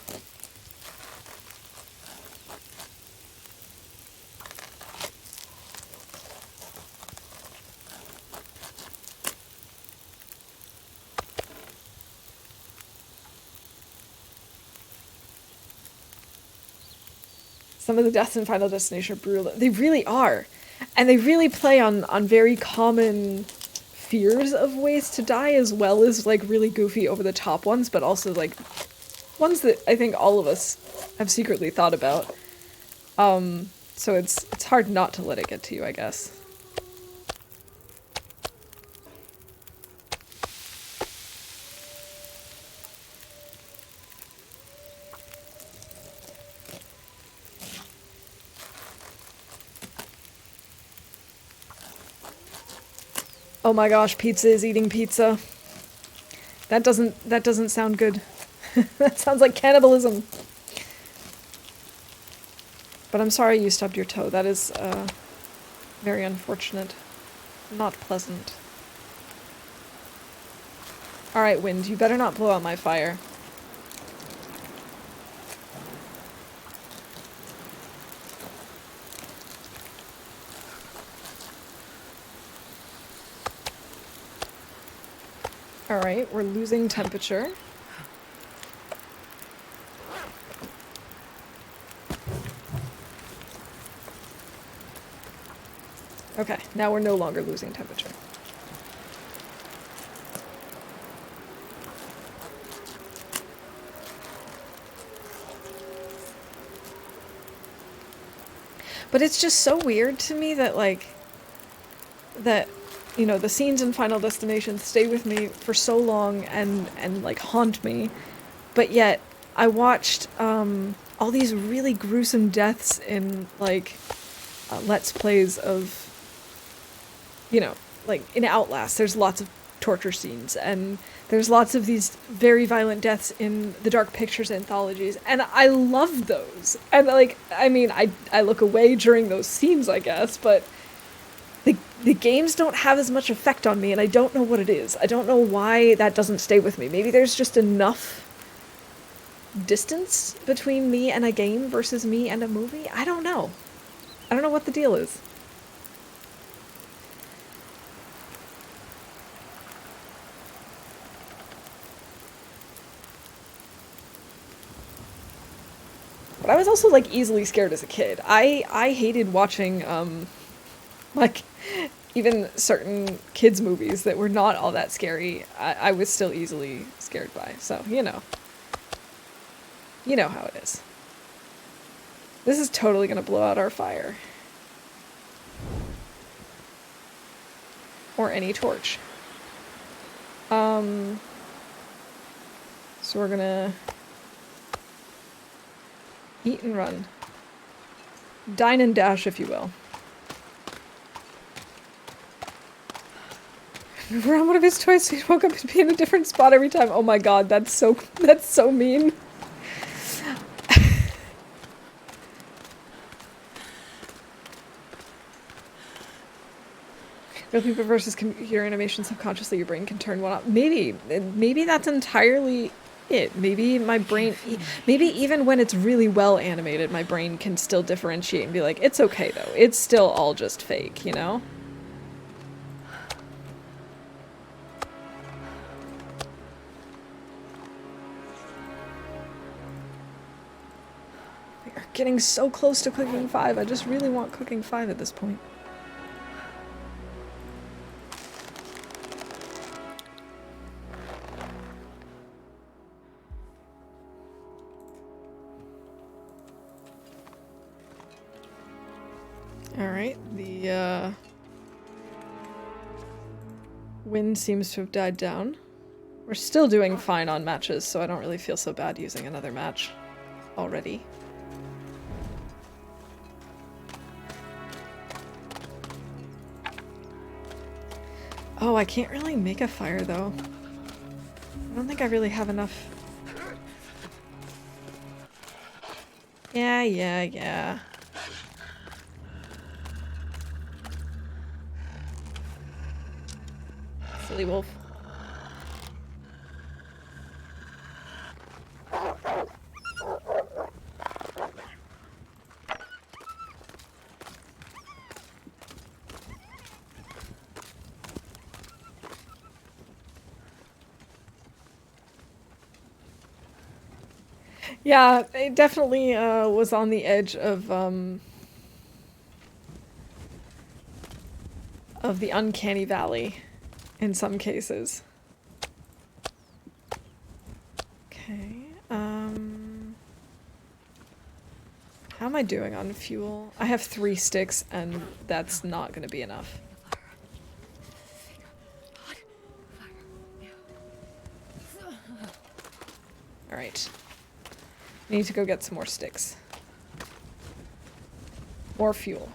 Some of the deaths in Final Destination are brutal. They really are. And they really play on very common fears of ways to die, as well as like really goofy over the top ones, but also like ones that I think all of us have secretly thought about. So it's hard not to let it get to you, I guess. Oh my gosh, pizza is eating pizza. That doesn't sound good. That sounds like cannibalism. But I'm sorry you stubbed your toe. That is very unfortunate. Not pleasant. Alright, wind, you better not blow out my fire. Alright, we're losing temperature. Okay, now we're no longer losing temperature. But it's just so weird to me that, like, you know, the scenes in Final Destination stay with me for so long and like, haunt me. But yet, I watched, all these really gruesome deaths in, like, Let's Plays of, you know, like, in Outlast, there's lots of torture scenes, and there's lots of these very violent deaths in the Dark Pictures anthologies, and I love those. And, like, I mean, I look away during those scenes, I guess, but the games don't have as much effect on me, and I don't know what it is. I don't know why that doesn't stay with me. Maybe there's just enough distance between me and a game versus me and a movie? I don't know. I don't know what the deal is. But I was also, like, easily scared as a kid. I hated watching, like, even certain kids' movies that were not all that scary, I was still easily scared by. So, you know. You know how it is. This is totally going to blow out our fire. Or any torch. So we're gonna eat and run. Dine and dash, if you will. Around one of his toys, so he woke up to be in a different spot every time. Oh my god, that's so mean. Real people versus computer animation, subconsciously your brain can turn one off. Maybe that's entirely it. Maybe my brain, maybe even when it's really well animated, my brain can still differentiate and be like, it's okay though. It's still all just fake, you know? We are getting so close to cooking 5. I just really want cooking 5 at this point. Alright, the wind seems to have died down. We're still doing fine on matches, so I don't really feel so bad using another match already. Oh, I can't really make a fire though. I don't think I really have enough. Yeah. Silly wolf. Yeah, it definitely was on the edge of the uncanny valley in some cases. Okay, how am I doing on fuel? I have 3 sticks and that's not gonna be enough. Alright. Need to go get some more sticks. More fuel.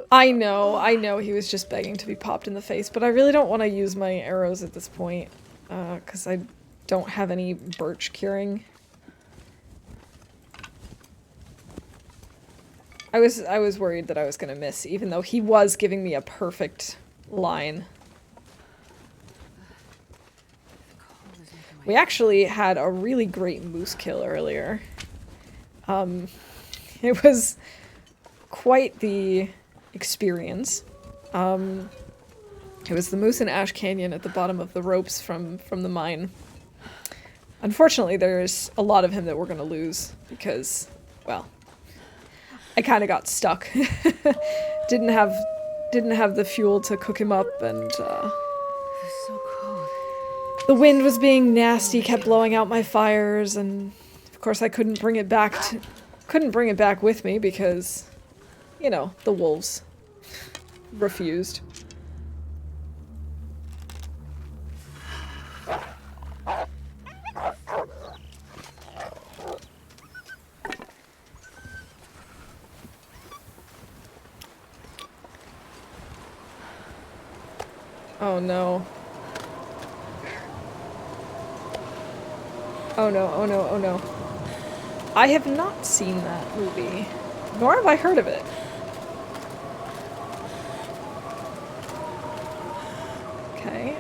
I know he was just begging to be popped in the face, but I really don't want to use my arrows at this point, because I don't have any birch curing. I was worried that I was gonna miss, even though he was giving me a perfect line. We actually had a really great moose kill earlier. It was quite the experience. It was the moose in Ash Canyon at the bottom of the ropes from the mine. Unfortunately, there's a lot of him that we're gonna lose because, well, I kind of got stuck. didn't have the fuel to cook him up, and It's so cold. the wind was being nasty, kept blowing out my fires, and of course I couldn't bring it back with me because, you know, the wolves refused. Oh no. Oh no, oh no, oh no. I have not seen that movie, nor have I heard of it. Okay,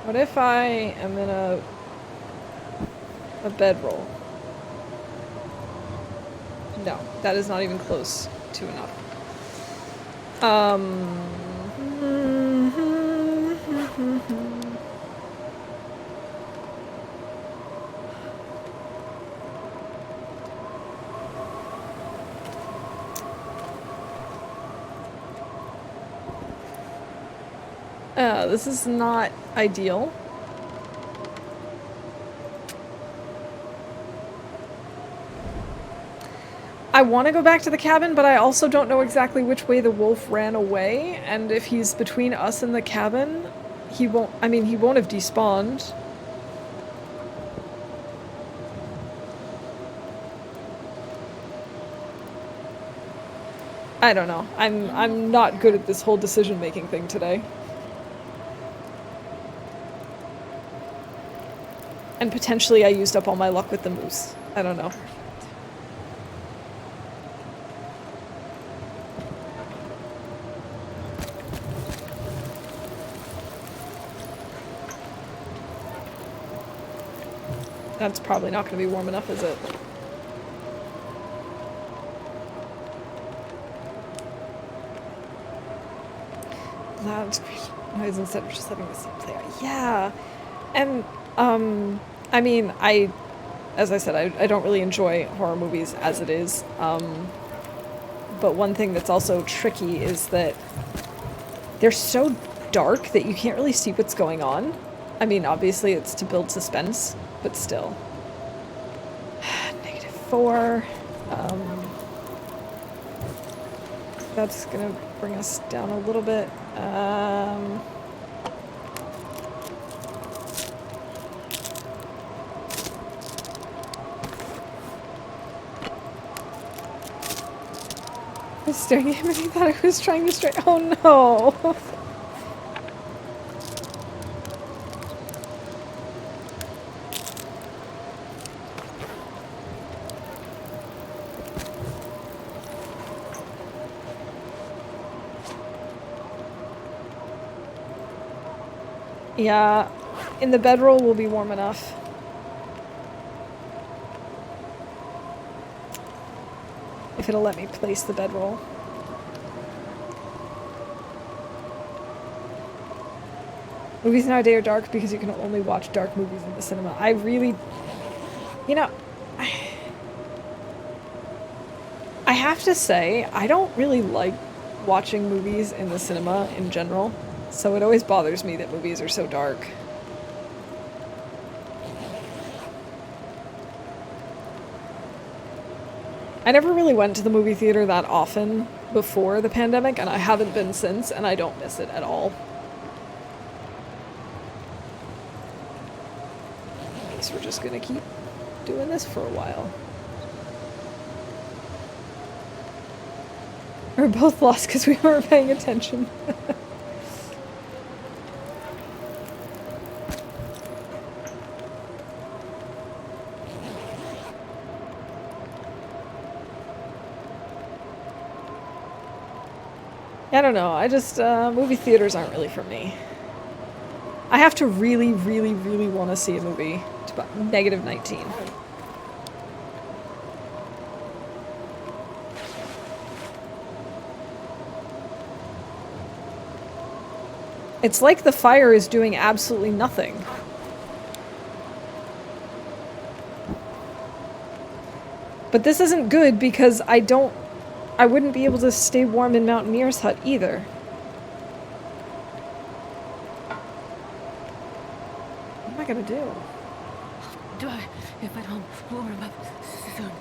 what if I am in a bedroll? No, that is not even close to enough. This is not ideal. I want to go back to the cabin, but I also don't know exactly which way the wolf ran away, and if he's between us and the cabin, he won't have despawned. I don't know. I'm not good at this whole decision-making thing today. And potentially I used up all my luck with the moose. I don't know. That's probably not going to be warm enough, is it? Loud noise instead of just letting the scene play out. Yeah. And, I mean, as I said, I don't really enjoy horror movies as it is. But one thing that's also tricky is that they're so dark that you can't really see what's going on. I mean, obviously it's to build suspense, but still. -4. That's gonna bring us down a little bit. I was staring at him and he thought I was trying to straight. Oh no! Yeah, in the bedroll will be warm enough. If it'll let me place the bedroll. Movies nowadays are dark because you can only watch dark movies in the cinema. I really... You know... I have to say, I don't really like watching movies in the cinema in general. So it always bothers me that movies are so dark. I never really went to the movie theater that often before the pandemic, and I haven't been since, and I don't miss it at all. I guess we're just gonna keep doing this for a while. We're both lost because we weren't paying attention. I don't know, I just, movie theaters aren't really for me. I have to really, really, really want to see a movie. It's about -19. It's like the fire is doing absolutely nothing. But this isn't good because I wouldn't be able to stay warm in Mountaineer's hut either. What am I gonna do? Do I, if I don't warm up soon?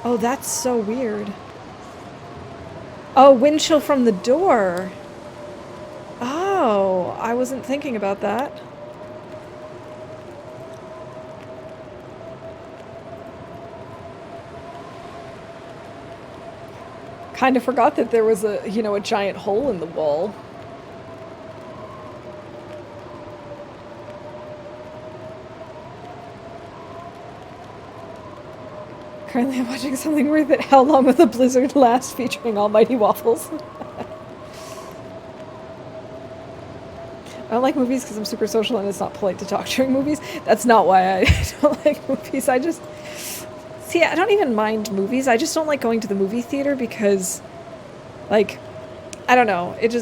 Oh, that's so weird. Oh, wind chill from the door. Oh, I wasn't thinking about that. Kind of forgot that there was a, you know, a giant hole in the wall. Currently I'm watching something worth it. How Long Will the Blizzard Last featuring Almighty Waffles. I don't like movies because I'm super social and it's not polite to talk during movies. That's not why I don't like movies. I just... See, I don't even mind movies. I just don't like going to the movie theater because Like, I don't know. It's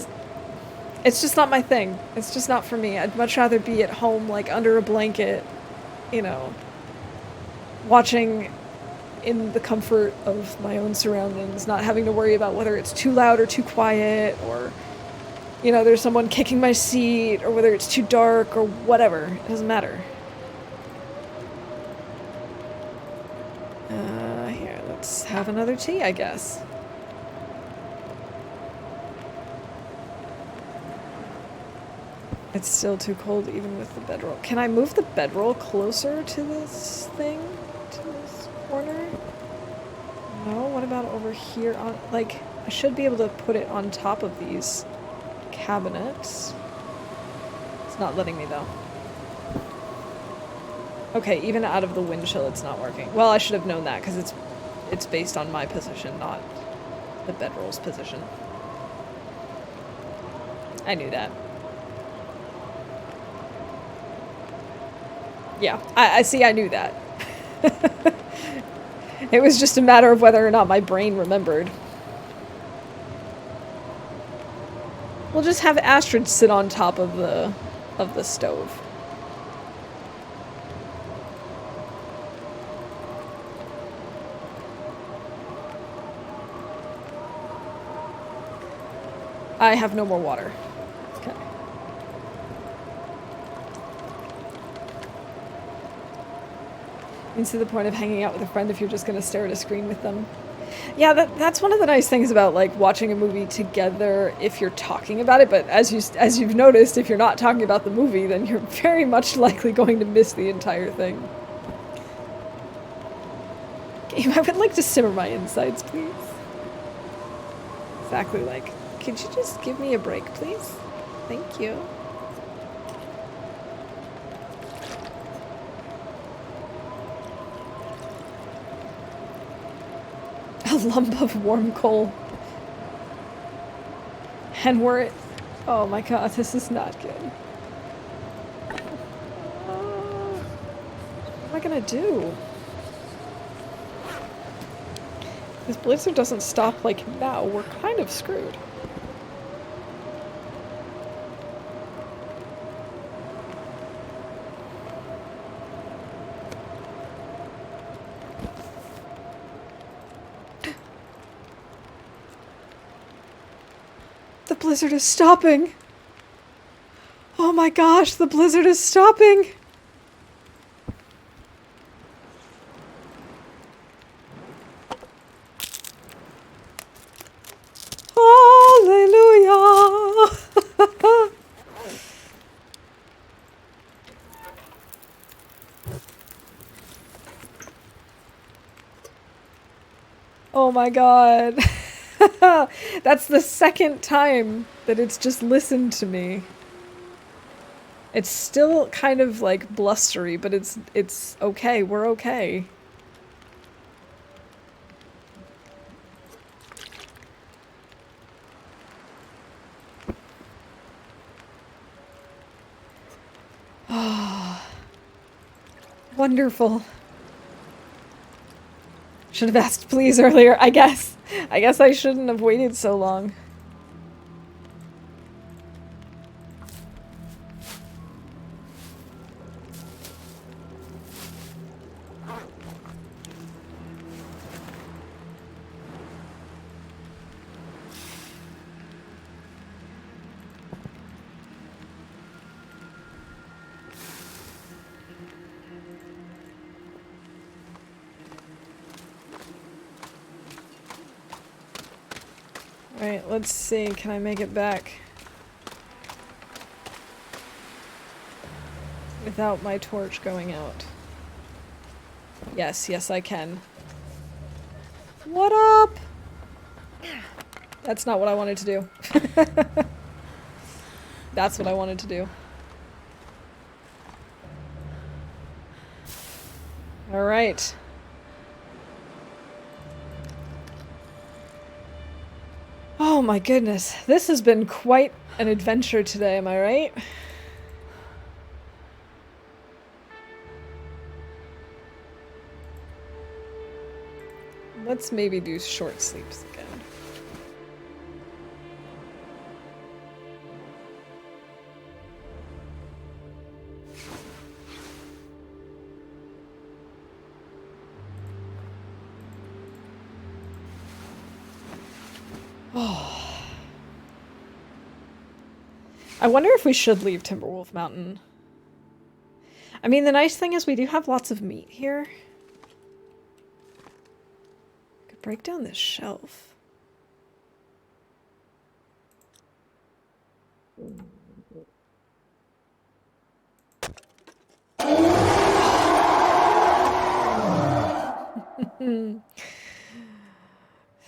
just not my thing. It's just not for me. I'd much rather be at home, like, under a blanket, you know, watching in the comfort of my own surroundings, not having to worry about whether it's too loud or too quiet, or, you know, there's someone kicking my seat, or whether it's too dark, or whatever. It doesn't matter. Here, let's have another tea, I guess. It's still too cold even with the bedroll. Can I move the bedroll closer to this thing? To this corner? No? What about over here on... Like, I should be able to put it on top of these cabinets. It's not letting me, though. Okay, even out of the wind chill, it's not working. Well, I should have known that, because it's based on my position, not the bedroll's position. I knew that. Yeah, I see, I knew that. It was just a matter of whether or not my brain remembered. We'll just have Astrid sit on top of the stove. I have no more water. Okay. It's to the point of hanging out with a friend if you're just going to stare at a screen with them. Yeah, that's one of the nice things about, like, watching a movie together if you're talking about it, but as you've noticed, if you're not talking about the movie, then you're very much likely going to miss the entire thing. Game, I would like to simmer my insides, please. Exactly, like, could you just give me a break, please? Thank you. A lump of warm coal. And oh my god, this is not good. What am I gonna do? This blizzard doesn't stop, like, now. We're kind of screwed. The blizzard is stopping! Oh my gosh, the blizzard is stopping! Hallelujah! Oh my god. That's the second time that it's just listened to me. It's still kind of, like, blustery, but it's okay. We're okay. Oh, wonderful. Should have asked please earlier, I guess. I guess I shouldn't have waited so long. Alright, let's see. Can I make it back? Without my torch going out. Yes, yes I can. What up? That's not what I wanted to do. That's what I wanted to do. Alright. Oh my goodness, this has been quite an adventure today, am I right? Let's maybe do short sleeps again. I wonder if we should leave Timberwolf Mountain. I mean, the nice thing is we do have lots of meat here. Could break down this shelf.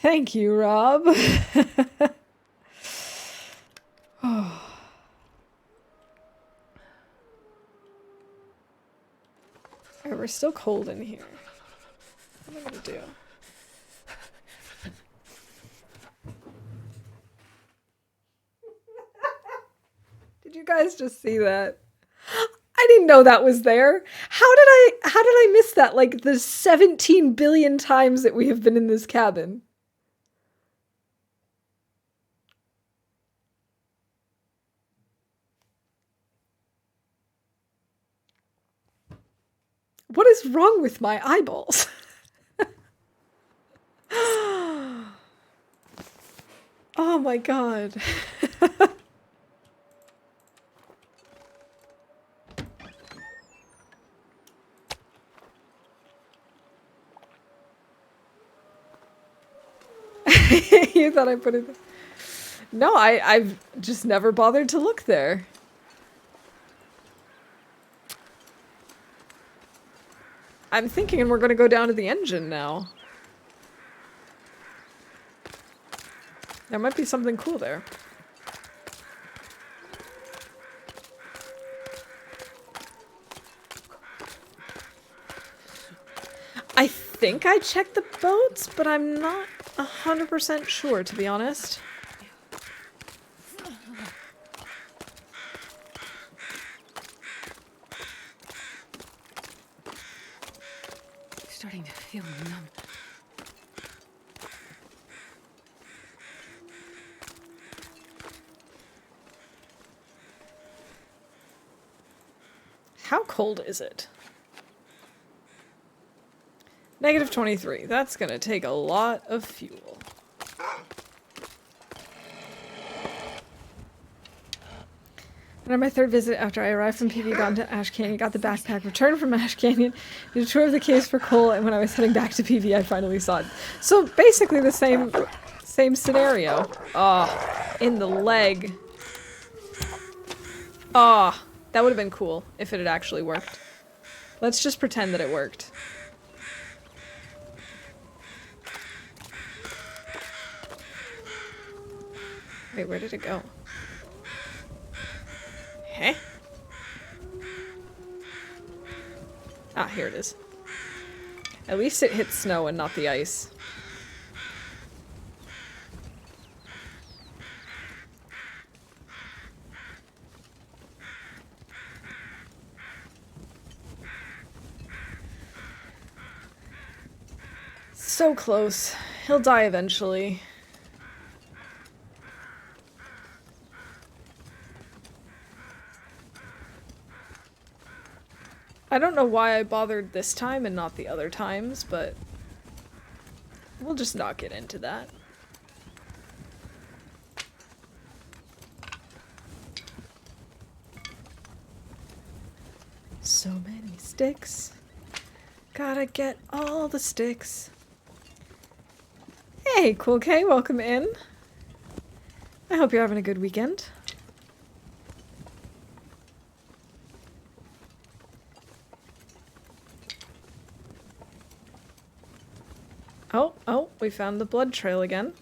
Thank you, Rob. Oh. Alright, we're still cold in here. What am I gonna do? Did you guys just see that? I didn't know that was there. How did I miss that? Like the 17 billion times that we have been in this cabin. What is wrong with my eyeballs? Oh my god. You thought I put it there? No, I've just never bothered to look there. I'm thinking we're gonna go down to the engine now. There might be something cool there. I think I checked the boats, but I'm not 100% sure, to be honest. Starting to feel numb. How cold is it? -23. That's gonna take a lot of fuel. And on my third visit after I arrived from PV, gone to Ash Canyon, got the backpack, returned from Ash Canyon, did a tour of the caves for coal, and when I was heading back to PV, I finally saw it. So basically the same scenario. Ah, in the leg. Ah, that would have been cool if it had actually worked. Let's just pretend that it worked. Wait, where did it go? Huh? Ah, here it is. At least it hit snow and not the ice. So close. He'll die eventually. I don't know why I bothered this time and not the other times, but we'll just not get into that. So many sticks. Gotta get all the sticks. Hey, Cool K, welcome in. I hope you're having a good weekend. Oh, we found the blood trail again.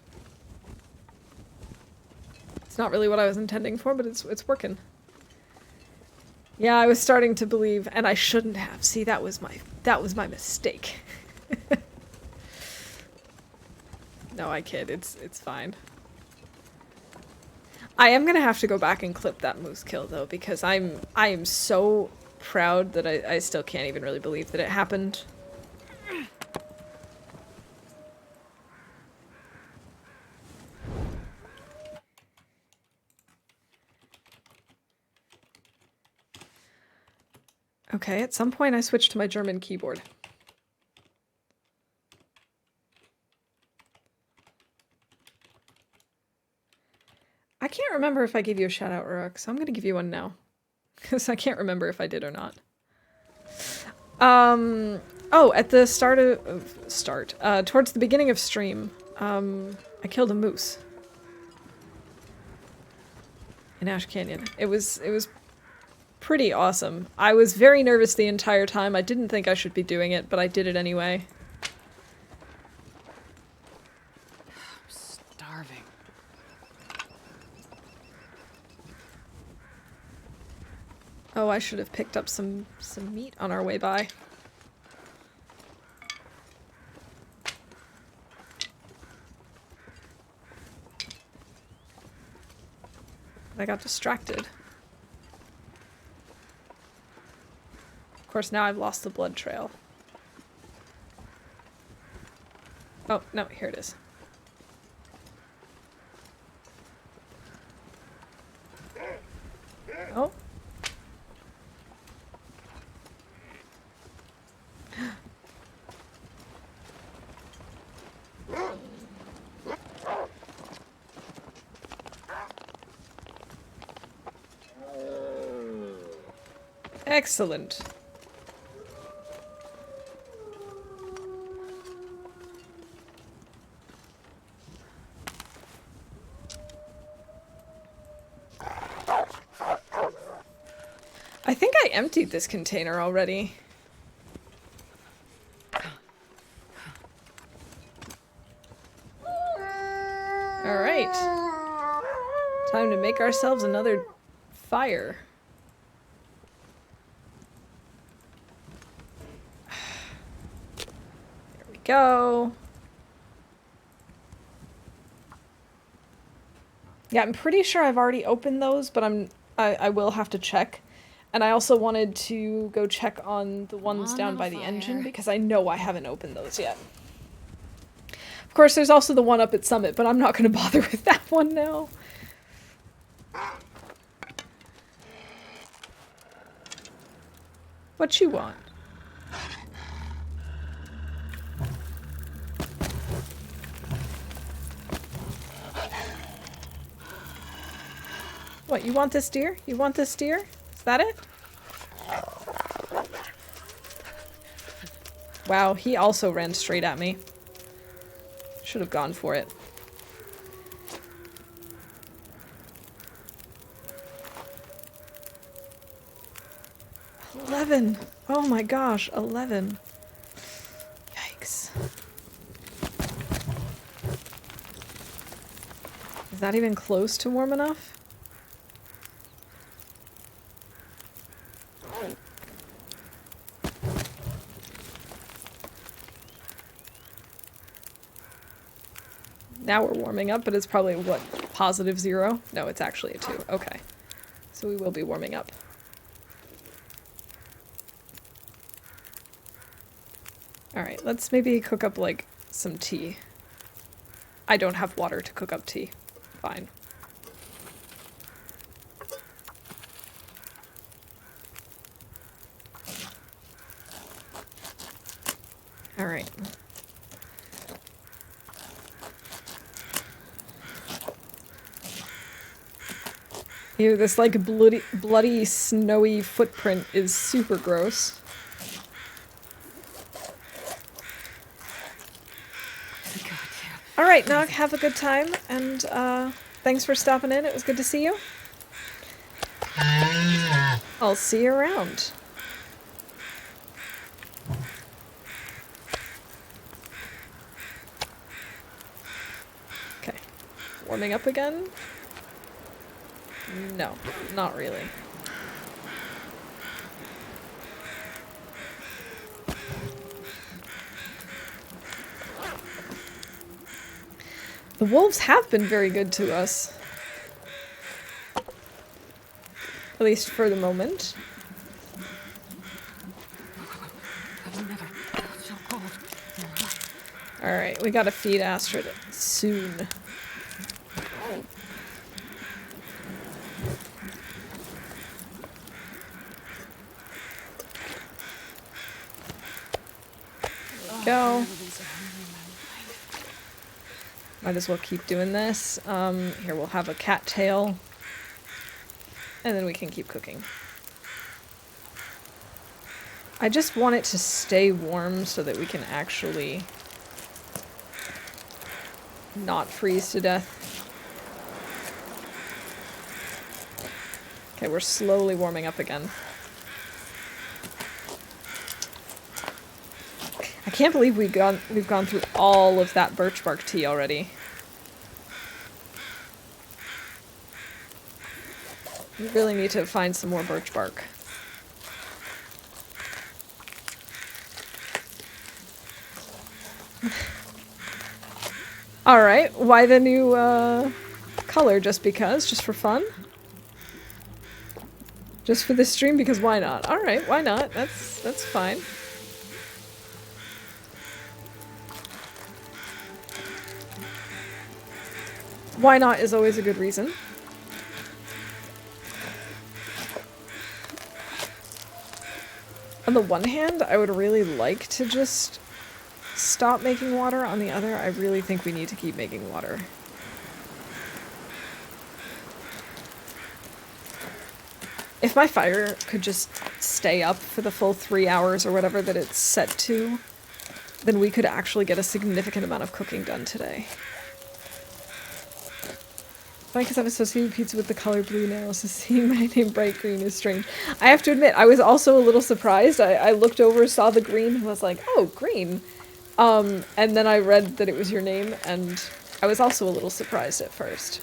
It's not really what I was intending for, but it's working. Yeah, I was starting to believe, and I shouldn't have. See, that was my mistake. No, I kid. It's fine. I am gonna have to go back and clip that moose kill though, because I am so proud that I still can't even really believe that it happened. Okay, at some point I switched to my German keyboard. remember if I gave you a shout out, Rook, so I'm gonna give you one now. Because I can't remember if I did or not. Oh, at the towards the beginning of stream, I killed a moose. In Ash Canyon. It was pretty awesome. I was very nervous the entire time. I didn't think I should be doing it, but I did it anyway. I'm starving. Oh, I should have picked up some meat on our way by. I got distracted. Of course, now I've lost the blood trail. Oh, no, here it is. Oh. Excellent. I think I emptied this container already. Alright. Time to make ourselves another fire. There we go. Yeah, I'm pretty sure I've already opened those, but I will have to check. And I also wanted to go check on the ones down by the engine, because I know I haven't opened those yet. Of course, there's also the one up at Summit, but I'm not going to bother with that one now. What you want? What, you want this deer? You want this deer? Is that it? Wow, he also ran straight at me. Should have gone for it. 11! Oh my gosh, 11. Yikes. Is that even close to warm enough? Now we're warming up, but it's probably, what, +0? No, it's actually a 2. Okay. So we will be warming up. Alright, let's maybe cook up, like, some tea. I don't have water to cook up tea. Fine. Alright. Ew, this, like, bloody, snowy footprint is super gross. Alright, Nog, have a good time, and, thanks for stopping in. It was good to see you. I'll see you around. Okay. Warming up again? No, not really. The wolves have been very good to us. At least for the moment. Alright, we gotta feed Astrid soon. Go. Might as well keep doing this. Here, we'll have a cattail. And then we can keep cooking. I just want it to stay warm so that we can actually not freeze to death. Okay, we're slowly warming up again. I can't believe we've gone through all of that birch bark tea already. We really need to find some more birch bark. Alright, why the new color? Just because? Just for fun? Just for this stream? Because why not? Alright, why not? That's fine. Why not is always a good reason. On the one hand, I would really like to just stop making water. On the other, I really think we need to keep making water. If my fire could just stay up for the full 3 hours or whatever that it's set to, then we could actually get a significant amount of cooking done today. Funny because I've associated pizza with the color blue now, so seeing my name bright green is strange. I have to admit, I was also a little surprised. I looked over, saw the green, and was like, oh, green. And then I read that it was your name, and I was also a little surprised at first.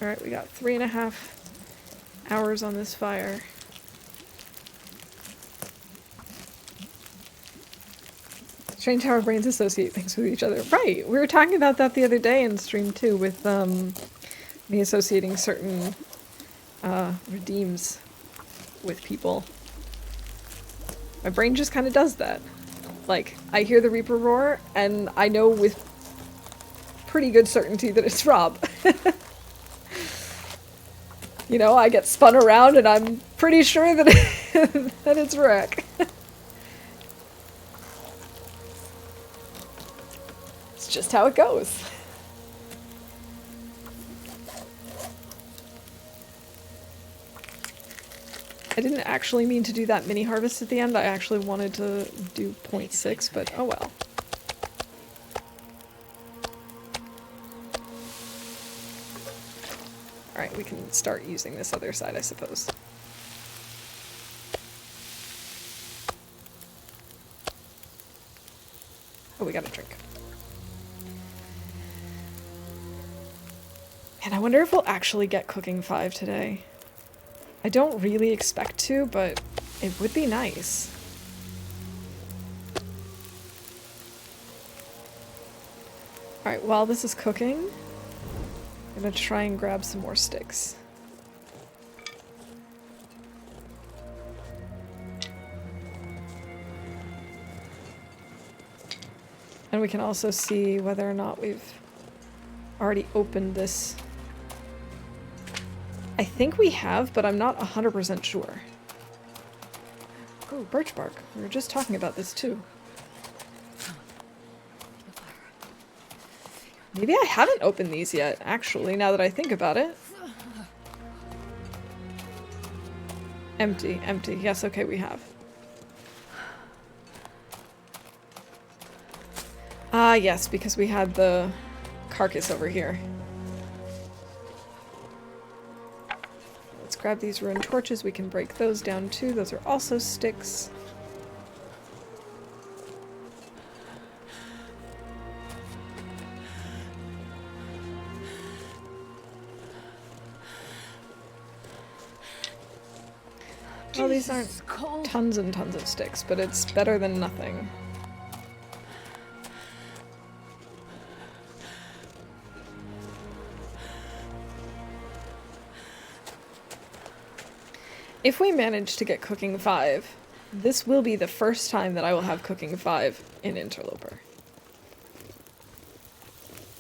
Alright, we got 3.5 hours on this fire. Strange how our brains associate things with each other. Right, we were talking about that the other day in stream too, with me associating certain redeems with people. My brain just kind of does that. Like, I hear the Reaper roar, and I know with pretty good certainty that it's Rob. You know, I get spun around and I'm pretty sure that, that it's Rick. It's just how it goes. I didn't actually mean to do that mini harvest at the end. I actually wanted to do 0.6, but oh well. Alright, we can start using this other side, I suppose. Oh, we got a drink. And I wonder if we'll actually get cooking 5 today. I don't really expect to, but it would be nice. Alright, while this is cooking, I'm gonna try and grab some more sticks. And we can also see whether or not we've already opened this. I think we have, but I'm not 100% sure. Oh, birch bark. We were just talking about this too. Maybe I haven't opened these yet, actually, now that I think about it. Empty, empty. Yes, okay, we have. Ah, yes, because we had the carcass over here. Let's grab these ruined torches. We can break those down too. Those are also sticks. Well, these aren't tons and tons of sticks, but it's better than nothing. If we manage to get cooking 5, this will be the first time that I will have cooking 5 in Interloper.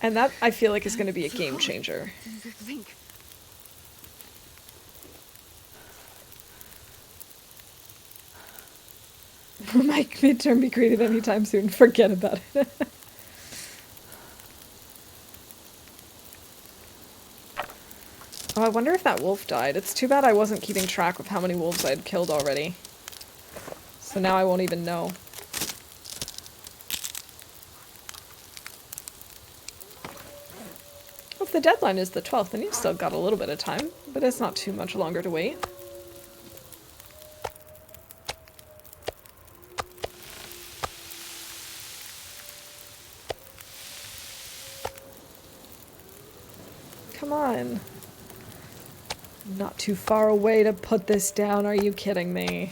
And that, I feel like, is going to be a game changer. Will my midterm be created anytime soon? Forget about it. Oh, I wonder if that wolf died. It's too bad I wasn't keeping track of how many wolves I had killed already. So now I won't even know. Well, if the deadline is the 12th, then you've still got a little bit of time, but it's not too much longer to wait. Come on. Not too far away to put this down, are you kidding me?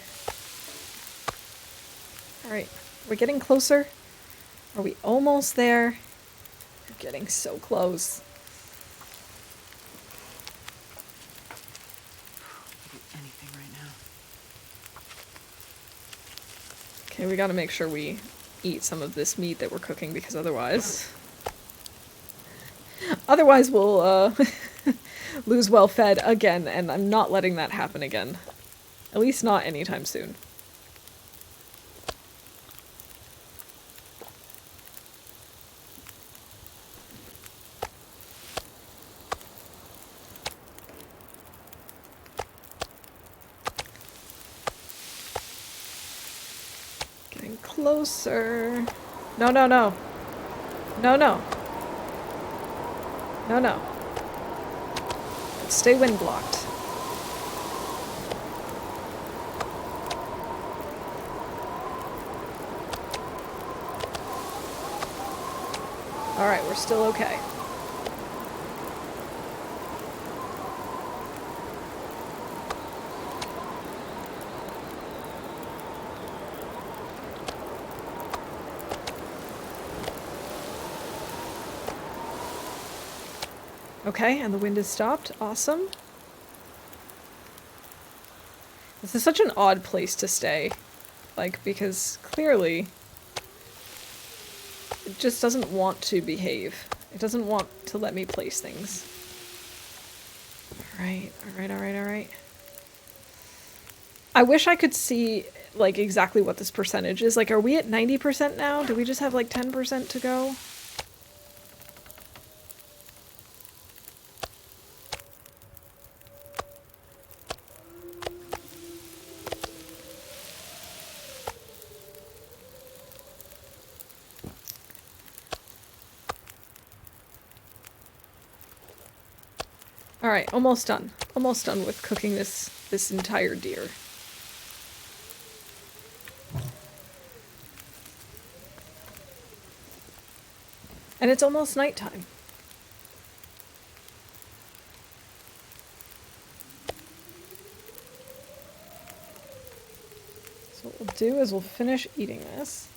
Alright, we're getting closer. Are we almost there? We're getting so close. I'll do anything right now. Okay, we gotta make sure we eat some of this meat that we're cooking, because otherwise... Otherwise we'll, lose well fed again, and I'm not letting that happen again. At least not anytime soon. Getting closer. No, no, no. No, no. No, no. Stay wind blocked. Alright, we're still okay. Okay, and the wind has stopped. Awesome. This is such an odd place to stay. Like, because clearly it just doesn't want to behave. It doesn't want to let me place things. Alright, alright, alright, alright. I wish I could see, like, exactly what this percentage is. Like, are we at 90% now? Do we just have, like, 10% to go? Alright, almost done. Almost done with cooking this entire deer. And it's almost nighttime. So what we'll do is we'll finish eating this.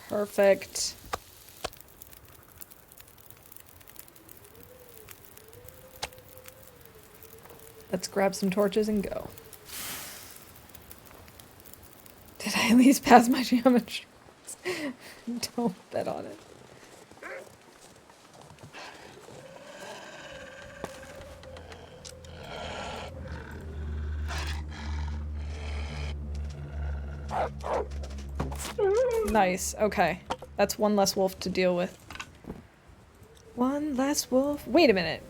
Perfect. Let's grab some torches and go. Did I at least pass my geometry? Don't bet on it. Nice, okay. That's one less wolf to deal with. One less wolf. Wait a minute.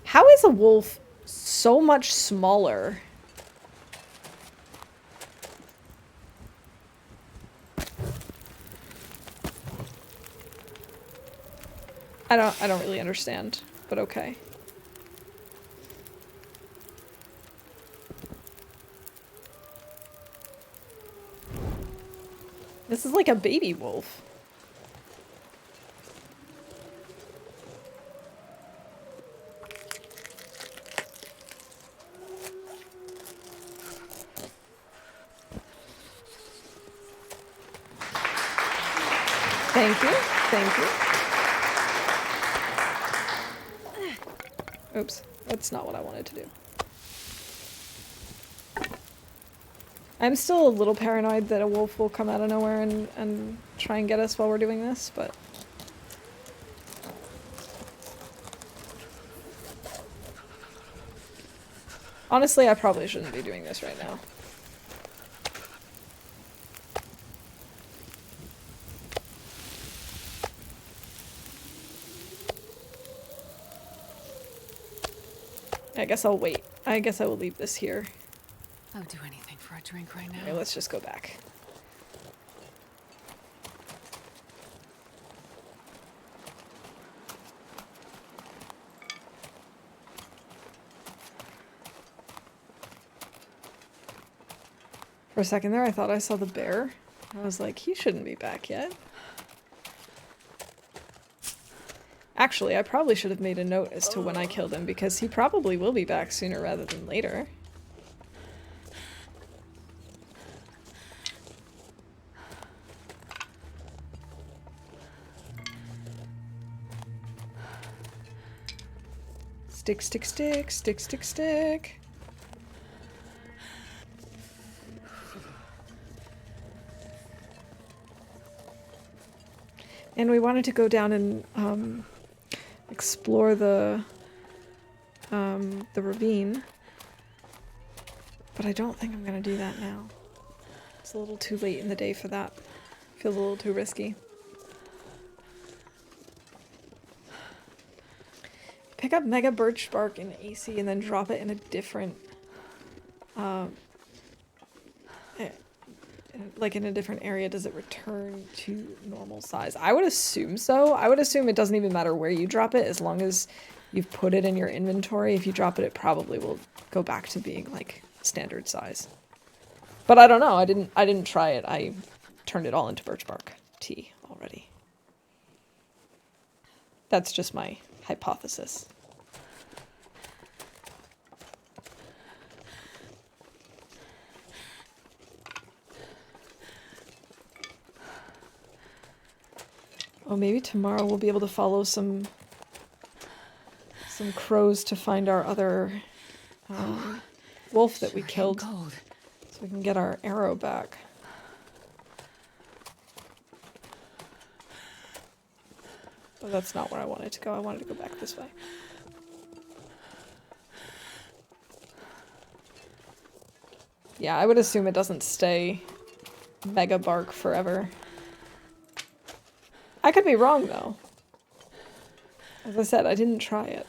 How is a wolf so much smaller? I don't really understand, but okay. This is like a baby wolf. Thank you. Thank you. Oops. That's not what I wanted to do. I'm still a little paranoid that a wolf will come out of nowhere and try and get us while we're doing this, but... Honestly, I probably shouldn't be doing this right now. I guess I'll wait. I guess I will leave this here. I would do anything for a drink right now. Okay, let's just go back. For a second there, I thought I saw the bear. I was like, he shouldn't be back yet. Actually, I probably should have made a note as to when I killed him, because he probably will be back sooner rather than later. Stick, stick, stick, stick, stick, stick. And we wanted to go down and explore the ravine, but I don't think I'm gonna do that now. It's a little too late in the day for that. Feels a little too risky. Pick up Mega Birch Bark in AC and then drop it in a different, like in a different area. Does it return to normal size? I would assume so. I would assume it doesn't even matter where you drop it as long as you've put it in your inventory. If you drop it, it probably will go back to being like standard size. But I don't know. I didn't try it. I turned it all into birch bark tea already. That's just my hypothesis. Oh, maybe tomorrow we'll be able to follow some crows to find our other wolf that we killed, so we can get our arrow back. But that's not where I wanted to go. I wanted to go back this way. Yeah, I would assume it doesn't stay mega bark forever. I could be wrong, though. As I said, I didn't try it.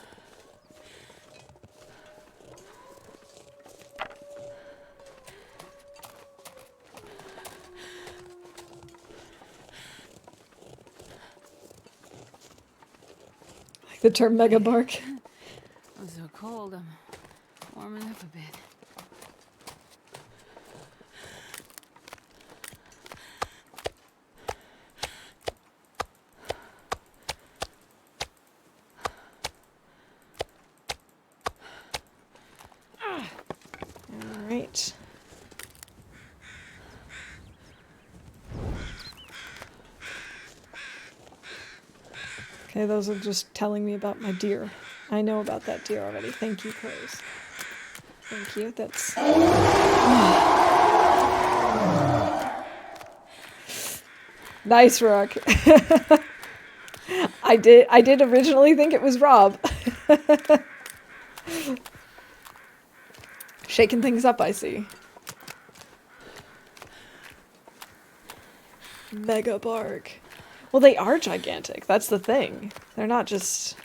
Like the term mega bark. I'm so cold, I'm warming up a bit. Alright. Okay, those are just telling me about my deer. I know about that deer already. Thank you, crows. Thank you. That's... Nice, Rook. I did originally think it was Rob. Shaking things up, I see. Mega bark. Well, they are gigantic. That's the thing. They're not just,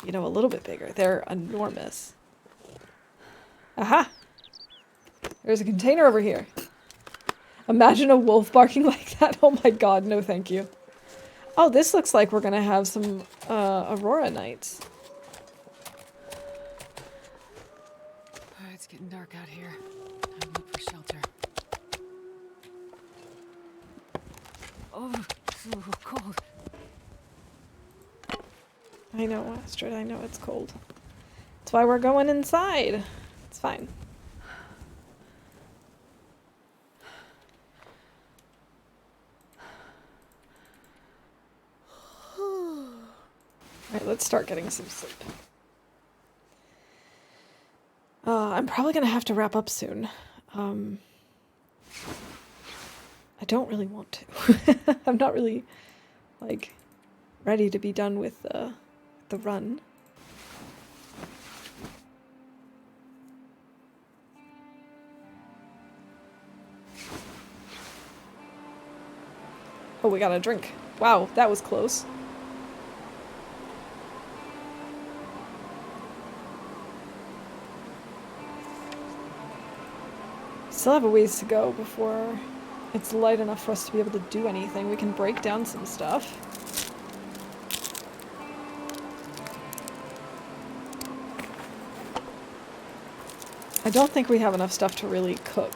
you know, a little bit bigger. They're enormous. Aha! There's a container over here. Imagine a wolf barking like that. Oh my god, no thank you. Oh, this looks like we're gonna have some Aurora nights. It's getting dark out here. I look for shelter. Oh, so cold. I know, Astrid, I know it's cold. That's why we're going inside. It's fine. Alright, let's start getting some sleep. I'm probably gonna have to wrap up soon. I don't really want to. I'm not really, like, ready to be done with the run. Oh, we got a drink. Wow, that was close. Still have a ways to go before it's light enough for us to be able to do anything. We can break down some stuff. I don't think we have enough stuff to really cook.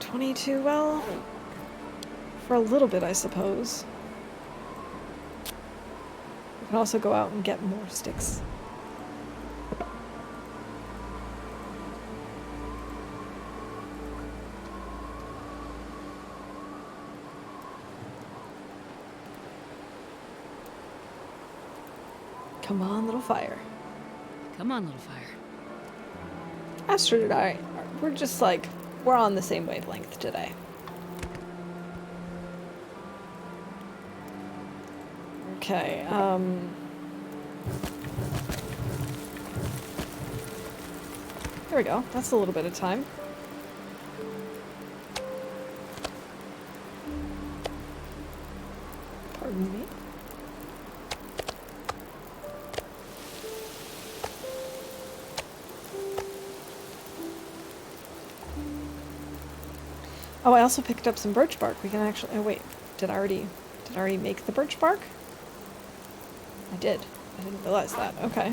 $22, well, for a little bit, I suppose. We can also go out and get more sticks. Come on, little fire. Come on, little fire. Astrid and I, we're just like, we're on the same wavelength today. Okay, there we go. That's a little bit of time. Pardon me. Oh, I also picked up some birch bark. We can actually, oh wait, did I already make the birch bark? I did. I didn't realize that. Okay.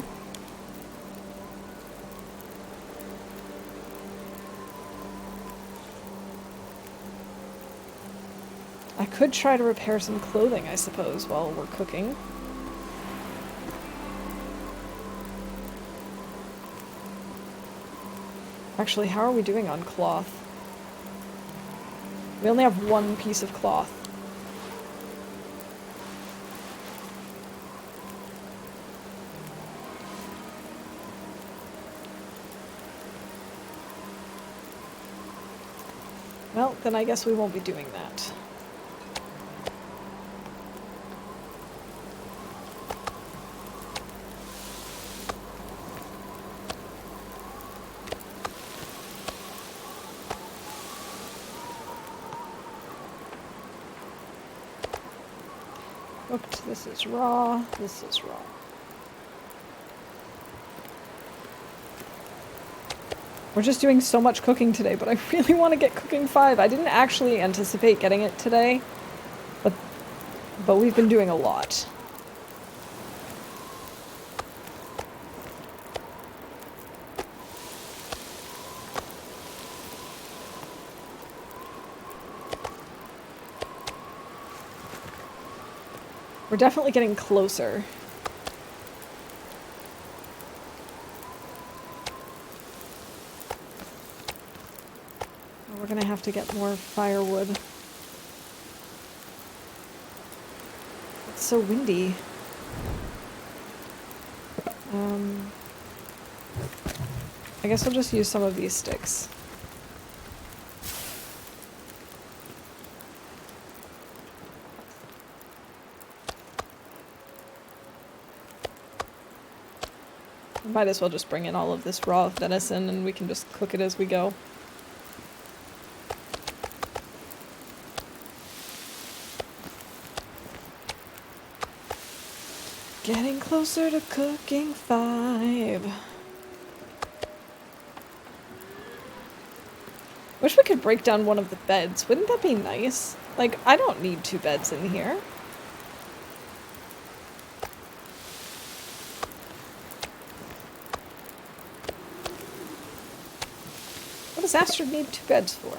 I could try to repair some clothing, I suppose, while we're cooking. Actually, how are we doing on cloth? We only have one piece of cloth. Well, then I guess we won't be doing that. Cooked, this is raw, this is raw. We're just doing so much cooking today, but I really want to get cooking 5. I didn't actually anticipate getting it today, but we've been doing a lot. We're definitely getting closer. We're gonna have to get more firewood. It's so windy. I guess we'll just use some of these sticks. Might as well just bring in all of this raw venison and we can just cook it as we go. Getting closer to cooking 5. Wish we could break down one of the beds. Wouldn't that be nice? Like, I don't need 2 beds in here. What does Astrid need 2 beds for?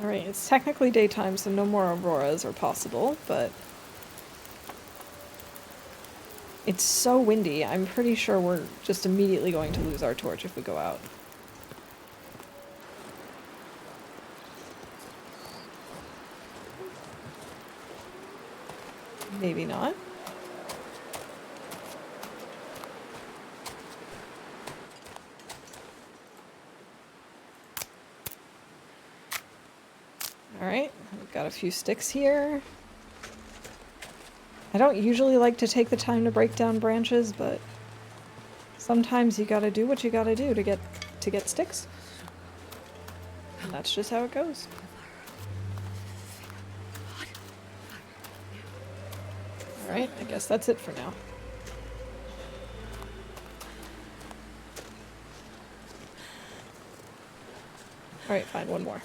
Alright, it's technically daytime, so no more auroras are possible, but it's so windy, I'm pretty sure we're just immediately going to lose our torch if we go out. Maybe not. Alright, we've got a few sticks here. I don't usually like to take the time to break down branches, but sometimes you gotta do what you gotta do to get sticks. And that's just how it goes. Alright, I guess that's it for now. Alright, fine, one more.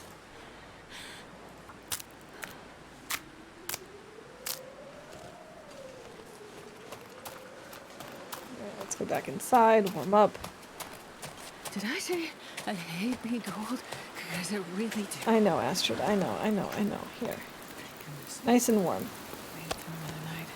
Alright, let's go back inside, warm up. Did I say I hate being cold? Because I really do. I know, Astrid, I know. Here. Goodness. Nice and warm. Wait till another night.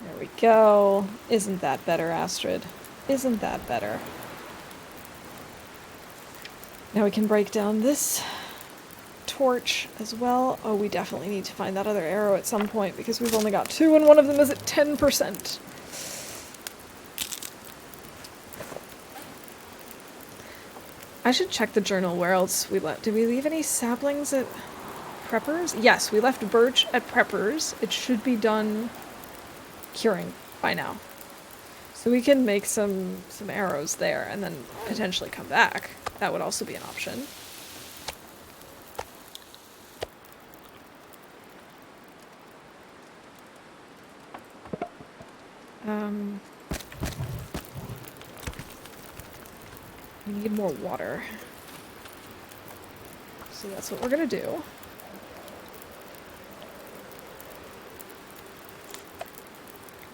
There we go. Isn't that better, Astrid? Isn't that better? Now we can break down this torch as well. Oh, we definitely need to find that other arrow at some point because we've only got 2 and one of them is at 10%. I should check the journal where else we left. Did we leave any saplings at Preppers? Yes, we left birch at Preppers. It should be done curing by now. So we can make some arrows there and then potentially come back. That would also be an option. We need more water. So that's what we're gonna do.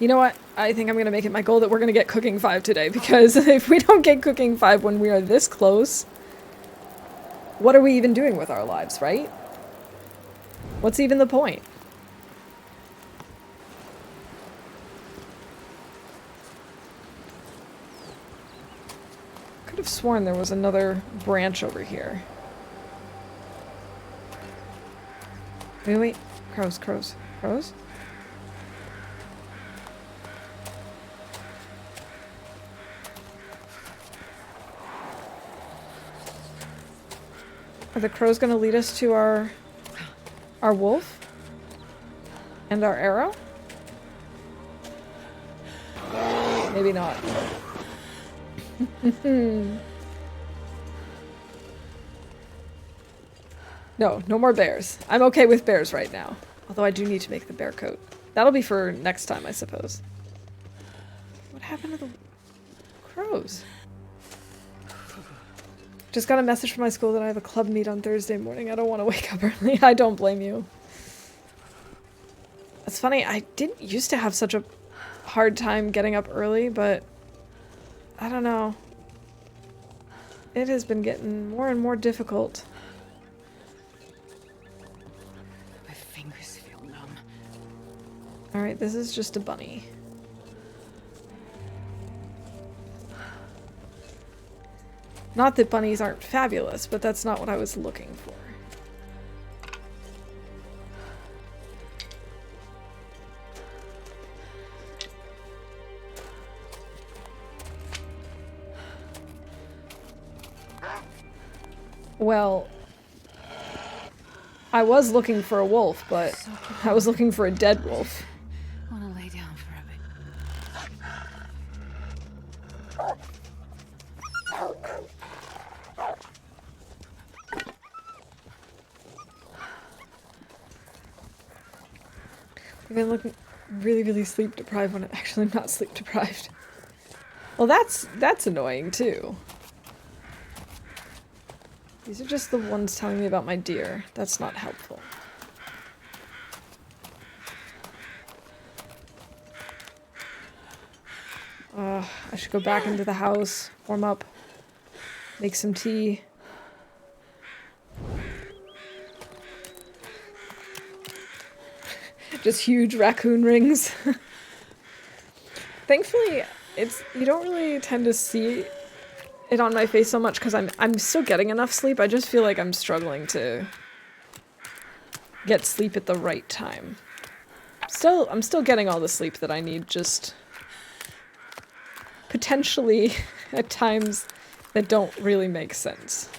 You know what? I think I'm gonna make it my goal that we're gonna get cooking 5 today, because if we don't get cooking 5 when we are this close, what are we even doing with our lives, right? What's even the point? Could have sworn there was another branch over here. Wait. Crows. Are the crows gonna lead us to our wolf? And our arrow? Maybe not. No more bears. I'm okay with bears right now. Although I do need to make the bear coat. That'll be for next time, I suppose. What happened to the crows? Just got a message from my school that I have a club meet on Thursday morning. I don't want to wake up early. I don't blame you. It's funny, I didn't used to have such a hard time getting up early, but I don't know. It has been getting more and more difficult. My fingers feel numb. Alright, this is just a bunny. Not that bunnies aren't fabulous, but that's not what I was looking for. Well, I was looking for a wolf, but I was looking for a dead wolf. I want to lay down for a bit. I've been looking really sleep deprived when I'm actually not sleep deprived. Well, that's annoying too. These are just the ones telling me about my deer. That's not helpful. I should go back into the house, warm up, make some tea. Just huge raccoon rings. Thankfully, you don't really tend to see it on my face so much because I'm still getting enough sleep. I just feel like I'm struggling to get sleep at the right time. I'm still getting all the sleep that I need, just potentially at times that don't really make sense.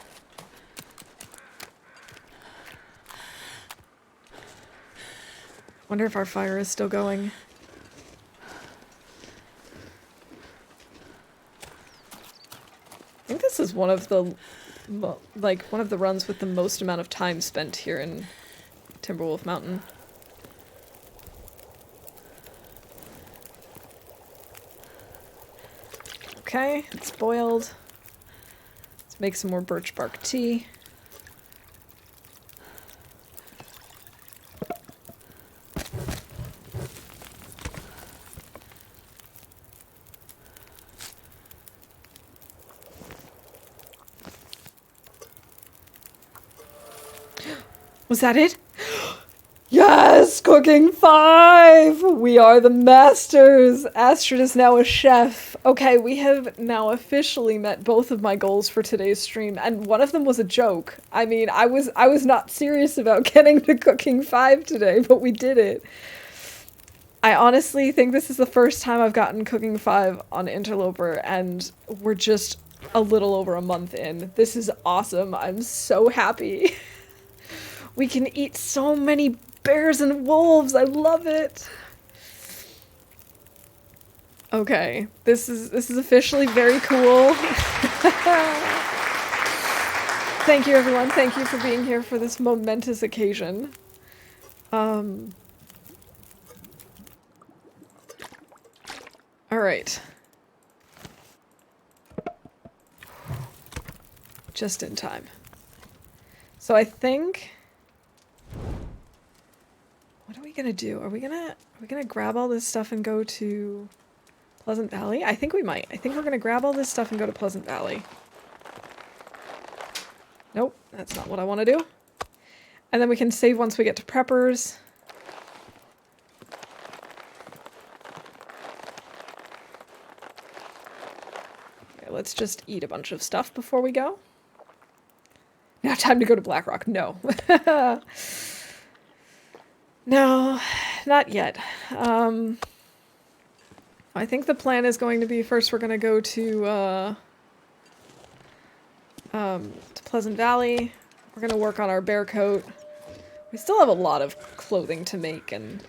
Wonder if our fire is still going. I think this is one of the, like, one of the runs with the most amount of time spent here in Timberwolf Mountain. Okay, it's boiled. Let's make some more birch bark tea. Was that it? Yes! Cooking 5! We are the masters! Astrid is now a chef. Okay, we have now officially met both of my goals for today's stream, and one of them was a joke. I mean, I was not serious about getting to cooking 5 today, but we did it. I honestly think this is the first time I've gotten cooking 5 on Interloper, and we're just a little over a month in. This is awesome. I'm so happy. We can eat so many bears and wolves. I love it. Okay, this is officially very cool. Thank you, everyone. Thank you for being here for this momentous occasion. All right. Just in time. So I think, what are we gonna do? Are we gonna grab all this stuff and go to Pleasant Valley? I think we might. I think we're gonna grab all this stuff and go to Pleasant Valley. Nope, that's not what I want to do. And then we can save once we get to Preppers. Okay, let's just eat a bunch of stuff before we go. Now time to go to Blackrock. No. No, not yet. I think the plan is going to be first we're going to go to Pleasant Valley. We're going to work on our bear coat. We still have a lot of clothing to make, and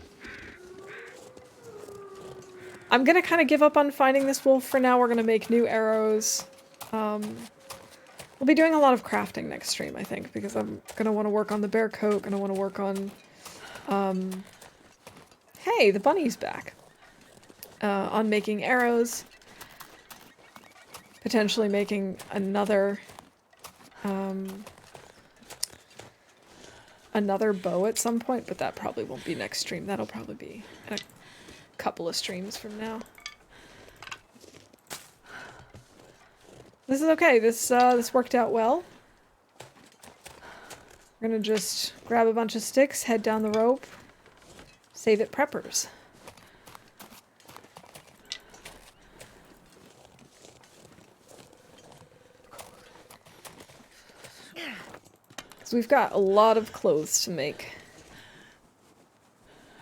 I'm going to kind of give up on finding this wolf for now. We're going to make new arrows. We'll be doing a lot of crafting next stream, I think, because I'm going to want to work on the bear coat, going to want to work on... hey, the bunny's back. On making arrows. Potentially making another... another bow at some point, but that probably won't be next stream. That'll probably be in a couple of streams from now. This is okay. This worked out well. We're gonna just grab a bunch of sticks, head down the rope, save at Preppers. So we've got a lot of clothes to make.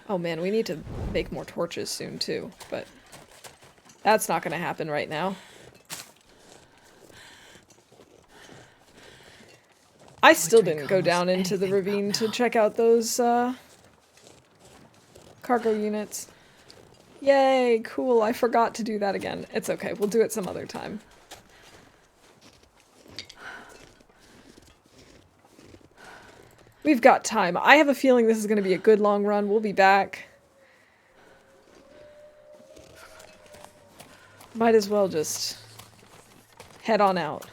Oh man, we need to make more torches soon too, but that's not gonna happen right now. I still didn't go down into the ravine to check out those cargo units. Yay, cool. I forgot to do that again. It's okay. We'll do it some other time. We've got time. I have a feeling this is going to be a good long run. We'll be back. Might as well just head on out.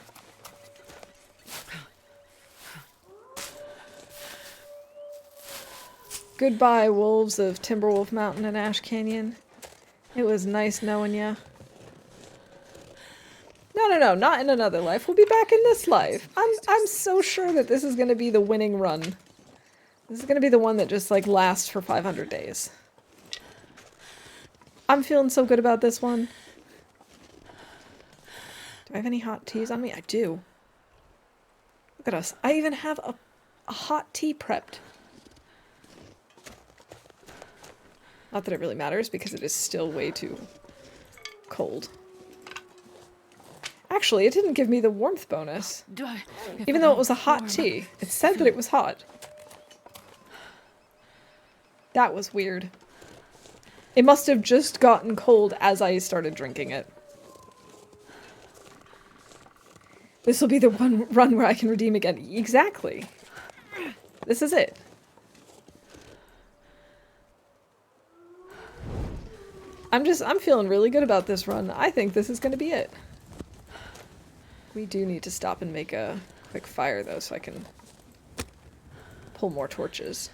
Goodbye, wolves of Timberwolf Mountain and Ash Canyon. It was nice knowing ya. No, not in another life. We'll be back in this life. I'm so sure that this is going to be the winning run. This is going to be the one that just, like, lasts for 500 days. I'm feeling so good about this one. Do I have any hot teas on me? I do. Look at us. I even have a hot tea prepped. Not that it really matters, because it is still way too cold. Actually, it didn't give me the warmth bonus. If Even I though it don't was a hot warm tea. up, It said that it was hot. That was weird. It must have just gotten cold as I started drinking it. This will be the one run where I can redeem again. Exactly. This is it. I'm feeling really good about this run. I think this is gonna be it. We do need to stop and make a quick fire though, so I can pull more torches.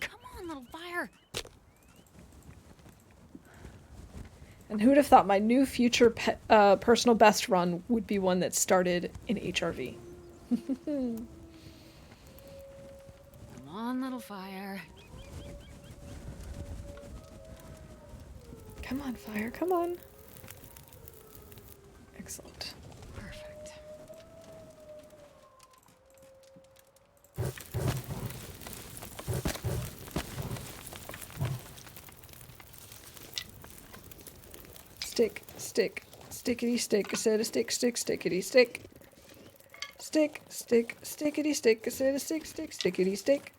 Come on, little fire. And who'd have thought my new future personal best run would be one that started in HRV? Come on, little fire. Come on, fire, come on. Excellent. Perfect. Stick, stick, stickity stick, I said a stick, stick, stickity stick. Stick, stick, stickity stick, I said a stick, stick, stickity stick.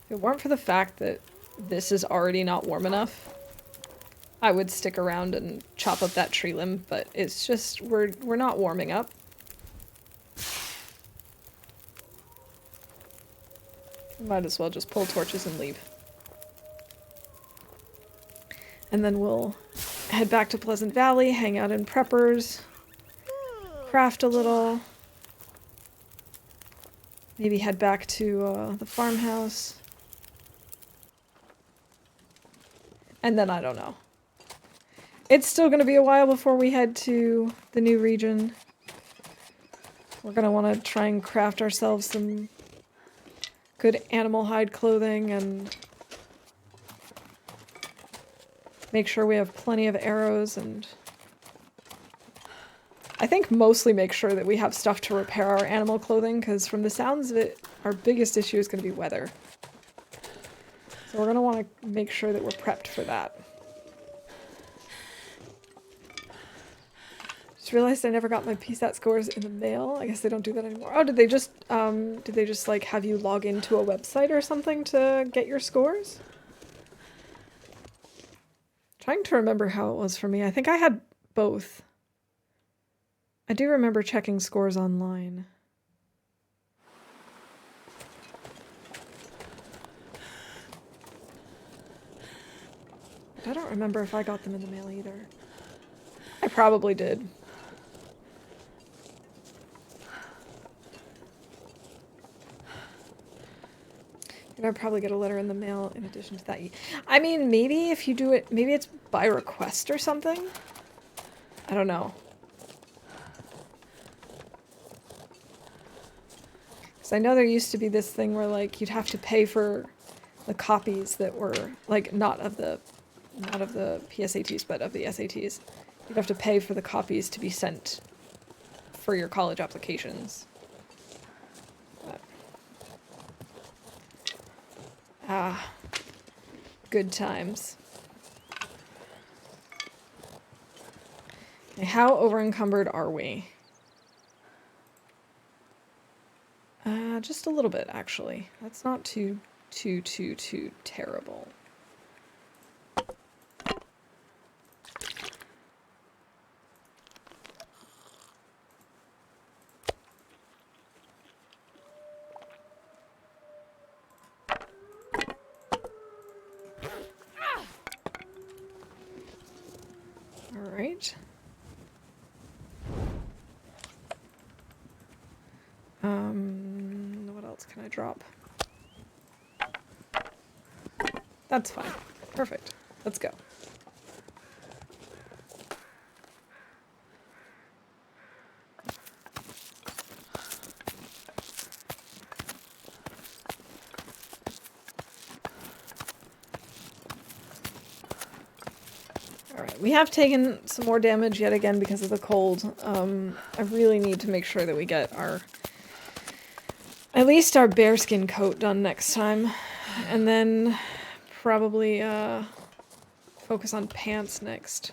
If it weren't for the fact that this is already not warm enough, I would stick around and chop up that tree limb, but it's just, we're not warming up. Might as well just pull torches and leave. And then we'll head back to Pleasant Valley, hang out in Preppers, craft a little. Maybe head back to the farmhouse. And then I don't know. It's still going to be a while before we head to the new region. We're going to want to try and craft ourselves some good animal hide clothing and make sure we have plenty of arrows, and I think mostly make sure that we have stuff to repair our animal clothing, because from the sounds of it, our biggest issue is going to be weather. So we're going to want to make sure that we're prepped for that. Just realized I never got my PSAT scores in the mail. I guess they don't do that anymore. Oh, did they just like have you log into a website or something to get your scores? Trying to remember how it was for me. I think I had both. I do remember checking scores online. But I don't remember if I got them in the mail either. I probably did. And I'd probably get a letter in the mail in addition to that. I mean, maybe if you do it, maybe it's by request or something? I don't know. Because I know there used to be this thing where, like, you'd have to pay for the copies that were, like, not of the PSATs, but of the SATs. You'd have to pay for the copies to be sent for your college applications. Ah, good times. Okay, how over-encumbered are we? Just a little bit, actually. That's not too terrible. All right. What else can I drop? That's fine. Perfect. Let's go. Alright, we have taken some more damage yet again because of the cold. I really need to make sure that we get at least our bearskin coat done next time. And then probably focus on pants next.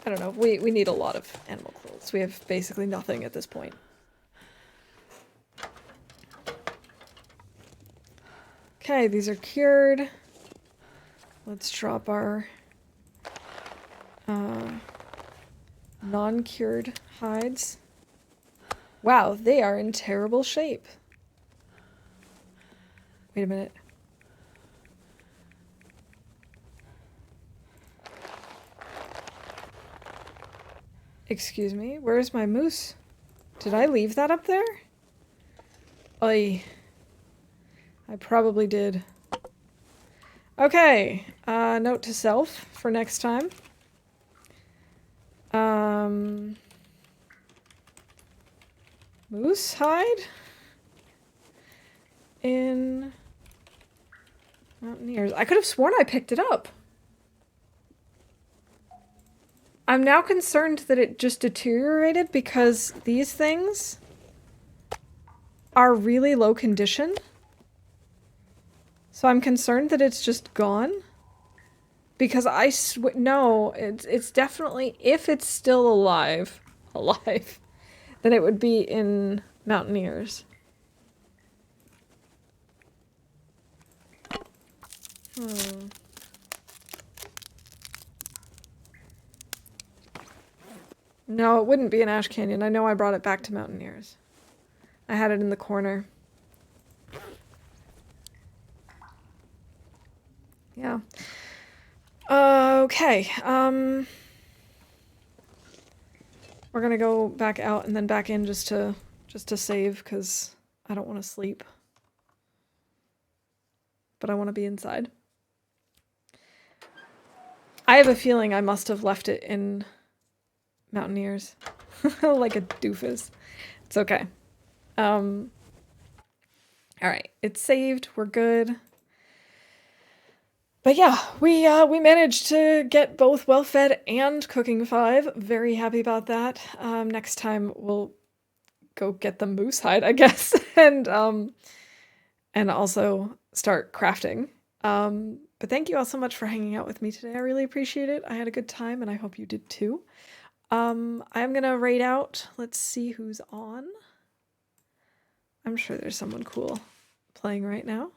I don't know, we need a lot of animal clothes. We have basically nothing at this point. Okay, these are cured. Let's drop our non-cured hides. Wow, they are in terrible shape. Wait a minute. Excuse me, where's my moose? Did I leave that up there? I probably did. Okay, note to self for next time. Moose hide in Mountaineers. I could have sworn I picked it up. I'm now concerned that it just deteriorated because these things are really low condition. So I'm concerned that it's just gone. Because no, it's definitely, if it's still alive, then it would be in Mountaineers. No, it wouldn't be in Ash Canyon. I know I brought it back to Mountaineers. I had it in the corner. Yeah. Okay. We're gonna go back out and then back in just to save, because I don't want to sleep. But I want to be inside. I have a feeling I must have left it in Mountaineers. Like a doofus. It's okay. Alright, it's saved. We're good. But yeah, we managed to get both well-fed and cooking 5. Very happy about that. Next time we'll go get the moose hide, I guess, and also start crafting. But thank you all so much for hanging out with me today. I really appreciate it. I had a good time, and I hope you did too. I'm gonna raid out. Let's see who's on. I'm sure there's someone cool playing right now.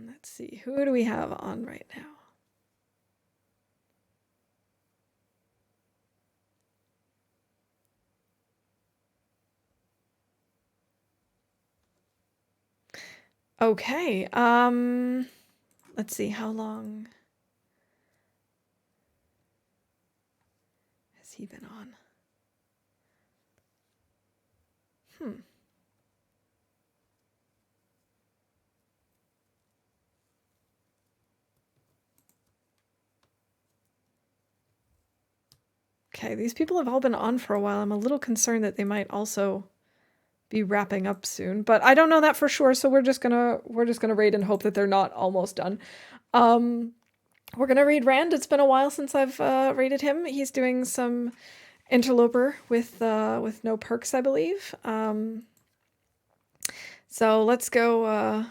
Let's see, who do we have on right now? Okay, let's see, how long has he been on? Okay, these people have all been on for a while. I'm a little concerned that they might also be wrapping up soon, but I don't know that for sure, so we're just gonna raid and hope that they're not almost done. We're gonna raid Rand. It's been a while since I've raided him. He's doing some interloper with no perks, I believe. So let's go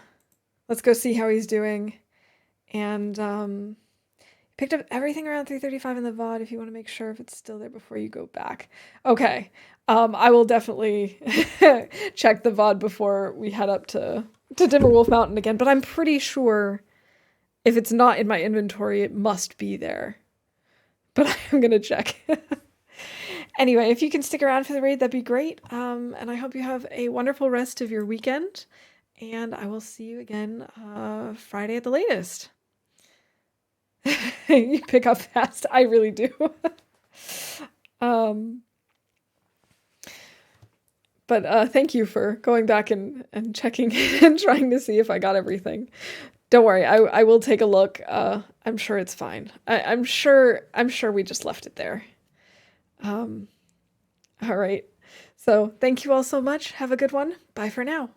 see how he's doing. And picked up everything around 3:35 in the VOD if you want to make sure if it's still there before you go back. Okay. I will definitely check the VOD before we head up to Timberwolf Mountain again, but I'm pretty sure if it's not in my inventory, it must be there. But I'm gonna check. Anyway, if you can stick around for the raid, that'd be great. And I hope you have a wonderful rest of your weekend. And I will see you again Friday at the latest. You pick up fast. I really do. But thank you for going back and checking and trying to see if I got everything. Don't worry, I will take a look. I'm sure it's fine. I'm sure we just left it there. All right. So thank you all so much. Have a good one. Bye for now.